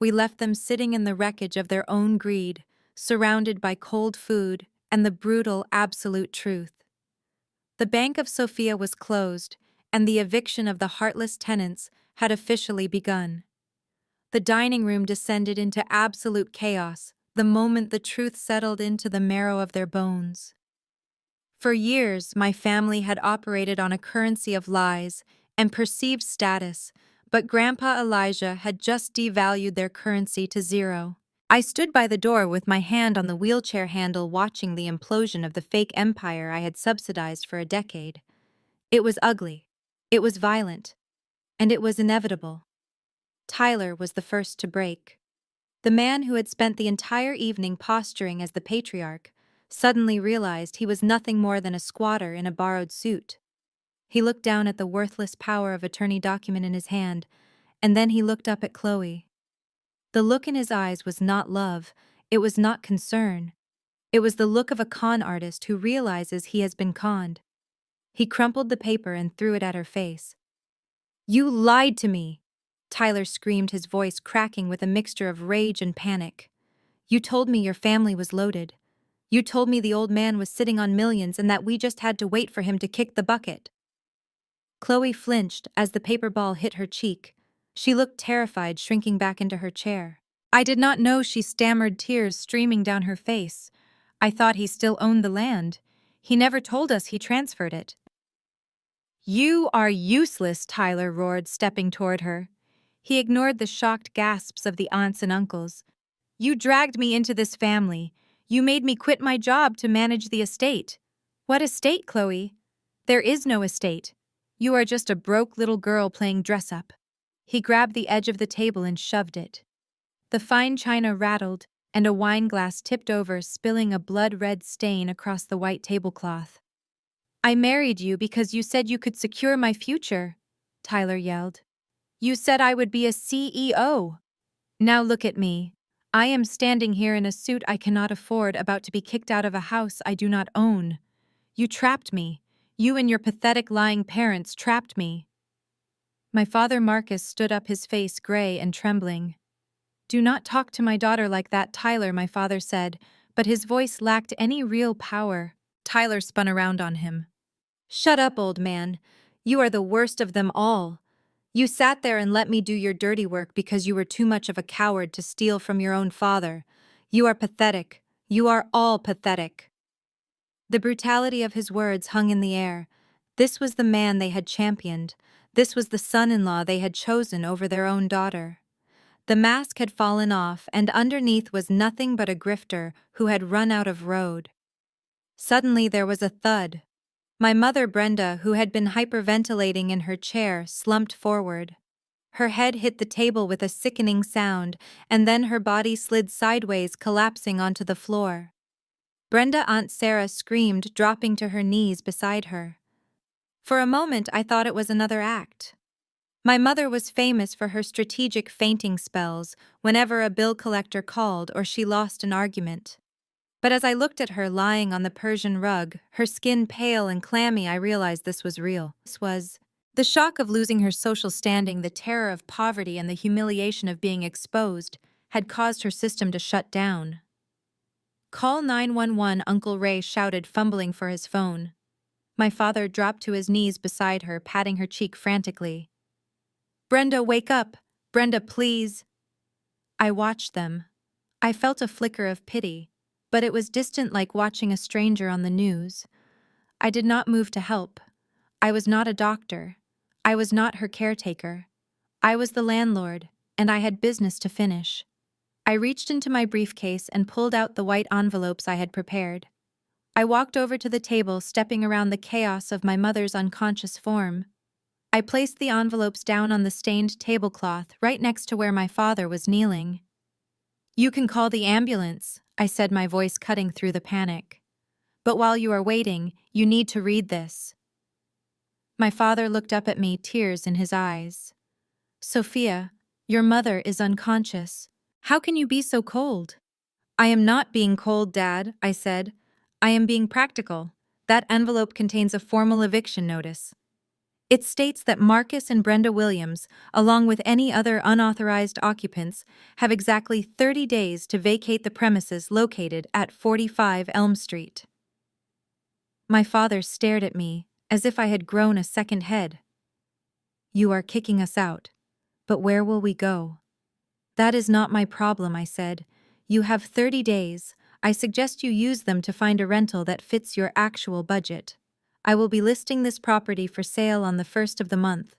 We left them sitting in the wreckage of their own greed, surrounded by cold food and the brutal absolute truth. The Bank of Sophia was closed, and the eviction of the heartless tenants had officially begun. The dining room descended into absolute chaos the moment the truth settled into the marrow of their bones. For years, my family had operated on a currency of lies and perceived status, but Grandpa Elijah had just devalued their currency to zero. I stood by the door with my hand on the wheelchair handle, watching the implosion of the fake empire I had subsidized for a decade. It was ugly. It was violent. And it was inevitable. Tyler was the first to break. The man who had spent the entire evening posturing as the patriarch suddenly realized he was nothing more than a squatter in a borrowed suit. He looked down at the worthless power of attorney document in his hand, and then he looked up at Chloe. The look in his eyes was not love, it was not concern. It was the look of a con artist who realizes he has been conned. He crumpled the paper and threw it at her face. You lied to me! Tyler screamed, his voice cracking with a mixture of rage and panic. You told me your family was loaded. You told me the old man was sitting on millions and that we just had to wait for him to kick the bucket. Chloe flinched as the paper ball hit her cheek. She looked terrified, shrinking back into her chair. I did not know, she stammered, tears streaming down her face. I thought he still owned the land. He never told us he transferred it. You are useless, Tyler roared, stepping toward her. He ignored the shocked gasps of the aunts and uncles. You dragged me into this family. You made me quit my job to manage the estate. What estate, Chloe? There is no estate. You are just a broke little girl playing dress-up. He grabbed the edge of the table and shoved it. The fine china rattled, and a wine glass tipped over, spilling a blood-red stain across the white tablecloth. I married you because you said you could secure my future, Tyler yelled. You said I would be a CEO. Now look at me. I am standing here in a suit I cannot afford, about to be kicked out of a house I do not own. You trapped me. You and your pathetic lying parents trapped me. My father Marcus stood up, his face gray and trembling. Do not talk to my daughter like that, Tyler, my father said, but his voice lacked any real power. Tyler spun around on him. Shut up, old man. You are the worst of them all. You sat there and let me do your dirty work because you were too much of a coward to steal from your own father. You are pathetic. You are all pathetic. The brutality of his words hung in the air. This was the man they had championed. This was the son-in-law they had chosen over their own daughter. The mask had fallen off, and underneath was nothing but a grifter who had run out of road. Suddenly there was a thud. My mother, Brenda, who had been hyperventilating in her chair, slumped forward. Her head hit the table with a sickening sound, and then her body slid sideways, collapsing onto the floor. Brenda, Aunt Sarah, screamed, dropping to her knees beside her. For a moment I thought it was another act. My mother was famous for her strategic fainting spells whenever a bill collector called or she lost an argument. But as I looked at her lying on the Persian rug, her skin pale and clammy, I realized this was real. This was the shock of losing her social standing, the terror of poverty, and the humiliation of being exposed had caused her system to shut down. "Call 911, Uncle Ray shouted, fumbling for his phone. My father dropped to his knees beside her, patting her cheek frantically. "Brenda, wake up! Brenda, please!" I watched them. I felt a flicker of pity, but it was distant, like watching a stranger on the news. I did not move to help. I was not a doctor. I was not her caretaker. I was the landlord, and I had business to finish. I reached into my briefcase and pulled out the white envelopes I had prepared. I walked over to the table, stepping around the chaos of my mother's unconscious form. I placed the envelopes down on the stained tablecloth right next to where my father was kneeling. "You can call the ambulance," I said, my voice cutting through the panic. "But while you are waiting, you need to read this." My father looked up at me, tears in his eyes. "Sophia, your mother is unconscious. How can you be so cold?" "I am not being cold, Dad," I said. "I am being practical. That envelope contains a formal eviction notice. It states that Marcus and Brenda Williams, along with any other unauthorized occupants, have exactly 30 days to vacate the premises located at 45 Elm Street." My father stared at me as if I had grown a second head. "You are kicking us out. But where will we go?" "That is not my problem," I said. "You have 30 days. I suggest you use them to find a rental that fits your actual budget. I will be listing this property for sale on the 1st of the month.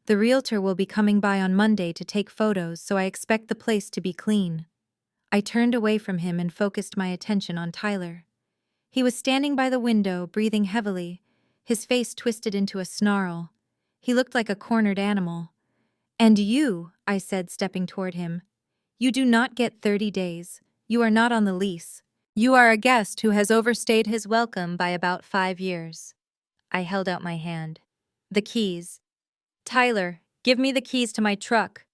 The realtor will be coming by on Monday to take photos, so I expect the place to be clean." I turned away from him and focused my attention on Tyler. He was standing by the window, breathing heavily, his face twisted into a snarl. He looked like a cornered animal. "And you," I said, stepping toward him, "you do not get 30 days. You are not on the lease. You are a guest who has overstayed his welcome by about 5 years." I held out my hand. "The keys." "Tyler, give me the keys to my truck."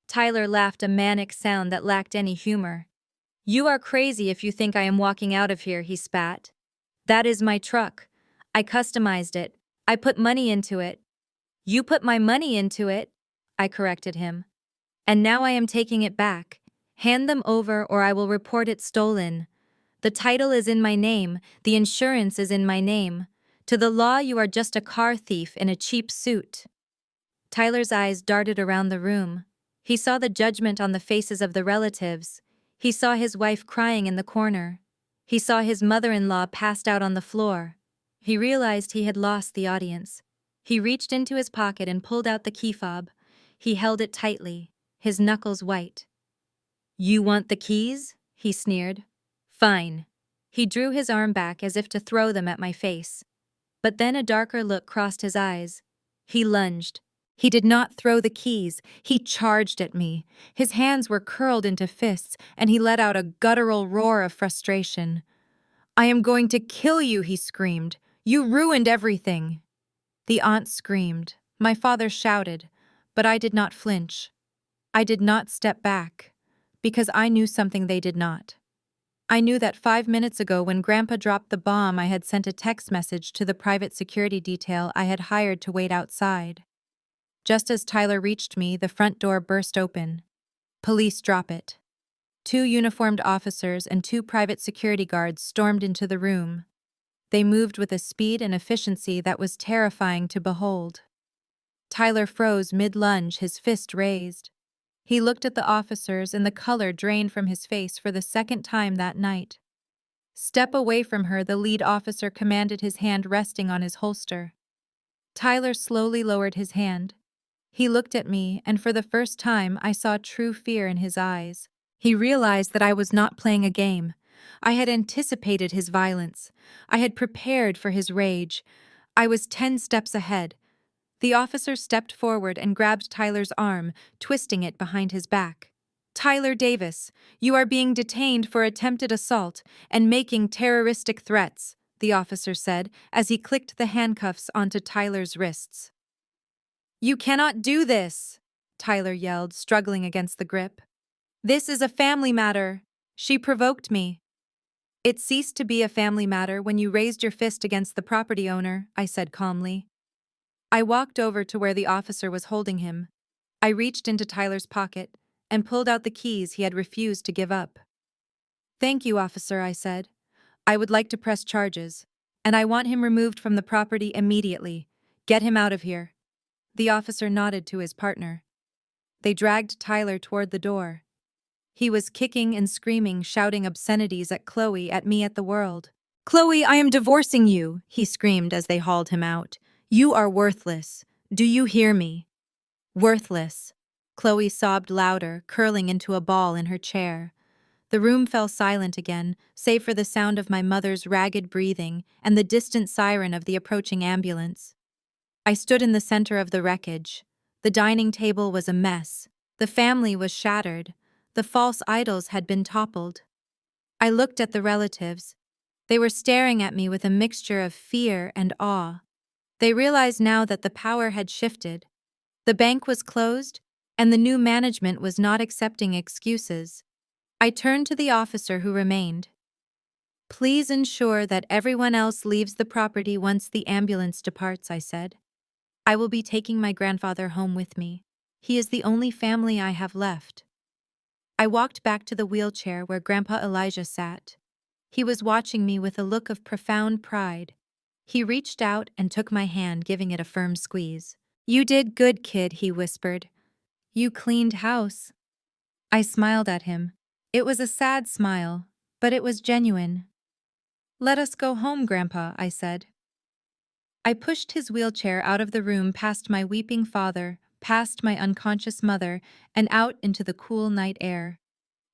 Tyler laughed, a manic sound that lacked any humor. "You are crazy if you think I am walking out of here," he spat. "That is my truck. I customized it. I put money into it." "You put my money into it," I corrected him. "And now I am taking it back. Hand them over or I will report it stolen. The title is in my name, the insurance is in my name. To the law, you are just a car thief in a cheap suit." Tyler's eyes darted around the room. He saw the judgment on the faces of the relatives. He saw his wife crying in the corner. He saw his mother-in-law passed out on the floor. He realized he had lost the audience. He reached into his pocket and pulled out the key fob. He held it tightly, his knuckles white. "You want the keys?" he sneered. "Fine." He drew his arm back as if to throw them at my face. But then a darker look crossed his eyes. He lunged. He did not throw the keys. He charged at me. His hands were curled into fists, and he let out a guttural roar of frustration. "I am going to kill you," he screamed. "You ruined everything." The aunt screamed. My father shouted, but I did not flinch. I did not step back, because I knew something they did not. I knew that 5 minutes ago, when Grandpa dropped the bomb, I had sent a text message to the private security detail I had hired to wait outside. Just as Tyler reached me, the front door burst open. "Police, drop it." 2 uniformed officers and 2 private security guards stormed into the room. They moved with a speed and efficiency that was terrifying to behold. Tyler froze mid-lunge, his fist raised. He looked at the officers, and the color drained from his face for the second time that night. "Step away from her," the lead officer commanded, his hand resting on his holster. Tyler slowly lowered his hand. He looked at me, and for the first time I saw true fear in his eyes. He realized that I was not playing a game. I had anticipated his violence. I had prepared for his rage. I was 10 steps ahead. The officer stepped forward and grabbed Tyler's arm, twisting it behind his back. "Tyler Davis, you are being detained for attempted assault and making terroristic threats," the officer said as he clicked the handcuffs onto Tyler's wrists. "You cannot do this," Tyler yelled, struggling against the grip. "This is a family matter. She provoked me." It ceased to be a family matter when you raised your fist against the property owner, I said calmly. I walked over to where the officer was holding him. I reached into Tyler's pocket and pulled out the keys he had refused to give up. Thank you, officer, I said. I would like to press charges, and I want him removed from the property immediately. Get him out of here. The officer nodded to his partner. They dragged Tyler toward the door. He was kicking and screaming, shouting obscenities at Chloe, at me, at the world. Chloe, I am divorcing you, he screamed as they hauled him out. You are worthless. Do you hear me? Worthless. Chloe sobbed louder, curling into a ball in her chair. The room fell silent again, save for the sound of my mother's ragged breathing and the distant siren of the approaching ambulance. I stood in the center of the wreckage. The dining table was a mess. The family was shattered. The false idols had been toppled. I looked at the relatives. They were staring at me with a mixture of fear and awe. They realized now that the power had shifted. The bank was closed, and the new management was not accepting excuses. I turned to the officer who remained. Please ensure that everyone else leaves the property once the ambulance departs, I said. I will be taking my grandfather home with me. He is the only family I have left. I walked back to the wheelchair where Grandpa Elijah sat. He was watching me with a look of profound pride. He reached out and took my hand, giving it a firm squeeze. You did good, kid, he whispered. You cleaned house. I smiled at him. It was a sad smile, but it was genuine. Let us go home, Grandpa, I said. I pushed his wheelchair out of the room, past my weeping father, past my unconscious mother, and out into the cool night air.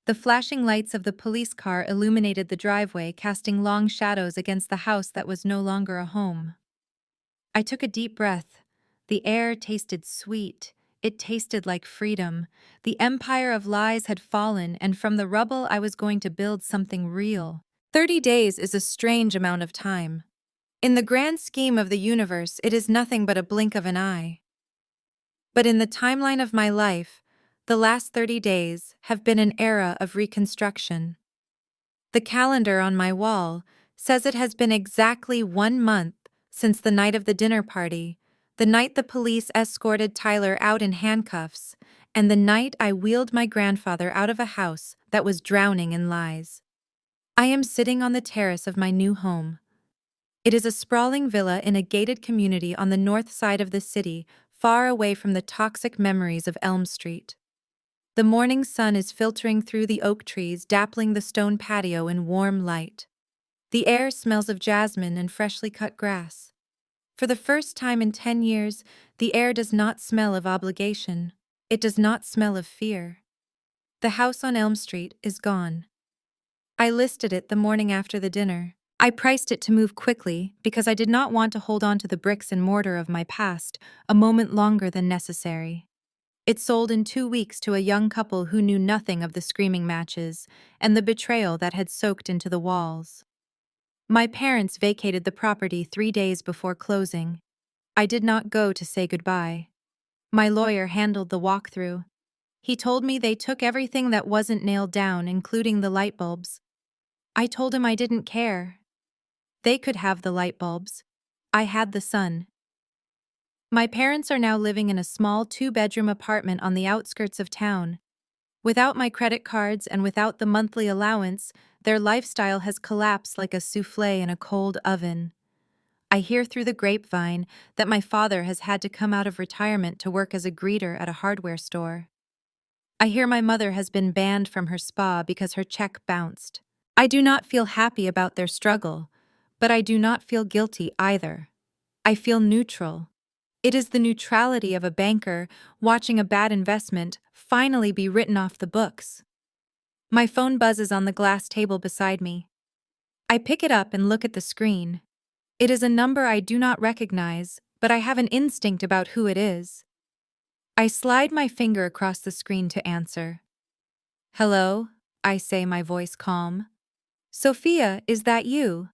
The flashing lights of the police car illuminated the driveway, casting long shadows against the house that was no longer a home. I took a deep breath. The air tasted sweet. It tasted like freedom. The empire of lies had fallen, and from the rubble I was going to build something real. 30 days is a strange amount of time. In the grand scheme of the universe, it is nothing but a blink of an eye. But in the timeline of my life, the last 30 days have been an era of reconstruction. The calendar on my wall says it has been exactly 1 month since the night of the dinner party, the night the police escorted Tyler out in handcuffs, and the night I wheeled my grandfather out of a house that was drowning in lies. I am sitting on the terrace of my new home. It is a sprawling villa in a gated community on the north side of the city, far away from the toxic memories of Elm Street. The morning sun is filtering through the oak trees, dappling the stone patio in warm light. The air smells of jasmine and freshly cut grass. For the first time in 10 years, the air does not smell of obligation. It does not smell of fear. The house on Elm Street is gone. I listed it the morning after the dinner. I priced it to move quickly because I did not want to hold on to the bricks and mortar of my past a moment longer than necessary. It sold in 2 weeks to a young couple who knew nothing of the screaming matches and the betrayal that had soaked into the walls. My parents vacated the property 3 days before closing. I did not go to say goodbye. My lawyer handled the walkthrough. He told me they took everything that wasn't nailed down, including the light bulbs. I told him I didn't care. They could have the light bulbs. I had the sun. My parents are now living in a small 2-bedroom apartment on the outskirts of town. Without my credit cards and without the monthly allowance, their lifestyle has collapsed like a soufflé in a cold oven. I hear through the grapevine that my father has had to come out of retirement to work as a greeter at a hardware store. I hear my mother has been banned from her spa because her check bounced. I do not feel happy about their struggle, but I do not feel guilty either. I feel neutral. It is the neutrality of a banker watching a bad investment finally be written off the books. My phone buzzes on the glass table beside me. I pick it up and look at the screen. It is a number I do not recognize, but I have an instinct about who it is. I slide my finger across the screen to answer. Hello, I say, my voice calm. Sophia, is that you?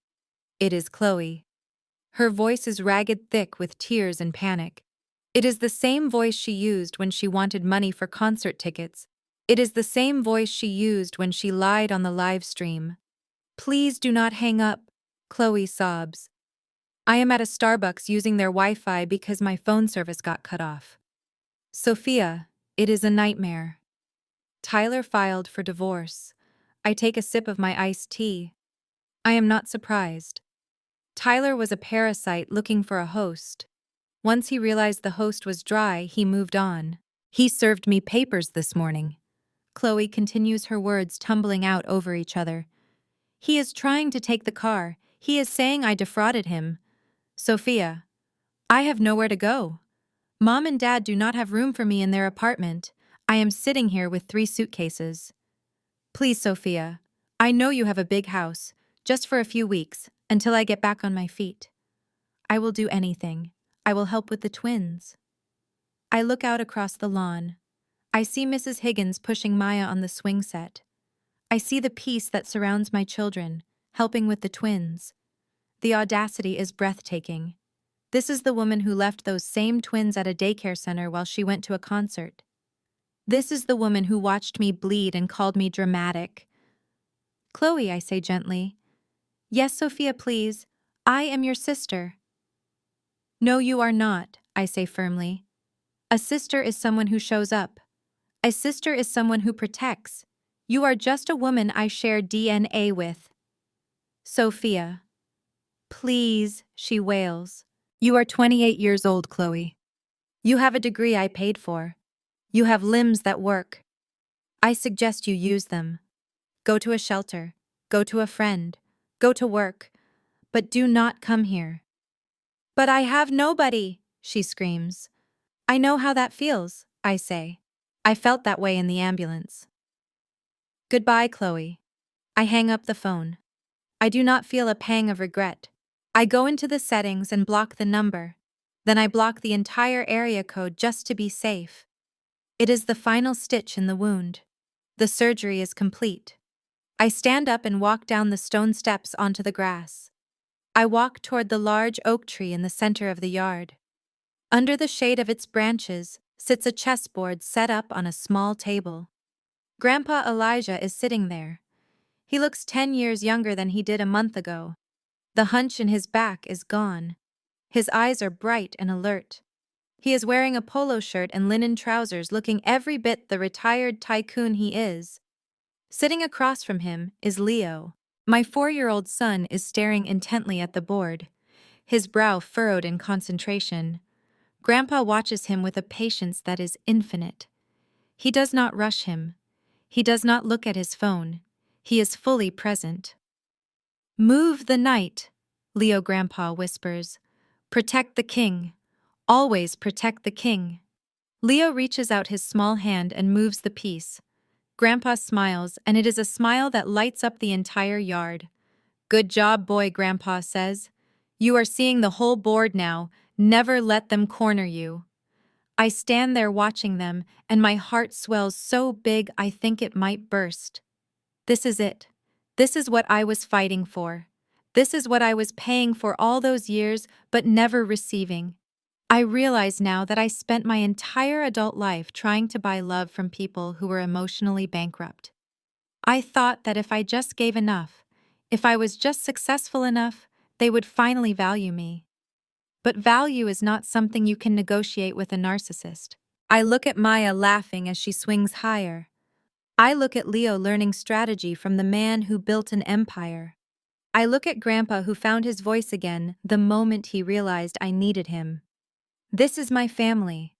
It is Chloe. Her voice is ragged thick with tears and panic. It is the same voice she used when she wanted money for concert tickets. It is the same voice she used when she lied on the live stream. Please do not hang up, Chloe sobs. I am at a Starbucks using their Wi-Fi because my phone service got cut off. Sophia, it is a nightmare. Tyler filed for divorce. I take a sip of my iced tea. I am not surprised. Tyler was a parasite looking for a host. Once he realized the host was dry, he moved on. He served me papers this morning. Chloe continues, her words tumbling out over each other. He is trying to take the car. He is saying I defrauded him. Sophia, I have nowhere to go. Mom and Dad do not have room for me in their apartment. I am sitting here with 3 suitcases. Please, Sophia, I know you have a big house, just for a few weeks, until I get back on my feet. I will do anything. I will help with the twins. I look out across the lawn. I see Mrs. Higgins pushing Maya on the swing set. I see the peace that surrounds my children, helping with the twins. The audacity is breathtaking. This is the woman who left those same twins at a daycare center while she went to a concert. This is the woman who watched me bleed and called me dramatic. Chloe, I say gently. Yes, Sophia, please. I am your sister. No, you are not, I say firmly. A sister is someone who shows up. A sister is someone who protects. You are just a woman I share DNA with. Sophia. Please, she wails. You are 28 years old, Chloe. You have a degree I paid for. You have limbs that work. I suggest you use them. Go to a shelter. Go to a friend. Go to work. But do not come here. But I have nobody, she screams. I know how that feels, I say. I felt that way in the ambulance. Goodbye, Chloe. I hang up the phone. I do not feel a pang of regret. I go into the settings and block the number. Then I block the entire area code just to be safe. It is the final stitch in the wound. The surgery is complete. I stand up and walk down the stone steps onto the grass. I walk toward the large oak tree in the center of the yard. Under the shade of its branches sits a chessboard set up on a small table. Grandpa Elijah is sitting there. He looks 10 years younger than he did a month ago. The hunch in his back is gone. His eyes are bright and alert. He is wearing a polo shirt and linen trousers, looking every bit the retired tycoon he is. Sitting across from him is Leo. My 4-year-old son is staring intently at the board, his brow furrowed in concentration. Grandpa watches him with a patience that is infinite. He does not rush him. He does not look at his phone. He is fully present. Move the knight, Leo Grandpa whispers. Protect the king. Always protect the king. Leo reaches out his small hand and moves the piece. Grandpa smiles, and it is a smile that lights up the entire yard. Good job, boy, Grandpa says. You are seeing the whole board now. Never let them corner you. I stand there watching them, and my heart swells so big I think it might burst. This is it. This is what I was fighting for. This is what I was paying for all those years, but never receiving. I realize now that I spent my entire adult life trying to buy love from people who were emotionally bankrupt. I thought that if I just gave enough, if I was just successful enough, they would finally value me. But value is not something you can negotiate with a narcissist. I look at Maya laughing as she swings higher. I look at Leo learning strategy from the man who built an empire. I look at Grandpa who found his voice again the moment he realized I needed him. This is my family.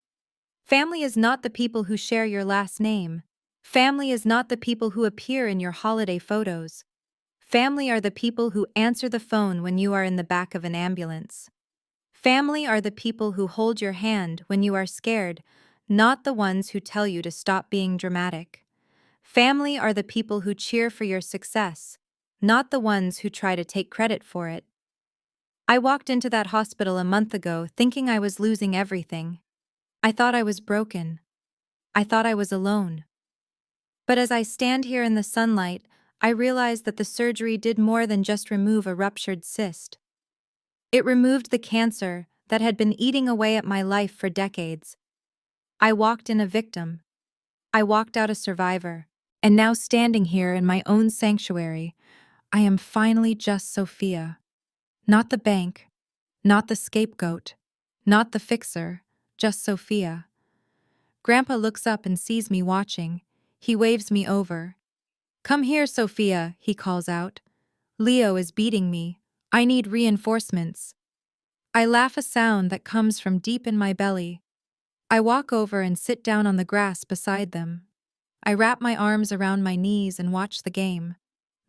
Family is not the people who share your last name. Family is not the people who appear in your holiday photos. Family are the people who answer the phone when you are in the back of an ambulance. Family are the people who hold your hand when you are scared, not the ones who tell you to stop being dramatic. Family are the people who cheer for your success, not the ones who try to take credit for it. I walked into that hospital a month ago thinking I was losing everything. I thought I was broken. I thought I was alone. But as I stand here in the sunlight, I realize that the surgery did more than just remove a ruptured cyst. It removed the cancer that had been eating away at my life for decades. I walked in a victim. I walked out a survivor. And now standing here in my own sanctuary, I am finally just Sophia. Not the bank, not the scapegoat, not the fixer, just Sophia. Grandpa looks up and sees me watching. He waves me over. "Come here, Sophia," he calls out. "Leo is beating me. I need reinforcements." I laugh, a sound that comes from deep in my belly. I walk over and sit down on the grass beside them. I wrap my arms around my knees and watch the game.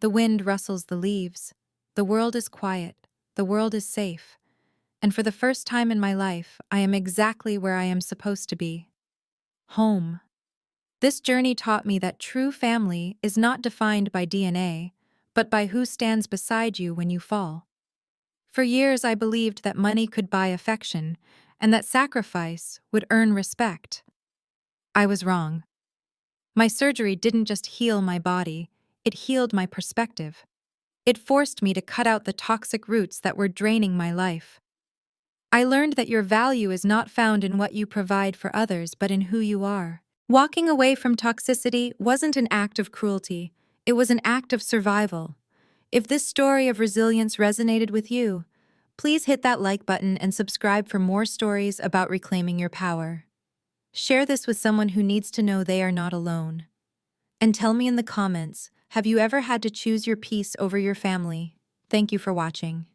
The wind rustles the leaves. The world is quiet. The world is safe. And for the first time in my life, I am exactly where I am supposed to be. Home. This journey taught me that true family is not defined by DNA, but by who stands beside you when you fall. For years, I believed that money could buy affection, and that sacrifice would earn respect. I was wrong. My surgery didn't just heal my body, it healed my perspective. It forced me to cut out the toxic roots that were draining my life. I learned that your value is not found in what you provide for others, but in who you are. Walking away from toxicity wasn't an act of cruelty, it was an act of survival. If this story of resilience resonated with you, please hit that like button and subscribe for more stories about reclaiming your power. Share this with someone who needs to know they are not alone. And tell me in the comments, have you ever had to choose your peace over your family? Thank you for watching.